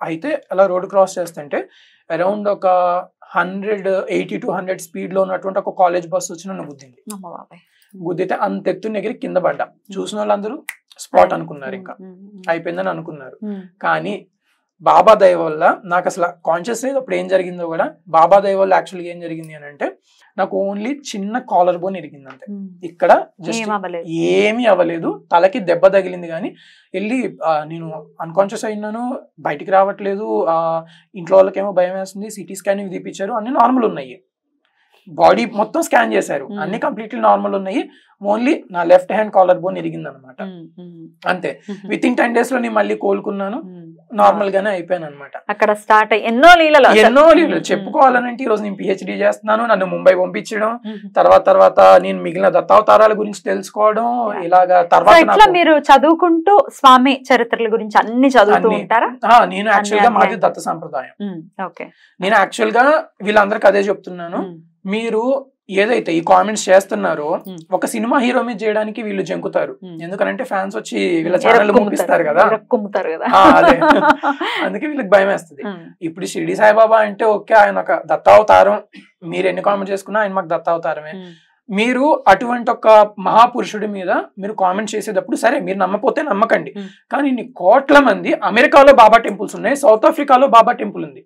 [SPEAKER 3] అయితే అలా రోడ్ క్రాస్ చేస్తుంటే అరౌండ్ ఒక 180 to 100 స్పీడ్ లో ఉన్నటువంటి ఒక కాలేజ్ బస్సు వచ్చి నన్ను గుద్దింది. గుద్దితే అంత ఎత్తు ఎగిరి కింద పడ్డా. చూసిన వాళ్ళందరూ స్పాట్ అనుకున్నారు, ఇంకా అయిపోయిందని అనుకున్నారు. కానీ బాబా దయ వల్ల నాకు అసలు కాన్షియస్ లేదు అప్పుడు ఏం జరిగిందో కూడా. బాబా దయ వల్ల యాక్చువల్గా ఏం జరిగింది అని అంటే నాకు ఓన్లీ చిన్న కాలర్ బోన్ ఇరిగింది అంతే. ఇక్కడ జస్ట్ ఏమీ అవ్వలేదు, తలకి దెబ్బ తగిలింది. కానీ వెళ్ళి నేను అన్కాన్షియస్ అయినాను, బయటికి రావట్లేదు. ఇంట్లో వాళ్ళకేమో భయం వేస్తుంది. సిటీ స్కానింగ్ తీపిచ్చారు, అన్ని నార్మల్ ఉన్నాయి. బాడీ మొత్తం స్కాన్ చేశారు, అన్ని కంప్లీట్లీ నార్మల్ ఉన్నాయి. ఓన్లీ నా లెఫ్ట్ హ్యాండ్ కాలర్ బోన్ ఇరిగింది అనమాట అంతే. విత్ ఇన్ 10 days లో నేను మళ్ళీ కోలుకున్నాను, నార్మల్ గానే అయిపోయాను అనమాట.
[SPEAKER 1] అక్కడ స్టార్ట్ ఎన్నో లీలలు
[SPEAKER 3] చెప్పుకోవాలనంటే ఈ రోజు నేను PhD చేస్తున్నాను, నన్ను ముంబై పంపించడం, తర్వాత నేను మిగిలిన దత్తావతారాల గురించి తెలుసుకోవడం, ఇలాగా తర్వాత
[SPEAKER 1] మీరు చదువుకుంటూ స్వామి చరిత్రల గురించి అన్ని చదువుతూ ఉంటారా?
[SPEAKER 3] నేను యాక్చువల్ గా మాది దత్త సాంప్రదాయం. నేను యాక్చువల్ గా వీళ్ళందరికి అదే చెప్తున్నాను, మీరు ఏదైతే ఈ కామెంట్స్ చేస్తున్నారో ఒక సినిమా హీరో మీద చేయడానికి వీళ్ళు జంకుతారు. ఎందుకంటే ఫ్యాన్స్ వచ్చి వీళ్ళ ఛానల్ పంపిస్తారు కదా, అదే అందుకే వీళ్ళకి భయం వేస్తుంది. ఇప్పుడు షిరిడి సాయిబాబా అంటే ఓకే, ఆయన ఒక దత్తావతారం, మీరు ఎన్ని కామెంట్ చేసుకున్నా ఆయన మాకు దత్తావతారమే. మీరు అటువంటి ఒక మహాపురుషుడి మీద మీరు కామెంట్ చేసేటప్పుడు సరే మీరు నమ్మపోతే నమ్మకండి, కానీ ఇన్ని కోట్ల మంది అమెరికాలో బాబా టెంపుల్స్ ఉన్నాయి, సౌత్ ఆఫ్రికాలో బాబా టెంపుల్ ఉంది,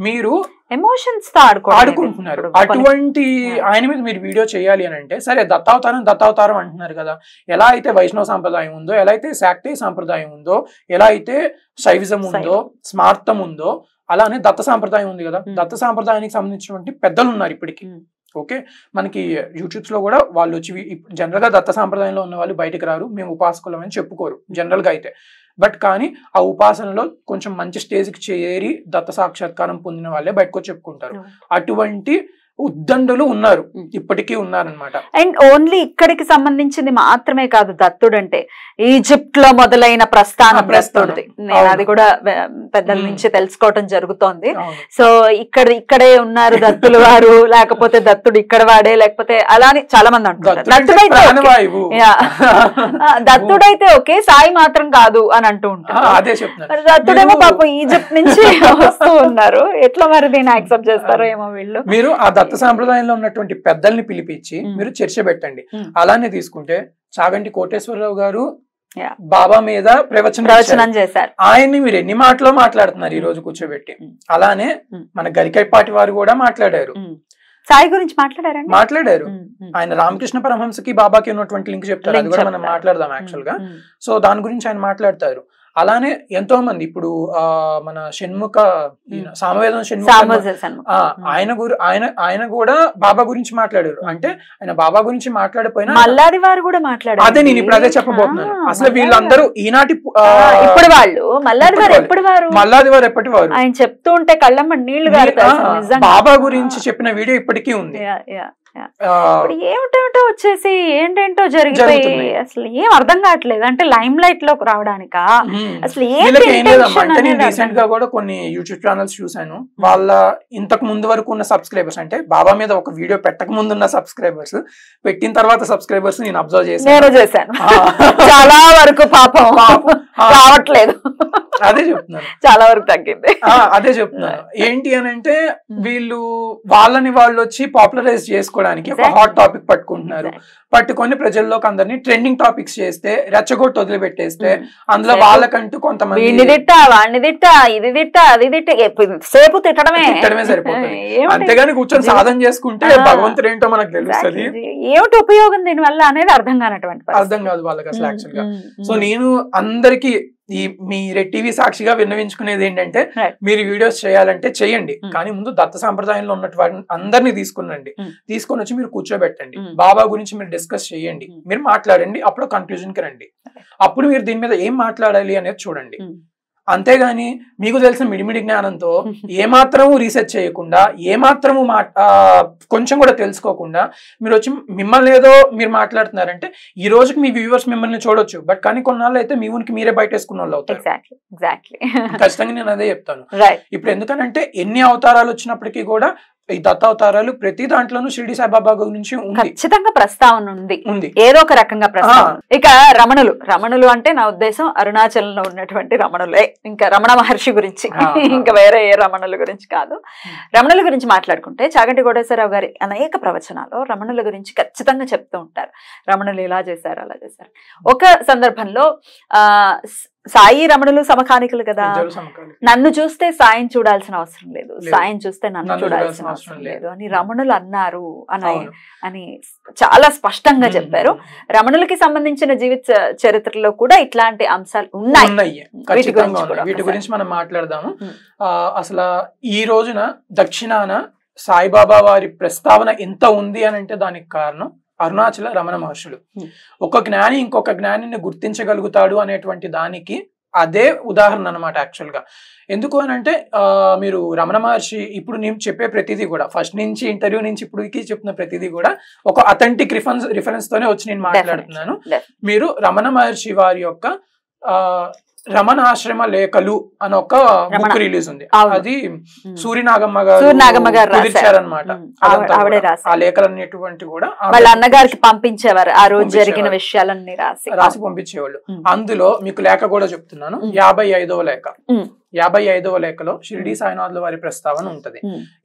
[SPEAKER 3] మీరు
[SPEAKER 1] ఎమోషన్స్ తో
[SPEAKER 3] ఆడుకుంటున్నారు. అటువంటి ఆయన మీద మీరు వీడియో చేయాలి అని అంటే సరే దత్తావతారం అంటున్నారు కదా, ఎలా అయితే వైష్ణవ సాంప్రదాయం ఉందో, ఎలా అయితే శాక్తేయ సాంప్రదాయం ఉందో, ఎలా అయితే శైవిజం ఉందో, స్మార్థం ఉందో, అలానే దత్త సాంప్రదాయం ఉంది కదా. దత్త సాంప్రదాయానికి సంబంధించినటువంటి పెద్దలు ఉన్నారు ఇప్పటికి. ఓకే, మనకి యూట్యూబ్స్ లో కూడా వాళ్ళు వచ్చి జనరల్ గా దత్త సాంప్రదాయంలో ఉన్న వాళ్ళు బయటకు రారు, మేము ఉపాసకులం అని చెప్పుకోరు జనరల్ గా అయితే. బట్ కానీ ఆ ఉపాసనలో కొంచెం మంచి స్టేజ్కి చేరి దత్త సాక్షాత్కారం పొందిన వాళ్ళే బయటకు వచ్చి చెప్పుకుంటారు. అటువంటి ఉద్దండులు ఉన్నారు, ఇప్పటికీ ఉన్నారనమాట.
[SPEAKER 1] అండ్ ఓన్లీ ఇక్కడికి సంబంధించింది మాత్రమే కాదు దత్తుడు అంటే, ఈజిప్ట్ లో మొదలైన ప్రస్థానం దత్తుడిది. నేను అది కూడా పెద్దల నుంచి తెలుసుకోవటం జరుగుతోంది. సో ఇక్కడే ఉన్నారు దత్తులు వారు, లేకపోతే దత్తుడు ఇక్కడ వాడే, లేకపోతే అలా అని చాలా మంది అంటున్నారు. దత్తుడైతే ఓకే, సాయి మాత్రం కాదు అని అంటూ ఉంటారు. దత్తుడేమో పాపం ఈజిప్ట్ నుంచి వస్తూ ఉన్నారు. ఎట్లా మరి దీన్ని యాక్సెప్ట్ చేస్తారో ఏమో వీళ్ళు.
[SPEAKER 3] మీరు ఆ దత్త సాంప్రదాయంలో ఉన్నటువంటి పెద్దల్ని పిలిపించి మీరు చర్చ పెట్టండి. అలానే తీసుకుంటే చాగంటి కోటేశ్వరరావు గారు బాబా మీద ప్రవచనం
[SPEAKER 1] చేశారు.
[SPEAKER 3] ఆయన్ని మీరు ఎన్ని మాటలో మాట్లాడుతున్నారు ఈ రోజు కూర్చోబెట్టి. అలానే మన గరికైపాటి వారు కూడా మాట్లాడారు,
[SPEAKER 1] సాయి గురించి
[SPEAKER 3] మాట్లాడారు. ఆయన రామకృష్ణ పరమహంసకి బాబాకి ఉన్నటువంటి లింక్ చెప్తారు, అది కూడా మనం మాట్లాడదాం యాక్చువల్ గా. సో దాని గురించి ఆయన మాట్లాడతారు. అలానే ఎంతో మంది ఇప్పుడు మన షణ్ముఖ సామవేదం ఆయన కూడా బాబా గురించి మాట్లాడారు. అంటే ఆయన బాబా గురించి మాట్లాడిపోయినా
[SPEAKER 1] మల్లాది వారు కూడా మాట్లాడారు.
[SPEAKER 3] అదే నేను ఇప్పుడు అదే చెప్పబోతున్నాను. అసలు వీళ్ళందరూ ఈనాటి
[SPEAKER 1] ఇప్పుడు వాళ్ళు మల్లాది వారు
[SPEAKER 3] ఎప్పటి వారు
[SPEAKER 1] ఆయన చెప్తూ ఉంటే కళ్ళమ్మ నీళ్లు
[SPEAKER 3] బాబా గురించి చెప్పిన వీడియో ఇప్పటికీ ఉంది.
[SPEAKER 1] ఏమిటేమిటో వచ్చేసి ఏంటేంటో జరిగిపోయి అసలు ఏం అర్థం కావట్లేదు. అంటే లైమ్ లైట్ లోకి రావడానికా అసలు
[SPEAKER 3] నేను రీసెంట్ గా కూడా కొన్ని యూట్యూబ్ ఛానల్స్ చూసాను. వాళ్ళ ఇంతకు ముందు వరకు ఉన్న సబ్స్క్రైబర్స్, అంటే బాబా మీద ఒక వీడియో పెట్టక ముందు ఉన్న సబ్స్క్రైబర్స్, పెట్టిన తర్వాత సబ్స్క్రైబర్స్ నేను అబ్జర్వ్ చేశాను.
[SPEAKER 1] చాలా వరకు పాపం రావట్లేదు.
[SPEAKER 3] అదే చెప్తున్నాను,
[SPEAKER 1] చాలా వరకు తగ్గింది.
[SPEAKER 3] అదే చెప్తున్నాను. ఏంటి అని అంటే వీళ్ళు వాళ్ళని వాళ్ళు వచ్చి పాపులరైజ్ చేసుకోవడానికి ఒక హాట్ టాపిక్ పట్టుకుంటున్నారు. పట్టుకొని ప్రజల్లోకి అందరినీ ట్రెండింగ్ టాపిక్స్ చేస్తే, రెచ్చగొట్టి వదిలిపెట్టేస్తే, అందులో వాళ్ళకంటూ కొంతమంది
[SPEAKER 1] వాడిని తిట్టా, ఇది తిట్టా, అది తిట్టా, సేపు తిట్టడమే
[SPEAKER 3] సరిపోతుంది. అంతేగాని కూర్చొని సాధన చేసుకుంటే భగవంతుడు ఏంటో మనకు తెలుస్తుంది.
[SPEAKER 1] ఏమిటి ఉపయోగం దీని వల్ల అనేది అర్థం కానటువంటి
[SPEAKER 3] అర్థం కాదు వాళ్ళకి అసలు యాక్చువల్ గా. సో నేను అందరికి ఈ మీ రెడ్ టీవీ సాక్షిగా విన్నవించుకునేది ఏంటంటే
[SPEAKER 1] Right.
[SPEAKER 3] మీరు వీడియోస్ చేయాలంటే చేయండి,
[SPEAKER 1] Mm.
[SPEAKER 3] కానీ ముందు దత్త సాంప్రదాయంలో ఉన్నటువంటి అందరినీ తీసుకునండి,
[SPEAKER 1] Mm.
[SPEAKER 3] తీసుకొని వచ్చి మీరు కూర్చోబెట్టండి,
[SPEAKER 1] Mm.
[SPEAKER 3] బాబా గురించి మీరు డిస్కస్ చేయండి,
[SPEAKER 1] Mm.
[SPEAKER 3] మీరు మాట్లాడండి, అప్పుడు కన్క్లూజన్ కి రండి, అప్పుడు మీరు దీని మీద ఏం మాట్లాడాలి అనేది చూడండి.
[SPEAKER 1] Mm.
[SPEAKER 3] అంతేగాని మీకు తెలిసిన మిడిమిడి జ్ఞానంతో ఏమాత్రము రీసెర్చ్ చేయకుండా, ఏమాత్రము కొంచెం కూడా తెలుసుకోకుండా మీరు వచ్చి మిమ్మల్ని ఏదో మీరు మాట్లాడుతున్నారంటే ఈ రోజుకి మీ వ్యూవర్స్ మిమ్మల్ని చూడొచ్చు, బట్ కానీ కొన్నాళ్ళు అయితే మీ ఊనికి మీరే బయటేసుకున్న వాళ్ళు అవుతారు.
[SPEAKER 1] ఎగ్జాక్ట్లీ
[SPEAKER 3] ఖచ్చితంగా నేను అదే చెప్తాను.
[SPEAKER 1] రైట్.
[SPEAKER 3] ఇప్పుడు ఎందుకనంటే ఎన్ని అవతారాలు వచ్చినప్పటికీ కూడా ఈ దత్త అవతారాలు ప్రతి దాంట్లోనూ షిరిడి సాయిబాబా గురించి
[SPEAKER 1] ఖచ్చితంగా ప్రస్తావన ఉంది,
[SPEAKER 3] ఉంది
[SPEAKER 1] ఏదో ఒక రకంగా ప్రస్తావన. ఇక రమణులు అంటే నా ఉద్దేశం అరుణాచలంలో ఉన్నటువంటి రమణులే, ఇంకా రమణ మహర్షి గురించి, ఇంకా వేరే ఏ రమణుల గురించి కాదు. రమణుల గురించి మాట్లాడుకుంటే చాగంటి కోటేశ్వరరావు గారి అనేక ప్రవచనాలు రమణుల గురించి ఖచ్చితంగా చెప్తూ ఉంటారు. రమణులు ఇలా చేశారు, అలా చేశారు. ఒక సందర్భంలో సాయి రమణులు సమకాలికులు కదా, నన్ను చూస్తే సాయం చూడాల్సిన అవసరం లేదు, సాయం చూస్తే నన్ను చూడాల్సిన అవసరం లేదు అని రమణులు అన్నారు అని చాలా స్పష్టంగా చెప్పారు. రమణులకి సంబంధించిన జీవిత చరిత్రలో కూడా ఇట్లాంటి అంశాలు ఉన్నాయి.
[SPEAKER 3] వీటి గురించి మనం మాట్లాడదాము. అసలు ఈ రోజున దక్షిణాన సాయిబాబా వారి ప్రస్తావన ఎంత ఉంది అని అంటే దానికి కారణం అరుణాచల రమణ మహర్షులు. ఒక జ్ఞాని ఇంకొక జ్ఞానిని గుర్తించగలుగుతాడు అనేటువంటి దానికి అదే ఉదాహరణ అనమాట యాక్చువల్ గా. ఎందుకు అని అంటే మీరు రమణ మహర్షి ఇప్పుడు నేను చెప్పే ప్రతిదీ కూడా ఫస్ట్ నుంచి ఇంటర్వ్యూ నుంచి ఇప్పటికి చెప్తున్న ప్రతిదీ కూడా ఒక అథెంటిక్ రిఫరెన్స్ తోనే వచ్చి నేను మాట్లాడుతున్నాను. మీరు రమణ మహర్షి వారి యొక్క రమణ ఆశ్రమ లేఖలు అని ఒక బుక్ రిలీజ్ ఉంది, అది సూర్యనాగమ్మ గారు కుదిర్చారనమాట. ఆ లేఖలు అనేటువంటి కూడా వాళ్ళ
[SPEAKER 1] అన్నగారికి పంపించేవారు, ఆ రోజు జరిగిన విషయాలన్నీ
[SPEAKER 3] రాసి పంపించేవాళ్ళు. అందులో మీకు లేఖ కూడా చెప్తున్నాను, 55వ లేఖ. 55వ లేఖలో షిరిడి సాయినాథుల వారి ప్రస్తావన ఉంటది.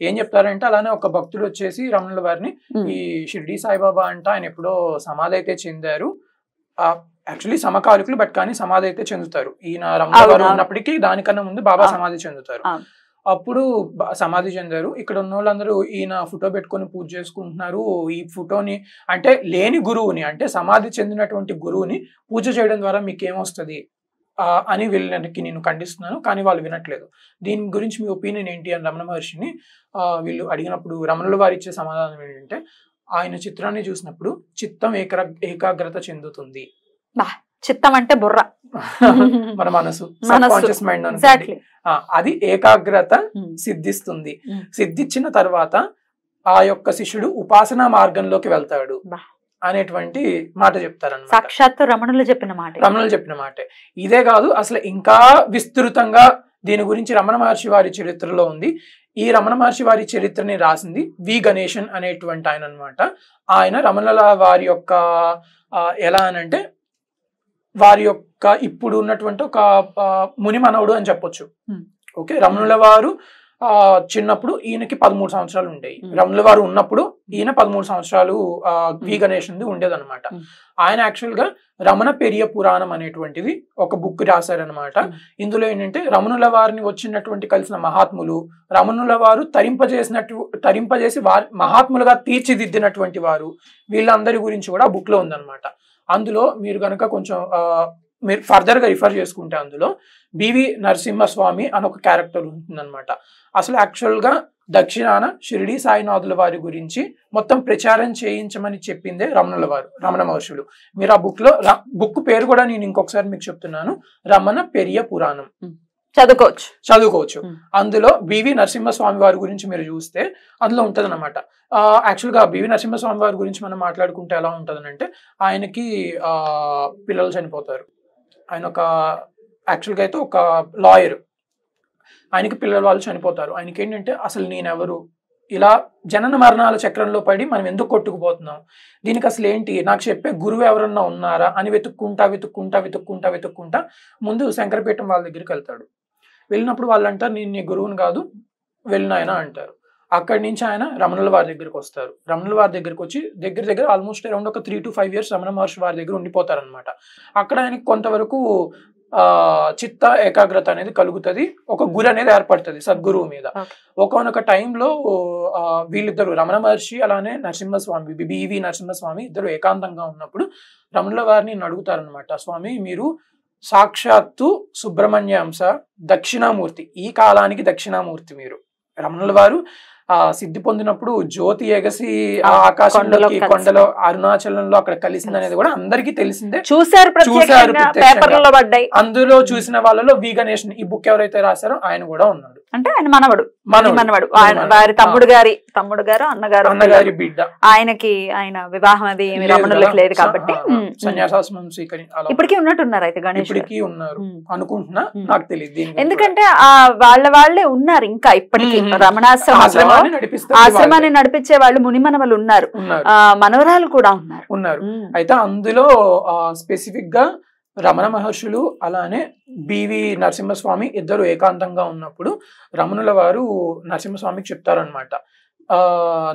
[SPEAKER 3] ఏం చెప్తారంటే, అలానే ఒక భక్తుడు వచ్చేసి రమణుల వారిని, ఈ షిరిడి సాయిబాబా అంట ఆయన ఎప్పుడో సమాధి అయితే చెందారు, యాక్చువల్లీ సమకాలికులు బట్ కానీ సమాధి అయితే చెందుతారు. ఈయన రమణ గారు ఉన్నప్పటికీ దానికన్నా ముందు బాబా సమాధి చెందుతారు. అప్పుడు సమాధి చెందారు. ఇక్కడ ఉన్న వాళ్ళందరూ ఈయన ఫోటో పెట్టుకొని పూజ చేసుకుంటున్నారు. ఈ ఫోటోని అంటే లేని గురువుని, అంటే సమాధి చెందినటువంటి గురువుని పూజ చేయడం ద్వారా మీకు ఏమొస్తుంది అని వీళ్ళకి నేను ఖండిస్తున్నాను, కానీ వాళ్ళు వినట్లేదు. దీని గురించి మీ ఒపీనియన్ ఏంటి అని రమణ మహర్షిని వీళ్ళు అడిగినప్పుడు రమణుల వారు ఇచ్చే సమాధానం ఏంటంటే, ఆయన చిత్రాన్ని చూసినప్పుడు చిత్తం ఏకాగ్రత చెందుతుంది.
[SPEAKER 1] చిత్తం అంటే బుర్ర,
[SPEAKER 3] మన మనసు, సబ్కాన్షియస్ మైండ్, అది ఏకాగ్రత సిద్ధిస్తుంది. సిద్ధించిన తర్వాత ఆ యొక్క శిష్యుడు ఉపాసనా మార్గంలోకి వెళ్తాడు అనేటువంటి మాట చెప్తారన్నమాట.
[SPEAKER 1] సాక్షాత్తు రమణులు చెప్పిన
[SPEAKER 3] మాట. ఇదే కాదు, అసలు ఇంకా విస్తృతంగా దీని గురించి రమణ మహర్షి వారి చరిత్రలో ఉంది. ఈ రమణ మహర్షి వారి చరిత్రని రాసింది వి గణేశన్ అనేటువంటి ఆయన అనమాట. ఆయన రమణుల వారి యొక్క ఎలా అనంటే వారి యొక్క ఇప్పుడు ఉన్నటువంటి ఒక ముని మనవుడు అని చెప్పొచ్చు. ఓకే, రమణుల వారు చిన్నప్పుడు ఈయనకి 13 సంవత్సరాలు ఉండేవి. రమణుల వారు ఉన్నప్పుడు ఈయన 13 సంవత్సరాలు వి గణేశుంది ఉండేదన్నమాట. ఆయన యాక్చువల్ గా రమణ పెరియ పురాణం అనేటువంటిది ఒక బుక్ రాశారనమాట. ఇందులో ఏంటంటే రమణుల వారిని వచ్చినటువంటి కలిసిన మహాత్ములు, రమణుల వారు తరింపజేసి వారి మహాత్ములుగా తీర్చిదిద్దినటువంటి వారు, వీళ్ళందరి గురించి కూడా ఆ బుక్ లో ఉందన్నమాట. అందులో మీరు కనుక కొంచెం మీరు ఫర్దర్ గా రిఫర్ చేసుకుంటే అందులో బివి నరసింహస్వామి అని ఒక క్యారెక్టర్ ఉంటుందన్నమాట. అసలు యాక్చువల్ గా దక్షిణాన షిరిడి సాయినాథుల వారి గురించి మొత్తం ప్రచారం చేయించమని చెప్పిందే రమణ మహర్షులు. మీరు ఆ బుక్ పేరు కూడా నేను ఇంకొకసారి మీకు చెప్తున్నాను, రమణ పెరియ పురాణం. చదువుకోవచ్చు. అందులో బివి నరసింహస్వామి వారి గురించి మీరు చూస్తే అందులో ఉంటది అనమాట. యాక్చువల్ గా బివి నరసింహస్వామి వారి గురించి మనం మాట్లాడుకుంటే ఎలా ఉంటదనంటే, ఆయనకి పిల్లలు చనిపోతారు. ఆయన ఒక యాక్చువల్ గా అయితే ఒక లాయర్, ఆయనకి పిల్లల వాళ్ళు చనిపోతారు. ఆయనకి ఏంటంటే అసలు నేనెవరు, ఇలా జనన మరణాల చక్రంలో పడి మనం ఎందుకు కొట్టుకుపోతున్నాం, దీనికి అసలు ఏంటి, నాకు చెప్పే గురువు ఎవరన్నా ఉన్నారా అని వెతుక్కుంటా ముందు శంకరపీఠం వాళ్ళ దగ్గరికి వెళ్తాడు. వెళ్ళినప్పుడు వాళ్ళు అంటారు, నేను నీ గురువుని కాదు, వెళ్ళిన ఆయన అంటారు. అక్కడి నుంచి ఆయన రమణుల వారి దగ్గరికి వస్తారు. రమణుల వారి దగ్గరికి వచ్చి దగ్గర ఆల్మోస్ట్ అరౌండ్ ఒక 3 to 5 years రమణ మహర్షి వారి దగ్గర ఉండిపోతారనమాట. అక్కడ ఆయనకి కొంతవరకు చిత్త ఏకాగ్రత అనేది కలుగుతుంది, ఒక గురి అనేది ఏర్పడుతుంది సద్గురువు మీద. ఒకనొక టైంలో వీళ్ళిద్దరు రమణ మహర్షి అలానే నరసింహస్వామి, బివి నరసింహస్వామి ఇద్దరు ఏకాంతంగా ఉన్నప్పుడు రమణుల వారిని అడుగుతారనమాట, స్వామి మీరు సాక్షాత్తు సుబ్రహ్మణ్య అంశ దక్షిణామూర్తి, ఈ కాలానికి దక్షిణామూర్తి మీరు. రమణుల వారు సిద్ధి పొందినప్పుడు జ్యోతి ఎగసి ఆకాశంలోకి కొండలో అరుణాచలంలో అక్కడ కలిసింది అనేది కూడా అందరికీ తెలిసిందే, చూశారు. అందులో చూసిన వాళ్ళలో వి గణేష్ ఈ బుక్ ఎవరైతే రాశారో ఆయన కూడా ఉన్నాడు.
[SPEAKER 1] అంటే ఆయన మనవడు వారి తమ్ముడు గారు అన్నగారి
[SPEAKER 3] బిడ్డ.
[SPEAKER 1] ఆయన వివాహం అది రమణులకు లేదు కాబట్టి
[SPEAKER 3] సన్యాసాశ్రమం స్వీకరి
[SPEAKER 1] ఇప్పటికీ ఉన్నట్టున్నారు. అయితే గణేష్
[SPEAKER 3] ఇప్పటికీ ఉన్నారు అనుకుంటున్నా, నాకు తెలియదు.
[SPEAKER 1] ఎందుకంటే వాళ్ళే ఉన్నారు ఇంకా ఇప్పటికీ ఆశ్రమాన్ని నడిపించే వాళ్ళు మునిమనవలు ఉన్నారు, మనవరాలు కూడా
[SPEAKER 3] ఉన్నారు. అయితే అందులో స్పెసిఫిక్ గా రమణ మహర్షులు అలానే బివి నరసింహస్వామి ఇద్దరు ఏకాంతంగా ఉన్నప్పుడు రమణుల వారు నరసింహస్వామికి చెప్తారనమాట.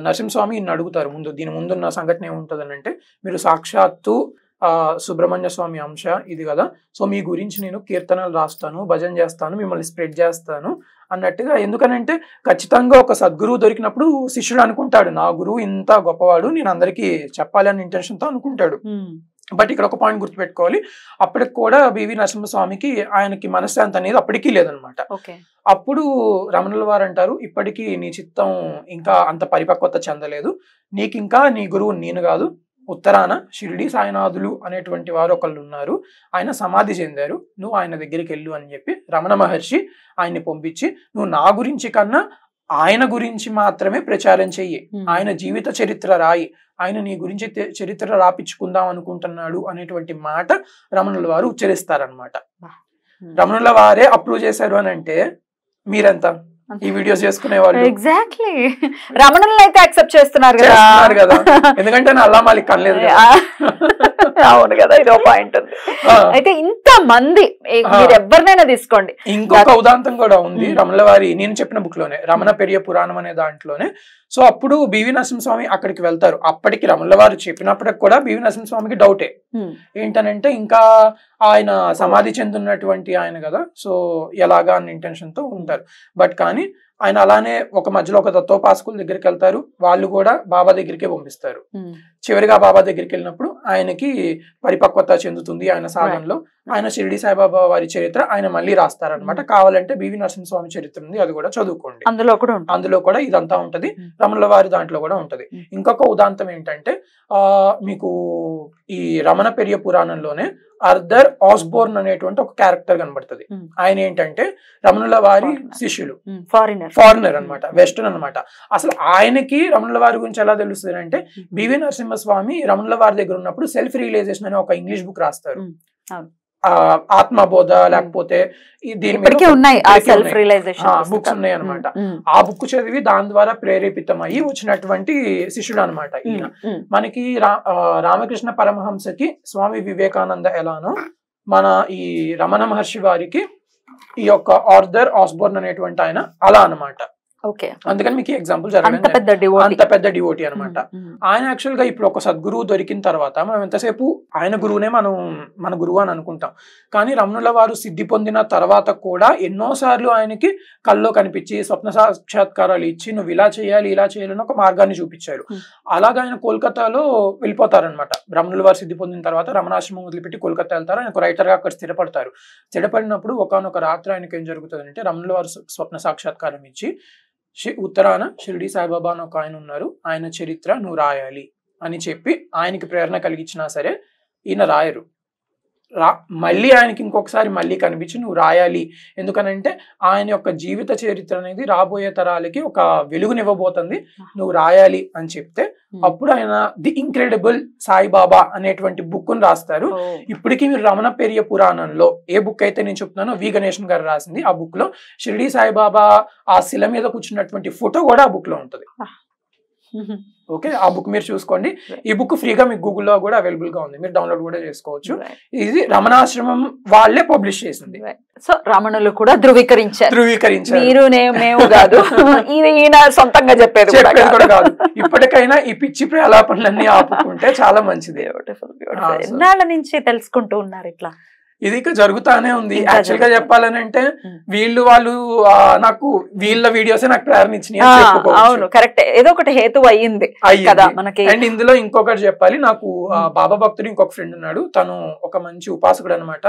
[SPEAKER 3] నరసింహస్వామి ఇన్ని అడుగుతారు. దీని ముందున్న సంఘటన ఏముంటదని అంటే, మీరు సాక్షాత్తు సుబ్రహ్మణ్య స్వామి అంశ ఇది కదా, సో మీ గురించి నేను కీర్తనలు రాస్తాను, భజన చేస్తాను, మిమ్మల్ని స్ప్రెడ్ చేస్తాను అన్నట్టుగా. ఎందుకనంటే ఖచ్చితంగా ఒక సద్గురువు దొరికినప్పుడు శిష్యుడు అనుకుంటాడు, నా గురువు ఇంత గొప్పవాడు, నేను అందరికీ చెప్పాలి అనే ఇంటెన్షన్తో అనుకుంటాడు. బట్ ఇక్కడ ఒక పాయింట్ గుర్తుపెట్టుకోవాలి, అప్పటికి కూడా బివి నరసింహస్వామికి ఆయనకి మనశ్శాంతి అనేది అప్పటికీ లేదనమాట. అప్పుడు రమణుల వారు అంటారు, ఇప్పటికీ నీ చిత్తం ఇంకా అంత పరిపక్వత చెందలేదు, నీకు ఇంకా నీ గురువు నేను కాదు, ఉత్తరాన షిరిడి సాయినాథులు అనేటువంటి వారు ఒకళ్ళు ఉన్నారు, ఆయన సమాధి చెందారు, నువ్వు ఆయన దగ్గరికి వెళ్ళు అని చెప్పి రమణ మహర్షి ఆయన్ని పంపించి, నువ్వు నా గురించి కన్నా ఆయన గురించి మాత్రమే ప్రచారం చెయ్యి, ఆయన జీవిత చరిత్ర రాయి, ఆయన నీ గురించి చరిత్ర రాపించుకుందాం అనుకుంటున్నాడు అనేటువంటి మాట రమణుల వారు ఉచ్చరిస్తారనమాట. రమణుల వారే అప్రూవ్ చేశారు అని అంటే మీరెంత ఈ వీడియోస్ చేసుకునే వాళ్ళు
[SPEAKER 1] ఎగ్జాక్ట్లీ రమణులను అయితే యాక్సెప్ట్ చేస్తున్నారు
[SPEAKER 3] కదా, ఎందుకంటే నా అల్లా మాలిక్ కనలేదు.
[SPEAKER 1] అవును కదా, ఇదో పాయింట్ ఉంది. అయితే ఇంత మంది మీరు ఎవరినైనా తీసుకోండి.
[SPEAKER 3] ఇంకొక ఉదాంతం కూడా ఉంది రమణుల వారి, నేను చెప్పిన బుక్ లోనే రమణ పెరియ పురాణం అనే దాంట్లోనే. సో అప్పుడు బివి నరసింహస్వామి అక్కడికి వెళ్తారు. అప్పటికి రమణుల వారు చెప్పినప్పటికి కూడా బివి నరసింహస్వామికి డౌటే, ఏంటనంటే ఇంకా ఆయన సమాధి చెందున్నటువంటి ఆయన కదా, సో ఎలాగా అన్న ఇంటెన్షన్ తో ఉంటారు. బట్ కానీ ఆయన అలానే ఒక మధ్యలో ఒక తత్వోపాసకుల దగ్గరికి వెళ్తారు, వాళ్ళు కూడా బాబా దగ్గరికే పంపిస్తారు. చివరిగా బాబా దగ్గరికి వెళ్ళినప్పుడు ఆయనకి పరిపక్వత చెందుతుంది ఆయన సాధనలో. ఆయన షిరిడి సాయిబాబా వారి చరిత్ర ఆయన మళ్ళీ రాస్తారనమాట. కావాలంటే బివి నరసింహస్వామి చరిత్ర ఉంది, అది కూడా చదువుకోండి, అందులో కూడా ఇదంతా ఉంటది. రమణుల వారి దాంట్లో కూడా ఉంటది. ఇంకొక ఉదాంతం ఏంటంటే, మీకు ఈ రమణ పెరియ పురాణంలోనే అర్దర్ ఆస్బోర్న్ అనేటువంటి ఒక క్యారెక్టర్ కనబడుతుంది. ఆయన ఏంటంటే రమణుల వారి శిష్యులు, ఫారినర్ అనమాట, వెస్టర్న్ అనమాట. అసలు ఆయనకి రమణుల వారి గురించి ఎలా తెలుస్తుంది అంటే, బివి నరసింహస్వామి రమణుల వారి దగ్గర ఉన్నప్పుడు సెల్ఫ్ రియలైజేషన్ అనే ఒక ఇంగ్లీష్ బుక్ రాస్తారు. ఆత్మబోధ లేకపోతే బుక్స్ ఉన్నాయి అనమాట. ఆ బుక్ చదివి దాని ద్వారా ప్రేరేపితం అయ్యి వచ్చినటువంటి శిష్యుడు అనమాట ఈయన. మనకి రామకృష్ణ పరమహంసకి స్వామి వివేకానంద ఎలానో మన ఈ రమణ మహర్షి వారికి ఈ యొక్క ఆర్థర్ ఆస్బోర్న్ అనేటువంటి ఆయన అలా అనమాట. అందుకని మీకు ఎగ్జాంపుల్ అంత పెద్ద డివోటీ అనమాట. ఆయన యాక్చువల్ గా ఇప్పుడు ఒక సద్గురువు దొరికిన తర్వాత మనం ఎంతసేపు ఆయన గురువునే మన గురువు అని అనుకుంటాం. కానీ రమణుల వారు సిద్ధి పొందిన తర్వాత కూడా ఎన్నోసార్లు ఆయనకి కల్లో కనిపించి స్వప్న సాక్షాత్కారాలు ఇచ్చి నువ్వు ఇలా చేయాలి ఇలా చేయాలని ఒక మార్గాన్ని చూపించారు. అలాగా ఆయన కోల్కతాలో వెళ్ళిపోతారనమాట. రమణుల వారు సిద్ధి పొందిన తర్వాత రమణాశ్రమం వదిలిపెట్టి కోల్కతా వెళ్తారు. ఆయన రైటర్ గా అక్కడ స్థిరపడతారు. స్థిరపడినప్పుడు ఒకనొక రాత్రి ఆయనకి ఏం జరుగుతుంది అంటే, రమణుల వారు స్వప్న సాక్షాత్కారం ఇచ్చి, ఉత్తరాన షిరిడి సాయిబాబా అని ఒక ఆయన ఉన్నారు, ఆయన చరిత్ర నువ్వు రాయాలి అని చెప్పి ఆయనకి ప్రేరణ కలిగించినా సరే ఈయన రాయరు. మళ్ళీ ఆయనకి ఇంకొకసారి మళ్ళీ కనిపించి నువ్వు రాయాలి, ఎందుకనంటే ఆయన యొక్క జీవిత చరిత్ర అనేది రాబోయే తరాలకి ఒక వెలుగునివ్వబోతుంది, నువ్వు రాయాలి అని చెప్తే అప్పుడు ఆయన ది ఇంక్రెడిబుల్ సాయిబాబా అనేటువంటి బుక్ ని రాస్తారు. ఇప్పటికీ మీరు రమణ పెరియ పురాణంలో ఏ బుక్ అయితే నేను చెప్తున్నానో వి గణేషన్ గారు రాసింది, ఆ బుక్ లో షిరిడి సాయిబాబా ఆ శిల మీద కూర్చున్నటువంటి ఫోటో కూడా ఆ బుక్ లో ఉంటుంది. ఓకే, ఆ బుక్ మీరు చూసుకోండి. ఈ బుక్ ఫ్రీగా మీకు గూగుల్లో కూడా అవైలబుల్ గా ఉంది, మీరు డౌన్లోడ్ కూడా చేసుకోవచ్చు. ఇది రమణాశ్రమం వాళ్ళే పబ్లిష్ చేసింది.
[SPEAKER 1] సో రమణులు కూడా ధృవీకరించారు. మీరు మేము కాదు, ఈయన సొంతంగా చెప్పేది
[SPEAKER 3] కూడా కాదు. ఇప్పటికైనా ఈ పిచ్చి ప్రలాపనలన్నీ ఆపుకుంటే చాలా మంచిది.
[SPEAKER 1] ఎన్నాళ్ళ నుంచి తెలుసుకుంటూ ఉన్నారు ఇట్లా?
[SPEAKER 3] ఇది ఇక జరుగుతానే ఉంది. యాక్చువల్ గా చెప్పాలని అంటే వాళ్ళు నాకు వీళ్ళ వీడియోస్ నాకు ప్రేరణ ఇచ్చినాయి.
[SPEAKER 1] అవును, కరెక్ట్, ఏదో ఒకటి హేతు అయ్యింది కదా మనకి.
[SPEAKER 3] అండ్ ఇందులో ఇంకొకటి చెప్పాలి, నాకు బాబా భక్తుడు ఇంకొక ఫ్రెండ్ ఉన్నాడు, తను ఒక మంచి ఉపాసకుడు అనమాట.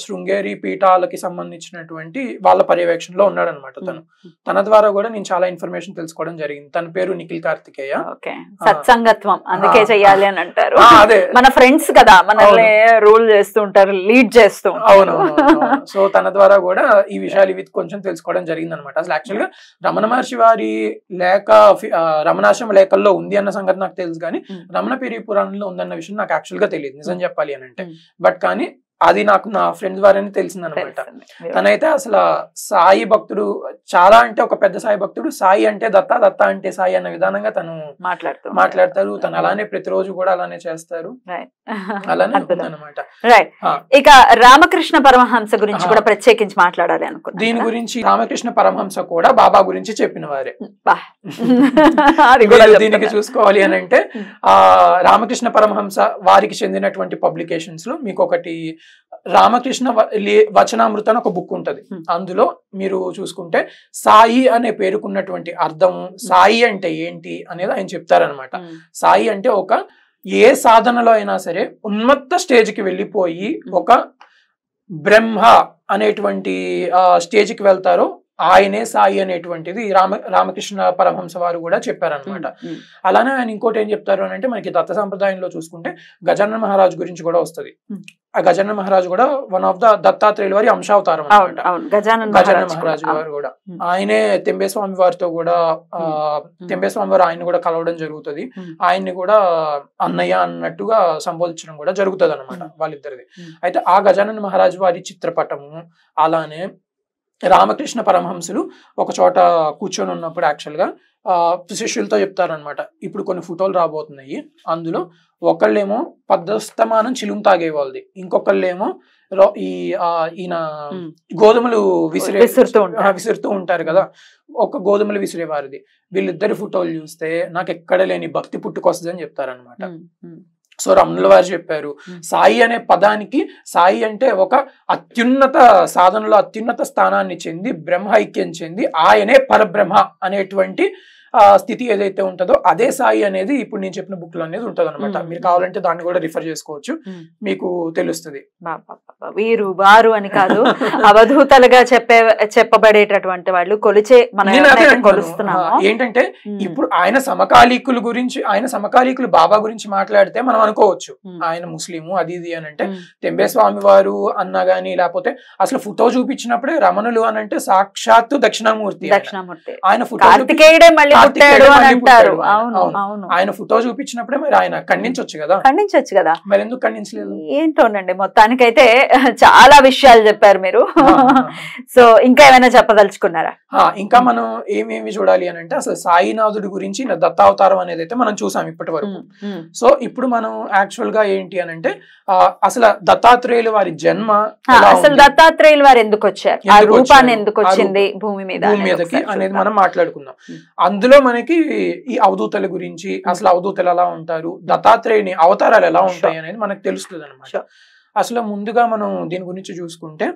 [SPEAKER 3] శృంగేరి పీఠాలకి సంబంధించినటువంటి వాళ్ళ పర్యవేక్షణలో ఉన్నాడు అనమాట తను. తన ద్వారా కూడా నేను చాలా ఇన్ఫర్మేషన్ తెలుసుకోవడం జరిగింది. తన పేరు నిఖిల్ కార్తికేయ.
[SPEAKER 1] సత్సంగత్వం అందుకే చెయ్యాలి అని అంటారు.
[SPEAKER 3] అదే
[SPEAKER 1] మన ఫ్రెండ్స్ కదా, మనల్ని రూల్ చేస్తూ ఉంటారు, లీడ్ చేస్తూ.
[SPEAKER 3] అవును. సో తన ద్వారా కూడా ఈ విషయాలు ఇవి కొంచెం తెలుసుకోవడం జరిగింది అనమాట. అసలు యాక్చువల్ గా రమణ మహర్షి వారి లేఖ రమణాశ్రమ లేఖల్లో ఉంది అన్న సంగతి నాకు తెలుసు, కానీ రమణ పెరి పురాణంలో ఉందన్న విషయం నాకు యాక్చువల్ గా తెలియదు నిజం చెప్పాలి అని అంటే. బట్ కానీ అది నాకు నా ఫ్రెండ్ ద్వారానే తెలిసిందనమాట. తనైతే అసలు సాయి భక్తుడు, చాలా అంటే ఒక పెద్ద సాయి భక్తుడు. సాయి అంటే దత్త, దత్త అంటే సాయి అన్న విధానంగా తను మాట్లాడతారు. తను అలానే ప్రతిరోజు కూడా అలానే చేస్తారు. అలానే అనమాట.
[SPEAKER 1] రైట్. ఇక రామకృష్ణ పరమహంస గురించి కూడా ప్రత్యేకించి మాట్లాడాలి అనుకున్నాను.
[SPEAKER 3] దీని గురించి రామకృష్ణ పరమహంస కూడా బాబా గురించి చెప్పిన వారే. దీనికి చూసుకోవాలి అని అంటే రామకృష్ణ పరమహంస వారికి చెందినటువంటి పబ్లికేషన్స్ లో మీకు ఒకటి రామకృష్ణ వచనామృత అని ఒక బుక్ ఉంటది. అందులో మీరు చూసుకుంటే సాయి అనే పేరుకున్నటువంటి అర్థం, సాయి అంటే ఏంటి అనేది ఆయన చెప్తారనమాట. సాయి అంటే ఒక ఏ సాధనలో అయినా సరే ఉన్మత్త స్టేజ్కి వెళ్ళిపోయి ఒక బ్రహ్మ అనేటువంటి స్టేజ్కి వెళ్తారో ఆయనే సాయి అనేటువంటిది రామకృష్ణ పరమహంస వారు కూడా చెప్పారనమాట. అలానే ఆయన ఇంకోటి ఏం చెప్తారు అని అంటే, మనకి దత్త సంప్రదాయంలో చూసుకుంటే గజానన మహారాజు గురించి కూడా వస్తుంది. ఆ గజానన మహారాజు కూడా వన్ ఆఫ్ ద దత్తాత్రేయుల వారి అంశావతారం అనమాట. గజానన మహారాజు గారు కూడా ఆయనే తెంబేస్వామి వారితో కూడా తెంబేస్వామి వారు ఆయన కూడా కలవడం జరుగుతుంది. ఆయన్ని కూడా అన్నయ్య అన్నట్టుగా సంబోధించడం కూడా జరుగుతుంది అనమాట వాళ్ళిద్దరిది. అయితే ఆ గజానన మహారాజు వారి చిత్రపటము, అలానే రామకృష్ణ పరమహంసులు ఒక చోట కూర్చొని ఉన్నప్పుడు యాక్చువల్గా శిష్యులతో చెప్తారనమాట, ఇప్పుడు కొన్ని ఫోటోలు రాబోతున్నాయి, అందులో ఒకళ్ళేమో పద్దస్తమానం చిలుం తాగే వాళ్ళది, ఇంకొకళ్ళేమో ఈయన గోధుమలు విసురుతూ ఉంటారు కదా, ఒక గోధుమలు విసిరేవారిది. వీళ్ళిద్దరి ఫోటోలు చూస్తే నాకు ఎక్కడ లేని భక్తి పుట్టుకొస్తుంది అని చెప్తారనమాట. సో రమణుల వారు చెప్పారు, సాయి అనే పదానికి, సాయి అంటే ఒక అత్యున్నత సాధనలో అత్యున్నత స్థానాన్ని చెంది బ్రహ్మ ఐక్యం చెంది ఆయనే పరబ్రహ్మ అనేటువంటి స్థితి ఏదైతే ఉంటుందో అదే సాయి అనేది ఇప్పుడు నేను చెప్పిన బుక్ లో అనేది ఉంటది అనమాట. మీరు కావాలంటే దాన్ని కూడా రిఫర్ చేసుకోవచ్చు, మీకు తెలుస్తుంది.
[SPEAKER 1] వీరు వారు అని కాదు, అవధూతలుగా చెప్పబడేటటువంటి వాళ్ళు కొలిచే
[SPEAKER 3] ఏంటంటే ఇప్పుడు ఆయన సమకాలీకులు బాబా గురించి మాట్లాడితే మనం అనుకోవచ్చు ఆయన ముస్లిము అది ఇది అని అంటే, తెంబేస్వామి వారు అన్నా గానీ, లేకపోతే అసలు ఫోటో చూపించినప్పుడే రమణులు అని అంటే సాక్షాత్తు దక్షిణామూర్తి. ఆయన ఫోటో ఆయన ఫోటో చూపించినప్పుడే మరి ఆయన ఖండించొచ్చు కదా, మరి ఎందుకు ఖండించలేదు
[SPEAKER 1] ఏంటోనండి. మొత్తానికైతే చాలా విషయాలు చెప్పారు మీరు. సో ఇంకా ఏమైనా చెప్పదలుచుకున్నారా?
[SPEAKER 3] ఇంకా మనం ఏమేమి చూడాలి అని అంటే, అసలు సాయినాథుడి గురించి దత్తావతారం అనేది అయితే మనం చూసాం ఇప్పటి వరకు. సో ఇప్పుడు మనం యాక్చువల్ గా ఏంటి అని అంటే, అసలు దత్తాత్రేయులు వారి జన్మ,
[SPEAKER 1] అసలు దత్తాత్రేయులు వారు ఎందుకు వచ్చారు, ఆ రూపాన్ని ఎందుకు వచ్చింది భూమి మీదకి అనేది మనం మాట్లాడుకుందాం.
[SPEAKER 3] అందులో మనకి ఈ అవధూతల గురించి, అసలు అవధూతలు ఎలా ఉంటారు, దత్తాత్రేయుని అవతారాలు ఎలా ఉంటాయి అనేది మనకు తెలుస్తుంది అనమాట. అసలు ముందుగా మనం దీని గురించి చూసుకుంటే,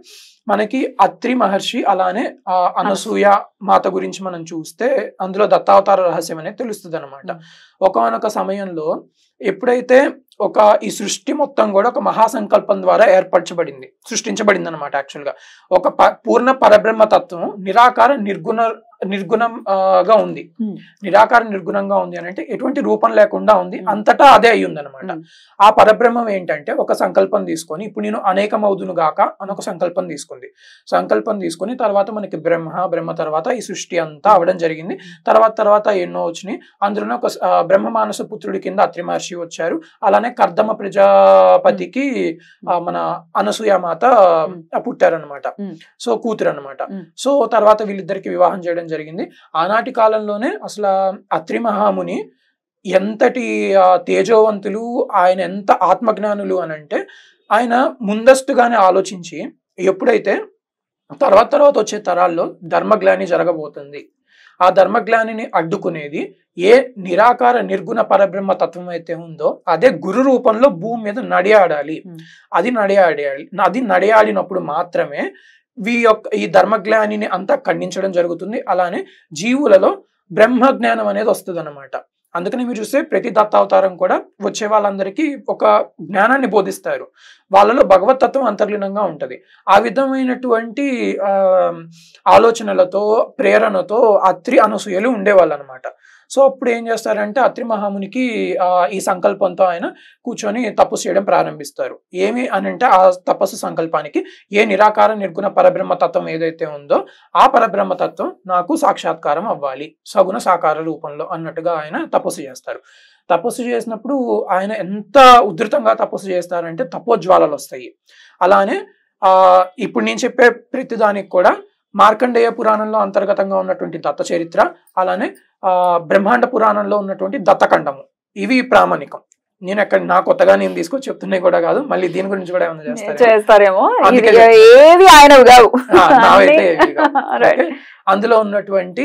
[SPEAKER 3] మనకి అత్రి మహర్షి అలానే అనసూయ మాత గురించి మనం చూస్తే అందులో దత్తావతార రహస్యం అనేది తెలుస్తుంది అనమాట. ఒకనొక సమయంలో ఎప్పుడైతే ఈ సృష్టి మొత్తం కూడా ఒక మహాసంకల్పం ద్వారా సృష్టించబడింది అనమాట. యాక్చువల్ గా ఒక పూర్ణ పరబ్రహ్మ తత్వం నిరాకార నిర్గుణంగా ఉంది. నిరాకార నిర్గుణంగా ఉంది అని అంటే ఎటువంటి రూపం లేకుండా ఉంది, అంతటా అదే అయి ఉంది అనమాట. ఆ పరబ్రహ్మం ఏంటంటే ఒక సంకల్పం తీసుకొని, ఇప్పుడు నేను అనేకమవుదును గాక అని ఒక సంకల్పం తీసుకొని తర్వాత మనకి బ్రహ్మ తర్వాత ఈ సృష్టి అంతా అవడం జరిగింది. తర్వాత ఎన్నో వచ్చినాయి. అందులోనే ఒక బ్రహ్మ మానస పుత్రుడి కింద అత్రి మహర్షి వచ్చారు. అలానే కర్దమ ప్రజాపతికి మన అనసూయ మాత పుట్టారనమాట. సో కూతురు అనమాట. సో తర్వాత వీళ్ళిద్దరికి వివాహం చేయడం జరిగింది. ఆనాటి కాలంలోనే అసలు అత్రి మహాముని ఎంతటి తేజోవంతులు, ఆయన ఎంత ఆత్మజ్ఞానులు అని అంటే, ఆయన ముందస్తుగానే ఆలోచించి ఎప్పుడైతే తర్వాత వచ్చే తరాల్లో ధర్మగ్లాని జరగబోతుంది, ఆ ధర్మగ్లానిని అడ్డుకునేది ఏ నిరాకార నిర్గుణ పరబ్రహ్మ తత్వం అయితే ఉందో అదే గురు రూపంలో భూమి మీద నడియాడాలి. అది నడియాడినప్పుడు మాత్రమే ఈ ధర్మజ్ఞానిని అంతా ఖండించడం జరుగుతుంది. అలానే జీవులలో బ్రహ్మ జ్ఞానం అనేది వస్తుంది అనమాట. అందుకని మీరు చూస్తే ప్రతి దత్తావతారం కూడా వచ్చే వాళ్ళందరికీ ఒక జ్ఞానాన్ని బోధిస్తారు, వాళ్ళలో భగవతత్వం అంతర్లీనంగా ఉంటది. ఆ విధమైనటువంటి ఆలోచనలతో ప్రేరణతో అత్రి అనసూయలు ఉండేవాళ్ళు అనమాట. సో అప్పుడు ఏం చేస్తారంటే అత్రి మహామునికి ఈ సంకల్పంతో ఆయన కూర్చొని తపస్సు చేయడం ప్రారంభిస్తారు. ఏమి అని అంటే ఆ తపస్సు సంకల్పానికి ఏ నిరాకార నిర్గుణ పరబ్రహ్మ తత్వం ఏదైతే ఉందో ఆ పరబ్రహ్మ తత్వం నాకు సాక్షాత్కారం అవ్వాలి సగుణ సాకార రూపంలో అన్నట్టుగా ఆయన తపస్సు చేస్తారు. తపస్సు చేసినప్పుడు ఆయన ఎంత ఉధృతంగా తపస్సు చేస్తారంటే తపోజ్వాలలు వస్తాయి. అలానే ఇప్పుడు నేను చెప్పే ప్రతిదానికి కూడా మార్కండేయ పురాణంలో అంతర్గతంగా ఉన్నటువంటి దత్త చరిత్ర, అలానే బ్రహ్మాండ పురాణంలో ఉన్నటువంటి దత్తఖండము, ఇవి ప్రామాణికం. నేను ఎక్కడ నా కొత్తగా నేను తీసుకొచ్చి చెప్తున్నాయి కూడా కాదు, మళ్ళీ దీని గురించి కూడా ఏమైనా
[SPEAKER 1] చేస్తారేమో, ఏవి ఆయనవి కావు,
[SPEAKER 3] అందులో ఉన్నటువంటి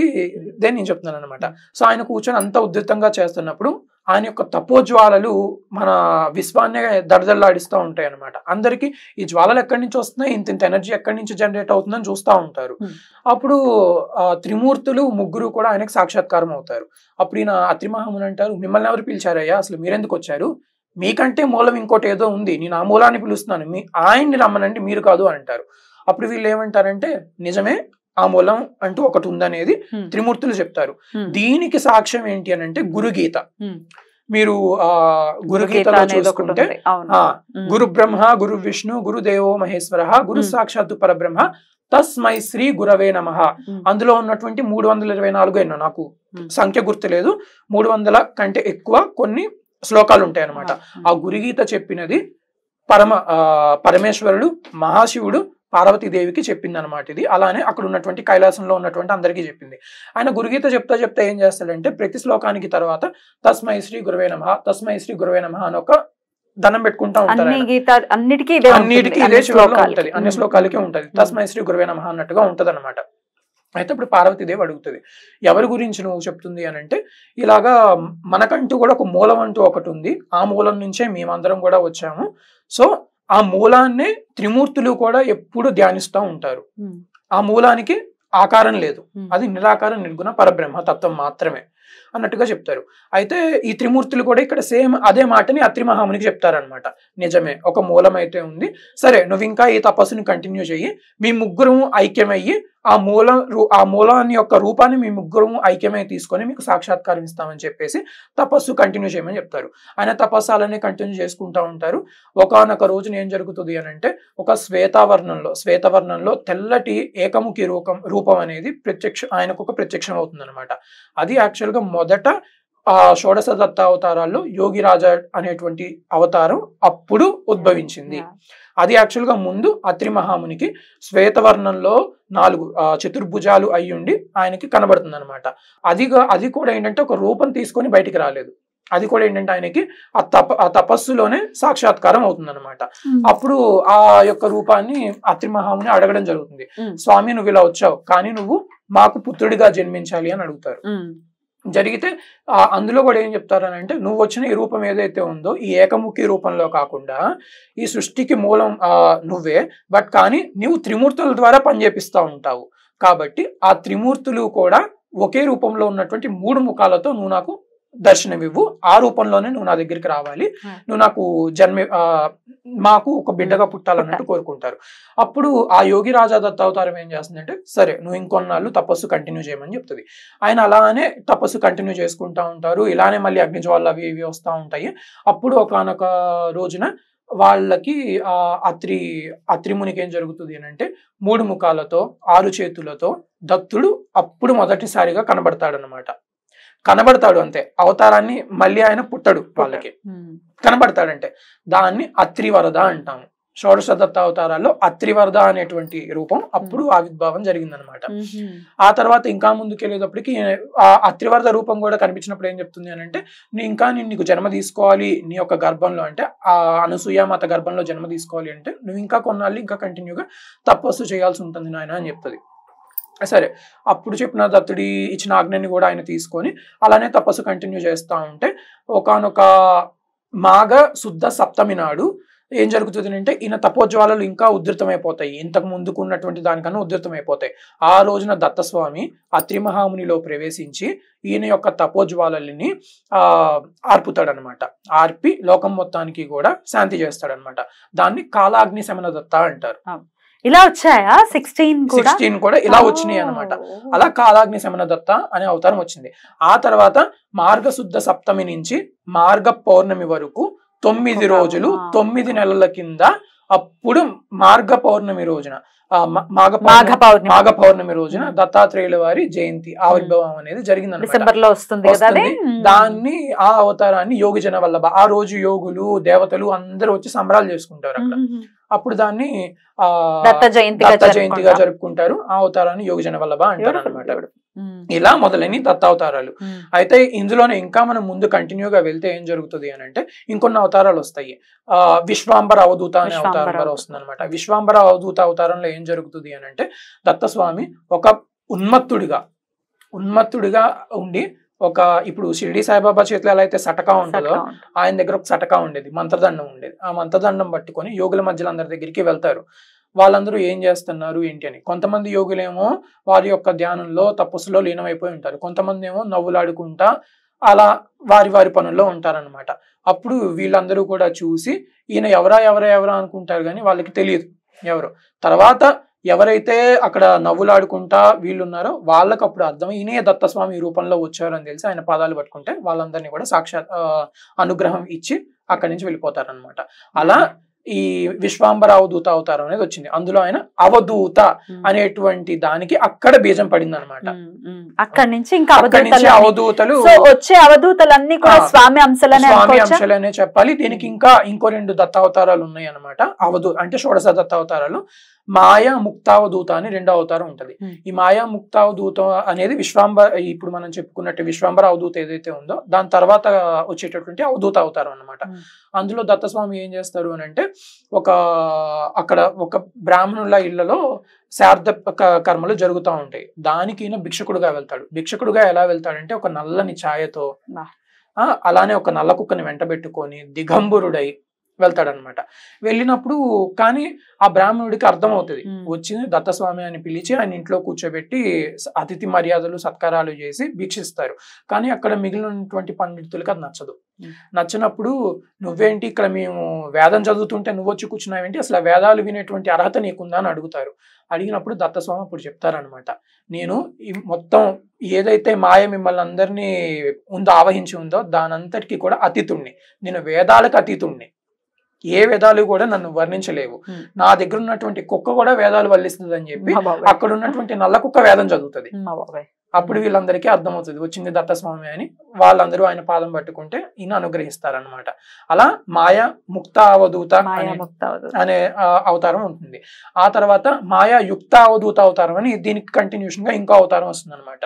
[SPEAKER 3] ఇదే నేను చెప్తున్నాను అనమాట. సో ఆయన కూర్చొని అంత ఉధృతంగా చేస్తున్నప్పుడు ఆయన యొక్క తపోజ్వాలలు మన విశ్వాన్ని దడదల్లాడిస్తూ ఉంటాయి అనమాట. అందరికి ఈ జ్వాలలు ఎక్కడి నుంచి వస్తున్నాయి, ఇంత ఎనర్జీ ఎక్కడి నుంచి జనరేట్ అవుతుందని చూస్తూ ఉంటారు. అప్పుడు త్రిమూర్తులు ముగ్గురు కూడా ఆయనకు సాక్షాత్కారం అవుతారు. అప్పుడు ఈయన అత్రి మహాముని అంటారు, మిమ్మల్ని ఎవరు పిలిచారయ్యా, అసలు మీరెందుకు వచ్చారు, మీకంటే మూలం ఇంకోటి ఏదో ఉంది, నేను ఆ మూలాన్ని పిలుస్తున్నాను, ఆయన్ని రమ్మనండి మీరు కాదు అని అంటారు. అప్పుడు వీళ్ళు ఏమంటారంటే నిజమే ఆ మూలం అంటూ ఒకటి ఉందనేది త్రిమూర్తులు చెప్తారు. దీనికి సాక్ష్యం ఏంటి అని అంటే గురుగీత. మీరు గురుగీతలో చూసుకుంటే గురు బ్రహ్మ గురు విష్ణు గురుదేవో మహేశ్వర గురు సాక్షాత్తు పరబ్రహ్మ తస్మై శ్రీ గురవే నమః. అందులో ఉన్నటువంటి 324 ఎన్నో నాకు సంఖ్య గుర్తులేదు, 300 కంటే ఎక్కువ కొన్ని శ్లోకాలు ఉంటాయి అన్నమాట. ఆ గురుగీత చెప్పినది పరమేశ్వరుడు మహాశివుడు పార్వతీదేవికి చెప్పింది అనమాట ఇది. అలానే అక్కడ ఉన్నటువంటి కైలాసంలో ఉన్నటువంటి అందరికీ చెప్పింది. ఆయన గురుగీత చెప్తా ఏం చేస్తాడంటే ప్రతి శ్లోకానికి తర్వాత తస్మై శ్రీ గురవే నమః తస్మై శ్రీ గురవే నమః అని ఒక దండం పెట్టుకుంటా ఉంటారు. అన్నిటికీ ఇదే శ్లోకం ఉంటది, అన్ని శ్లోకాలకే ఉంటది, తస్మై శ్రీ గురవే నమః అన్నట్టుగా ఉంటది అనమాట. అయితే ఇప్పుడు పార్వతీదేవి అడుగుతుంది, ఎవరి గురించి నువ్వు చెప్తుంది అని అంటే, ఇలాగా మనకంటూ కూడా ఒక మూలం అంటూ ఒకటి ఉంది, ఆ మూలం నుంచే మేమందరం కూడా వచ్చాము. సో ఆ మూలాన్నే త్రిమూర్తులు కూడా ఎప్పుడు ధ్యానిస్తూ ఉంటారు. ఆ మూలానికి ఆకారం లేదు, అది నిరాకార నిర్గుణ పరబ్రహ్మ తత్వం మాత్రమే అన్నట్టుగా చెప్తారు. అయితే ఈ త్రిమూర్తులు కూడా ఇక్కడ సేమ్ అదే మాటని అత్రి మహామునికి చెప్తారనమాట. నిజమే, ఒక మూలం అయితే ఉంది, సరే నువ్వు ఇంకా ఈ తపస్సుని కంటిన్యూ చెయ్యి, మీ ముగ్గురు ఐక్యమయ్యి ఆ మూలాన్ని యొక్క రూపాన్ని మీ ముగ్గురు ఐక్యమై తీసుకొని మీకు సాక్షాత్కారం ఇస్తామని చెప్పేసి తపస్సు కంటిన్యూ చేయమని చెప్తారు. ఆయన తపస్సాలనే కంటిన్యూ చేసుకుంటూ ఉంటారు. ఒకానొక రోజున ఏం జరుగుతుంది అని అంటే, ఒక శ్వేతవర్ణంలో తెల్లటి ఏకముఖి రూపం అనేది ఆయనకు ఒక ప్రత్యక్షం అవుతుంది అనమాట. అది యాక్చువల్గా మొదట షోడశ దత్త అవతారాల్లో యోగిరాజా అనేటువంటి అవతారం అప్పుడు ఉద్భవించింది. అది యాక్చువల్గా ముందు అత్రి మహామునికి శ్వేతవర్ణంలో 4 చతుర్భుజాలు అయ్యుండి ఆయనకి కనబడుతుంది అనమాట. అది కూడా ఏంటంటే ఒక రూపం తీసుకొని బయటికి రాలేదు, అది కూడా ఏంటంటే ఆయనకి ఆ తపస్సులోనే సాక్షాత్కారం అవుతుంది అనమాట. అప్పుడు ఆ యొక్క రూపాన్ని అత్రి మహాముని అడగడం జరుగుతుంది, స్వామి నువ్వు ఇలా వచ్చావు కానీ నువ్వు మాకు పుత్రుడిగా జన్మించాలి అని అడుగుతారు. జరిగితే అందులో కూడా ఏం చెప్తారని అంటే, నువ్వు వచ్చిన ఈ రూపం ఏదైతే ఉందో ఈ ఏకముఖి రూపంలో కాకుండా ఈ సృష్టికి మూలం నువ్వే, బట్ కానీ నువ్వు త్రిమూర్తుల ద్వారా పనిచేపిస్తూ ఉంటావు కాబట్టి ఆ త్రిమూర్తులు కూడా ఒకే రూపంలో ఉన్నటువంటి 3 ముఖాలతో నువ్వు నాకు దర్శనమివ్వు, ఆ రూపంలోనే నువ్వు నా దగ్గరికి రావాలి, నువ్వు నాకు మాకు ఒక బిడ్డగా పుట్టాలన్నట్టు కోరుకుంటారు. అప్పుడు ఆ యోగి రాజా దత్త అవతారం ఏం చేస్తుందంటే, సరే నువ్వు ఇంకొన్నాళ్ళు తపస్సు కంటిన్యూ చేయమని చెప్తుంది. ఆయన అలానే తపస్సు కంటిన్యూ చేసుకుంటా ఉంటారు. ఇలానే మళ్ళీ అగ్నిజ్వాలలు అవి ఇవి వస్తూ ఉంటాయి. అప్పుడు ఒకనొక రోజున వాళ్ళకి అత్రిమునికి ఏం జరుగుతుంది అని అంటే, 3 ముఖాలతో 6 చేతులతో దత్తుడు అప్పుడు మొదటిసారిగా కనబడతాడు అంతే, అవతారాన్ని మళ్ళీ ఆయన పుట్టడు, వాళ్ళకి కనబడతాడంటే దాన్ని అత్రివరద అంటాము. షోడశ దత్త అవతారాల్లో అత్రివరద అనేటువంటి రూపం అప్పుడు ఆవిర్భావం జరిగిందనమాట. ఆ తర్వాత ఇంకా ముందుకెళ్ళేటప్పటికి ఆ అత్రివరద రూపం కూడా కనిపించినప్పుడు ఏం చెప్తుంది అని అంటే, నీకు జన్మ తీసుకోవాలి నీ యొక్క గర్భంలో, అంటే ఆ అనసూయ మాత గర్భంలో జన్మ తీసుకోవాలి అంటే నువ్వు ఇంకా కొన్నాళ్ళు ఇంకా కంటిన్యూగా తపస్సు చేయాల్సి ఉంటుంది నాయన అని చెప్తుంది. సరే అప్పుడు చెప్పిన దత్తుడి ఇచ్చిన ఆజ్ఞని కూడా ఆయన తీసుకొని అలానే తపస్సు కంటిన్యూ చేస్తూ ఉంటే, ఒకానొక మాఘ శుద్ధ సప్తమి నాడు ఏం జరుగుతుంది అంటే ఈయన తపోజ్వాలలు ఇంకా ఉధృతమైపోతాయి, ఇంతకు ముందుకు ఉన్నటువంటి దానికన్నా ఉధృతమైపోతాయి. ఆ రోజున దత్తస్వామి అత్రి మహామునిలో ప్రవేశించి ఈయన యొక్క తపోజ్వాలని ఆర్పుతాడనమాట. ఆర్పి లోకం మొత్తానికి కూడా శాంతి చేస్తాడనమాట. దాన్ని కాలాగ్ని శమన దత్త అంటారు.
[SPEAKER 1] ఇలా వచ్చాయా 16
[SPEAKER 3] కూడా ఇలా వచ్చినాయి అనమాట. అలా కాలాగ్ని శమన దత్త అనే అవతారం వచ్చింది. ఆ తర్వాత మార్గశుద్ధ సప్తమి నుంచి మార్గ పౌర్ణమి వరకు 9 రోజులు 9 నెలల కింద, అప్పుడు మార్గ పౌర్ణమి రోజున మాఘ పౌర్ణమి రోజున దత్తాత్రేయుల వారి జయంతి ఆవిర్భావం అనేది జరిగింది.
[SPEAKER 1] డిసెంబర్ లో వస్తుంది.
[SPEAKER 3] దాన్ని ఆ అవతారాన్ని యోగి జన వల్లభ, ఆ రోజు యోగులు దేవతలు అందరూ వచ్చి సంబరాలు చేసుకుంటారు అక్కడ. అప్పుడు దాన్ని దత్త జయంతిగా జరుపుకుంటారు. ఆ అవతారాన్ని యోగి జన వల్లభ అంటారు అనమాట. ఇలా మొదలైన దత్తావతారాలు. అయితే ఇందులోనే ఇంకా మనం ముందు కంటిన్యూగా వెళ్తే ఏం జరుగుతుంది అని అంటే ఇంకొన్ని అవతారాలు వస్తాయి. విశ్వాంబర అవధూత అనే అవతారం వస్తుంది అనమాట. విశ్వాంబర అవధూత అవతారంలో ఏం జరుగుతుంది అని అంటే దత్తస్వామి ఒక ఉన్మత్తుడిగా ఉండి, ఒక ఇప్పుడు షిరిడి సాయిబాబా చేతిలో ఎలా అయితే సటకా ఉంటుందో ఆయన దగ్గర ఒక సటకా ఉండేది, మంత్రదండం ఉండేది. ఆ మంత్రదండం పట్టుకొని యోగుల మధ్యలో అందరి దగ్గరికి వెళ్తారు. వాళ్ళందరూ ఏం చేస్తున్నారు ఏంటి అని. కొంతమంది యోగులేమో వారి యొక్క ధ్యానంలో తపస్సులో లీనమైపోయి ఉంటారు, కొంతమంది ఏమో నవ్వులాడుకుంటా అలా వారి పనుల్లో ఉంటారనమాట. అప్పుడు వీళ్ళందరూ కూడా చూసి ఈయన ఎవరా అనుకుంటారు, కానీ వాళ్ళకి తెలియదు ఎవరు. తర్వాత ఎవరైతే అక్కడ నవ్వులాడుకుంటా వీళ్ళు ఉన్నారో వాళ్ళకి అప్పుడు అర్థం ఈయనే దత్తస్వామి రూపంలో వచ్చారని తెలిసి ఆయన పాదాలు పట్టుకుంటే వాళ్ళందరినీ కూడా సాక్షాత్ అనుగ్రహం ఇచ్చి అక్కడి నుంచి వెళ్ళిపోతారనమాట. అలా ఈ విశ్వాంబర అవధూత అవతారం అనేది వచ్చింది. అందులో ఆయన అవధూత అనేటువంటి దానికి అక్కడ బీజం పడింది అనమాట.
[SPEAKER 1] అక్కడి నుంచి ఇంకా
[SPEAKER 3] అవధూతలు
[SPEAKER 1] వచ్చే అవధూతలన్నీ కూడా స్వామి
[SPEAKER 3] అంశాలనే చెప్పాలి. దీనికి ఇంకా ఇంకో 2 దత్తావతారాలు ఉన్నాయి అనమాట. అంటే షోడశ దత్తావతారాలు. మాయా ముక్తావధూత అని 2వ అవతారం ఉంటది. ఈ మాయా ముక్తావధూత అనేది ఇప్పుడు మనం చెప్పుకున్నట్టు విశ్వాంబర అవధూత ఏదైతే ఉందో దాని తర్వాత వచ్చేటటువంటి అవధూత అవతారం అనమాట. అందులో దత్తస్వామి ఏం చేస్తారు అని అంటే అక్కడ ఒక బ్రాహ్మణుల ఇళ్లలో శార్ద కర్మలు జరుగుతూ ఉంటాయి. దానికి ఈయన భిక్షకుడుగా వెళ్తాడు. భిక్షకుడుగా ఎలా వెళ్తాడంటే ఒక నల్లని ఛాయతో, అలానే ఒక నల్ల కుక్కని వెంటబెట్టుకొని దిగంబరుడై వెళ్తాడనమాట. వెళ్ళినప్పుడు కానీ ఆ బ్రాహ్మణుడికి అర్థమవుతుంది, వచ్చింది దత్తస్వామి అని పిలిచి ఆయన ఇంట్లో కూర్చోబెట్టి అతిథి మర్యాదలు సత్కారాలు చేసి భిక్షిస్తారు. కానీ అక్కడ మిగిలినటువంటి పండితులకి అది నచ్చినప్పుడు నువ్వేంటి ఇక్కడ మేము వేదం చదువుతుంటే నువ్వు వచ్చి కూర్చున్నావేంటి, అసలు వేదాలు వినేటువంటి అర్హత నీకుందా అని అడుగుతారు. అడిగినప్పుడు దత్తస్వామి అప్పుడు చెప్తారనమాట, నేను మొత్తం ఏదైతే మాయ మిమ్మల్ని అందరినీ ఆవహించి ఉందో దానంతటికీ కూడా అతీతుణ్ణి, నేను వేదాలకు అతీతుణ్ణి, ఏ వేదాలు కూడా నన్ను వర్ణించలేవు, నా దగ్గర ఉన్నటువంటి కుక్క కూడా వేదాలు వల్లిస్తుంది అని చెప్పి అక్కడ ఉన్నటువంటి నల్ల కుక్క వేదం చదువుతుంది. అప్పుడు వీళ్ళందరికీ అర్థమవుతుంది వచ్చింది దత్తస్వామి అని. వాళ్ళందరూ ఆయన పాదం పట్టుకుంటే ఈయన అనుగ్రహిస్తారనమాట. అలా మాయా ముక్తావధూత అనే అవతారం ఉంటుంది. ఆ తర్వాత మాయా యుక్తావధూత అవతారం అని దీనికి కంటిన్యూషన్ గా ఇంకో అవతారం వస్తుంది అనమాట.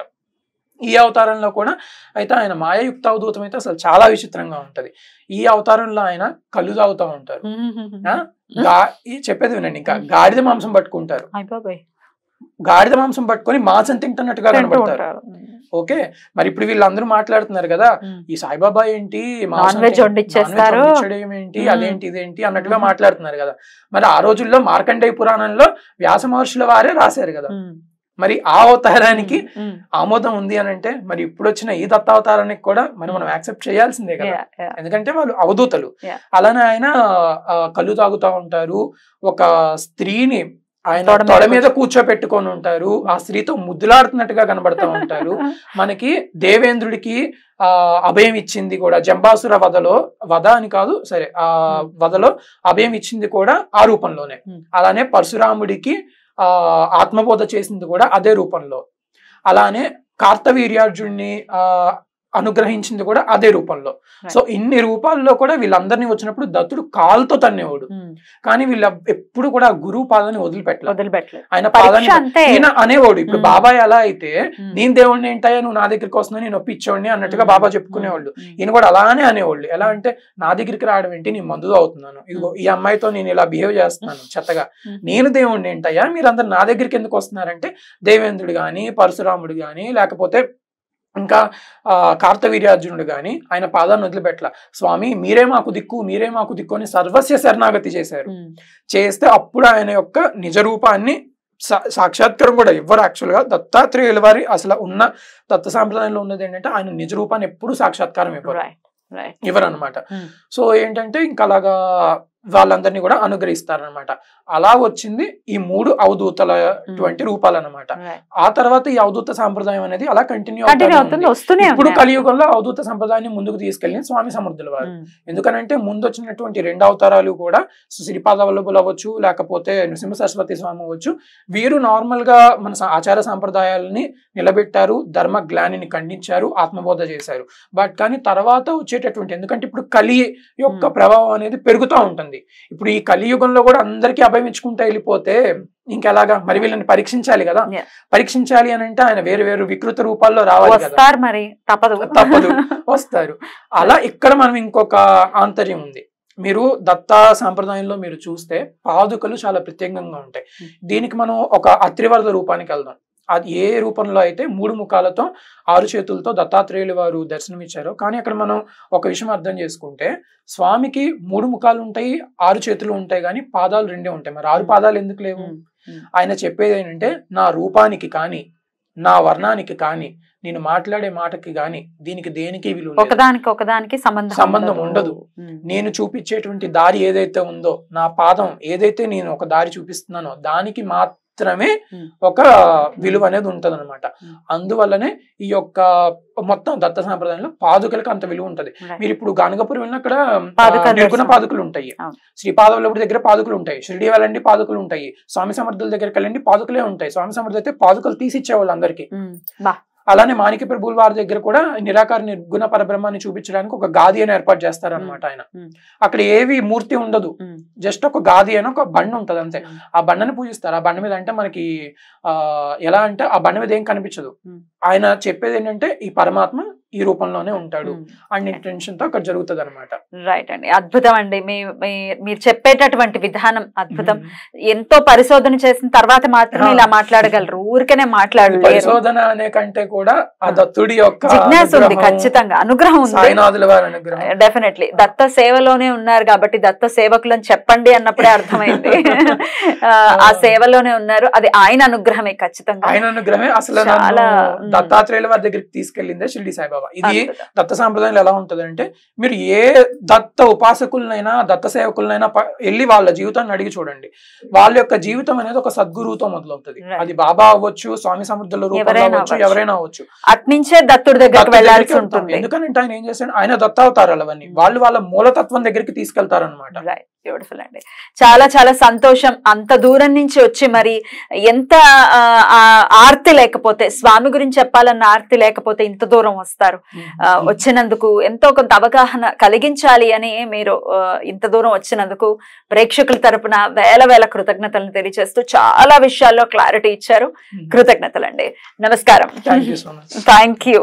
[SPEAKER 3] ఈ అవతారంలో కూడా అయితే ఆయన మాయాయుక్త అవధూతం అయితే అసలు చాలా విచిత్రంగా ఉంటది. ఈ అవతారంలో ఆయన కళ్ళు తాగుతూ ఉంటారు. చెప్పేది వినండి, ఇంకా గాడిద మాంసం పట్టుకుంటారు. గాడిద మాంసం పట్టుకొని మాంసం తింటున్నట్టుగా కనబడతారు. ఓకే, మరి ఇప్పుడు వీళ్ళందరూ మాట్లాడుతున్నారు కదా, ఈ సాయిబాబా ఏంటి ఏంటి అదేంటి ఇదేంటి అన్నట్టుగా మాట్లాడుతున్నారు కదా. మరి ఆ రోజుల్లో మార్కండేయ పురాణంలో వ్యాస మహర్షుల వారే రాశారు కదా. మరి ఆ అవతారానికి ఆమోదం ఉంది అని అంటే మరి ఇప్పుడు వచ్చిన ఈ దత్తావతారానికి కూడా మనం యాక్సెప్ట్ చేయాల్సిందే కదా, ఎందుకంటే వాళ్ళు అవధూతలు. అలానే ఆయన కళ్ళు తాగుతూ ఉంటారు. ఒక స్త్రీని ఆయన తొడ మీద కూర్చోపెట్టుకొని ఉంటారు. ఆ స్త్రీతో ముద్దులాడుతున్నట్టుగా కనబడతా ఉంటారు. మనకి దేవేంద్రుడికి అభయం ఇచ్చింది కూడా జంబాసుర వధ అని కాదు సరే, ఆ వధలో అభయం ఇచ్చింది కూడా ఆ రూపంలోనే. అలానే పరశురాముడికి ఆత్మబోధ చేసింది కూడా అదే రూపంలో. అలానే కార్తవీర్యార్జున్ని అనుగ్రహించింది కూడా అదే రూపంలో. సో ఇన్ని రూపాల్లో కూడా వీళ్ళందరినీ వచ్చినప్పుడు దత్తుడు కాలుతో తన్నేవాడు, కానీ వీళ్ళ ఎప్పుడు కూడా గురువు పాదాన్ని వదిలిపెట్టలేదు. ఆయన పాదాన్ని అనేవాడు. ఇప్పుడు బాబాయ్ ఎలా అయితే నేను దేవుడిని ఏంటయ్యా నువ్వు నా దగ్గరికి వస్తున్నా నేను ఒప్పించోడిని అన్నట్టుగా బాబా చెప్పుకునేవాళ్ళు, ఈయన కూడా అలానే అనేవాళ్ళు. ఎలా అంటే నా దగ్గరికి రావడం ఏంటి, నేను మందుతో అవుతున్నాను, ఇదిగో ఈ అమ్మాయితో నేను ఇలా బిహేవ్ చేస్తున్నాను చెత్తగా, నేను దేవుడిని ఏంటయ్యా మీరందరూ నా దగ్గరికి ఎందుకు వస్తున్నారంటే దేవేంద్రుడు గాని పరశురాముడు గాని లేకపోతే ఇంకా కార్తవీర్యార్జునుడు గాని ఆయన పాదాన్ని వదిలిపెట్ల, స్వామి మీరే మాకు దిక్కు మీరే మాకు దిక్కు అని సర్వస్య శరణాగతి చేశారు. చేస్తే అప్పుడు ఆయన యొక్క నిజ రూపాన్ని సాక్షాత్కారం కూడా ఇవ్వరు. యాక్చువల్ గా దత్తాత్రేయుల వారి అసలు ఉన్న దత్త సాంప్రదాయంలో ఉన్నది ఏంటంటే ఆయన నిజ రూపాన్ని ఎప్పుడు సాక్షాత్కారం ఇవ్వరు అనమాట. సో ఏంటంటే ఇంకా అలాగా వాళ్ళందరినీ కూడా అనుగ్రహిస్తారనమాట. అలా వచ్చింది ఈ 3 అవధూతలటువంటి రూపాలు అనమాట. ఆ తర్వాత ఈ అవధూత సాంప్రదాయం అనేది అలా కంటిన్యూ అవుతుంది. ఇప్పుడు కలియుగంలో అవధూత సంప్రదాయాన్ని ముందుకు తీసుకెళ్ళిన స్వామి సమర్థుల వారు. ఎందుకనంటే ముందు వచ్చినటువంటి 2 అవతారాలు కూడా శ్రీపాద వల్లభులు అవ్వచ్చు, లేకపోతే నృసింహ సరస్వతి స్వామి అవ్వచ్చు, వీరు నార్మల్ గా మన ఆచార సాంప్రదాయాలని నిలబెట్టారు, ధర్మ గ్లానిని ఖండించారు, ఆత్మబోధ చేశారు. బట్ కానీ తర్వాత వచ్చేటటువంటి, ఎందుకంటే ఇప్పుడు కలి యొక్క ప్రభావం అనేది పెరుగుతూ ఉంటుంది. ఇప్పుడు ఈ కలియుగంలో కూడా అందరికీ అభయమించుకుంటూ వెళ్ళిపోతే ఇంకెలాగా, మరి వీళ్ళని పరీక్షించాలి కదా. పరీక్షించాలి అని అంటే ఆయన వేరు వేరు వికృత రూపాల్లో రావాలి కదా,
[SPEAKER 1] మరి తప్పదు
[SPEAKER 3] వస్తారు. అలా ఇక్కడ మనం ఇంకొక ఆంతర్యం ఉంది. మీరు దత్తా సాంప్రదాయంలో మీరు చూస్తే పాదుకలు చాలా ప్రత్యేకంగా ఉంటాయి. దీనికి మనం ఒక అత్రివర్ధ రూపానికి వెళ్దాం. అది ఏ రూపంలో అయితే 3 ముఖాలతో 6 చేతులతో దత్తాత్రేయులు వారు దర్శనమిచ్చారో, కానీ అక్కడ మనం ఒక విషయం అర్థం చేసుకుంటే స్వామికి 3 ముఖాలు ఉంటాయి, 6 చేతులు ఉంటాయి, కానీ పాదాలు 2 ఉంటాయి. మరి 6 పాదాలు ఎందుకు లేవు? ఆయన చెప్పేది ఏంటంటే నా రూపానికి కానీ నా వర్ణానికి కానీ నేను మాట్లాడే మాటకి గాని దీనికి దేనికి విలువ,
[SPEAKER 1] ఒకదానికి సంబంధం ఉండదు.
[SPEAKER 3] నేను చూపించేటువంటి దారి ఏదైతే ఉందో, నా పాదం ఏదైతే నేను ఒక దారి చూపిస్తున్నానో దానికి మాత్రమే ఒక విలువ అనేది ఉంటది అనమాట. అందువల్లనే ఈ యొక్క మొత్తం దత్త సాంప్రదాయంలో పాదుకలకు అంత విలువ ఉంటది. మీరు ఇప్పుడు గానగపురం వెళ్ళిన అక్కడ నిర్గుణ పాదుకలు ఉంటాయి, శ్రీపాదవల్లభుడి దగ్గర పాదుకలు ఉంటాయి, షిరిడి వెళ్ళండి పాదుకలు ఉంటాయి, స్వామి సమర్థుల దగ్గరికి వెళ్ళండి పాదుకలే ఉంటాయి. స్వామి సమర్థులు అయితే పాదుకలు తీసిచ్చేవాళ్ళు అందరికి. అలానే మాణిక్య ప్రభువుల వారి దగ్గర కూడా నిరాకార నిర్గుణ పరబ్రహ్మాన్ని చూపించడానికి ఒక గాది అని ఏర్పాటు చేస్తారనమాట. ఆయన అక్కడ ఏవి మూర్తి ఉండదు, జస్ట్ ఒక గాది అని ఒక బండ ఉంటది అంతే. ఆ బండని పూజిస్తారు. ఆ బండ మీద అంటే మనకి ఎలా అంటే ఆ బండ మీద ఏం కనిపించదు. ఆయన చెప్పేది ఏంటంటే ఈ పరమాత్మ ఈ రూపంలోనే ఉంటాడు అండ్ ఇంటెన్షన్ తో అక్కడ జరుగుతుంది అనమాట.
[SPEAKER 1] రైట్ అండి, అద్భుతం అండి. మీరు చెప్పేటటువంటి విధానం అద్భుతం. ఎంతో పరిశోధన చేసిన తర్వాత మాత్రమే ఇలా మాట్లాడగలరు, ఊరికనే మాట్లాడలేరు.
[SPEAKER 3] పరిశోధన అనే కంటే కూడా ఆ దత్తుడి యొక్క
[SPEAKER 1] జిజ్ఞాస ఉంది, ఖచ్చితంగా అనుగ్రహం ఉంది.
[SPEAKER 3] సాయినాథుల వారి అనుగ్రహం
[SPEAKER 1] డెఫినెట్లీ దత్త సేవలోనే ఉన్నారు కాబట్టి దత్త సేవకులను చెప్పండి అన్నప్పుడే అర్థమైంది. ఆ సేవలోనే ఉన్నారు, అది ఆయన అనుగ్రహమే, ఖచ్చితంగా
[SPEAKER 3] ఆయన అనుగ్రహమే. అసలు దత్తాత్రేయుల వారి దగ్గరికి తీసుకెళ్ళిందే షిరిడి సాయిబాబా. ఇది దత్త సాంప్రదాయంలో ఎలా ఉంటది అంటే, మీరు ఏ దత్త ఉపాసకులనైనా దత్త సేవకులనైనా వెళ్ళి వాళ్ళ జీవితాన్ని అడిగి చూడండి, వాళ్ళ యొక్క జీవితం అనేది ఒక సద్గురువుతో మొదలవుతుంది. అది బాబా అవ్వచ్చు, స్వామి సమర్థుల రూపంలో అవ్వచ్చు, ఎవరైనా అవ్వచ్చు.
[SPEAKER 1] అట్నుంచే దత్తుడి దగ్గరికి వెళ్ళాల్సి ఉంటుంది.
[SPEAKER 3] ఎందుకంటే ఆయన ఏం చేస్తాడు, ఆయన దత్తావతారాలు అవన్నీ వాళ్ళు వాళ్ళ మూలతత్వం దగ్గరికి తీసుకెళ్తారనమాట.
[SPEAKER 1] బ్యూటిఫుల్ అండి, చాలా చాలా సంతోషం. అంత దూరం నుంచి వచ్చి మరి ఎంత ఆర్తి లేకపోతే, స్వామి గురించి చెప్పాలన్న ఆర్తి లేకపోతే ఇంత దూరం వస్తారు. వచ్చినందుకు ఎంతో కొంత అవగాహన కలిగించాలి అని మీరు ఇంత దూరం వచ్చినందుకు ప్రేక్షకుల తరపున వేల కృతజ్ఞతలను తెలియజేస్తూ చాలా విషయాల్లో క్లారిటీ ఇచ్చారు. కృతజ్ఞతలండి, నమస్కారం.
[SPEAKER 3] Thank you.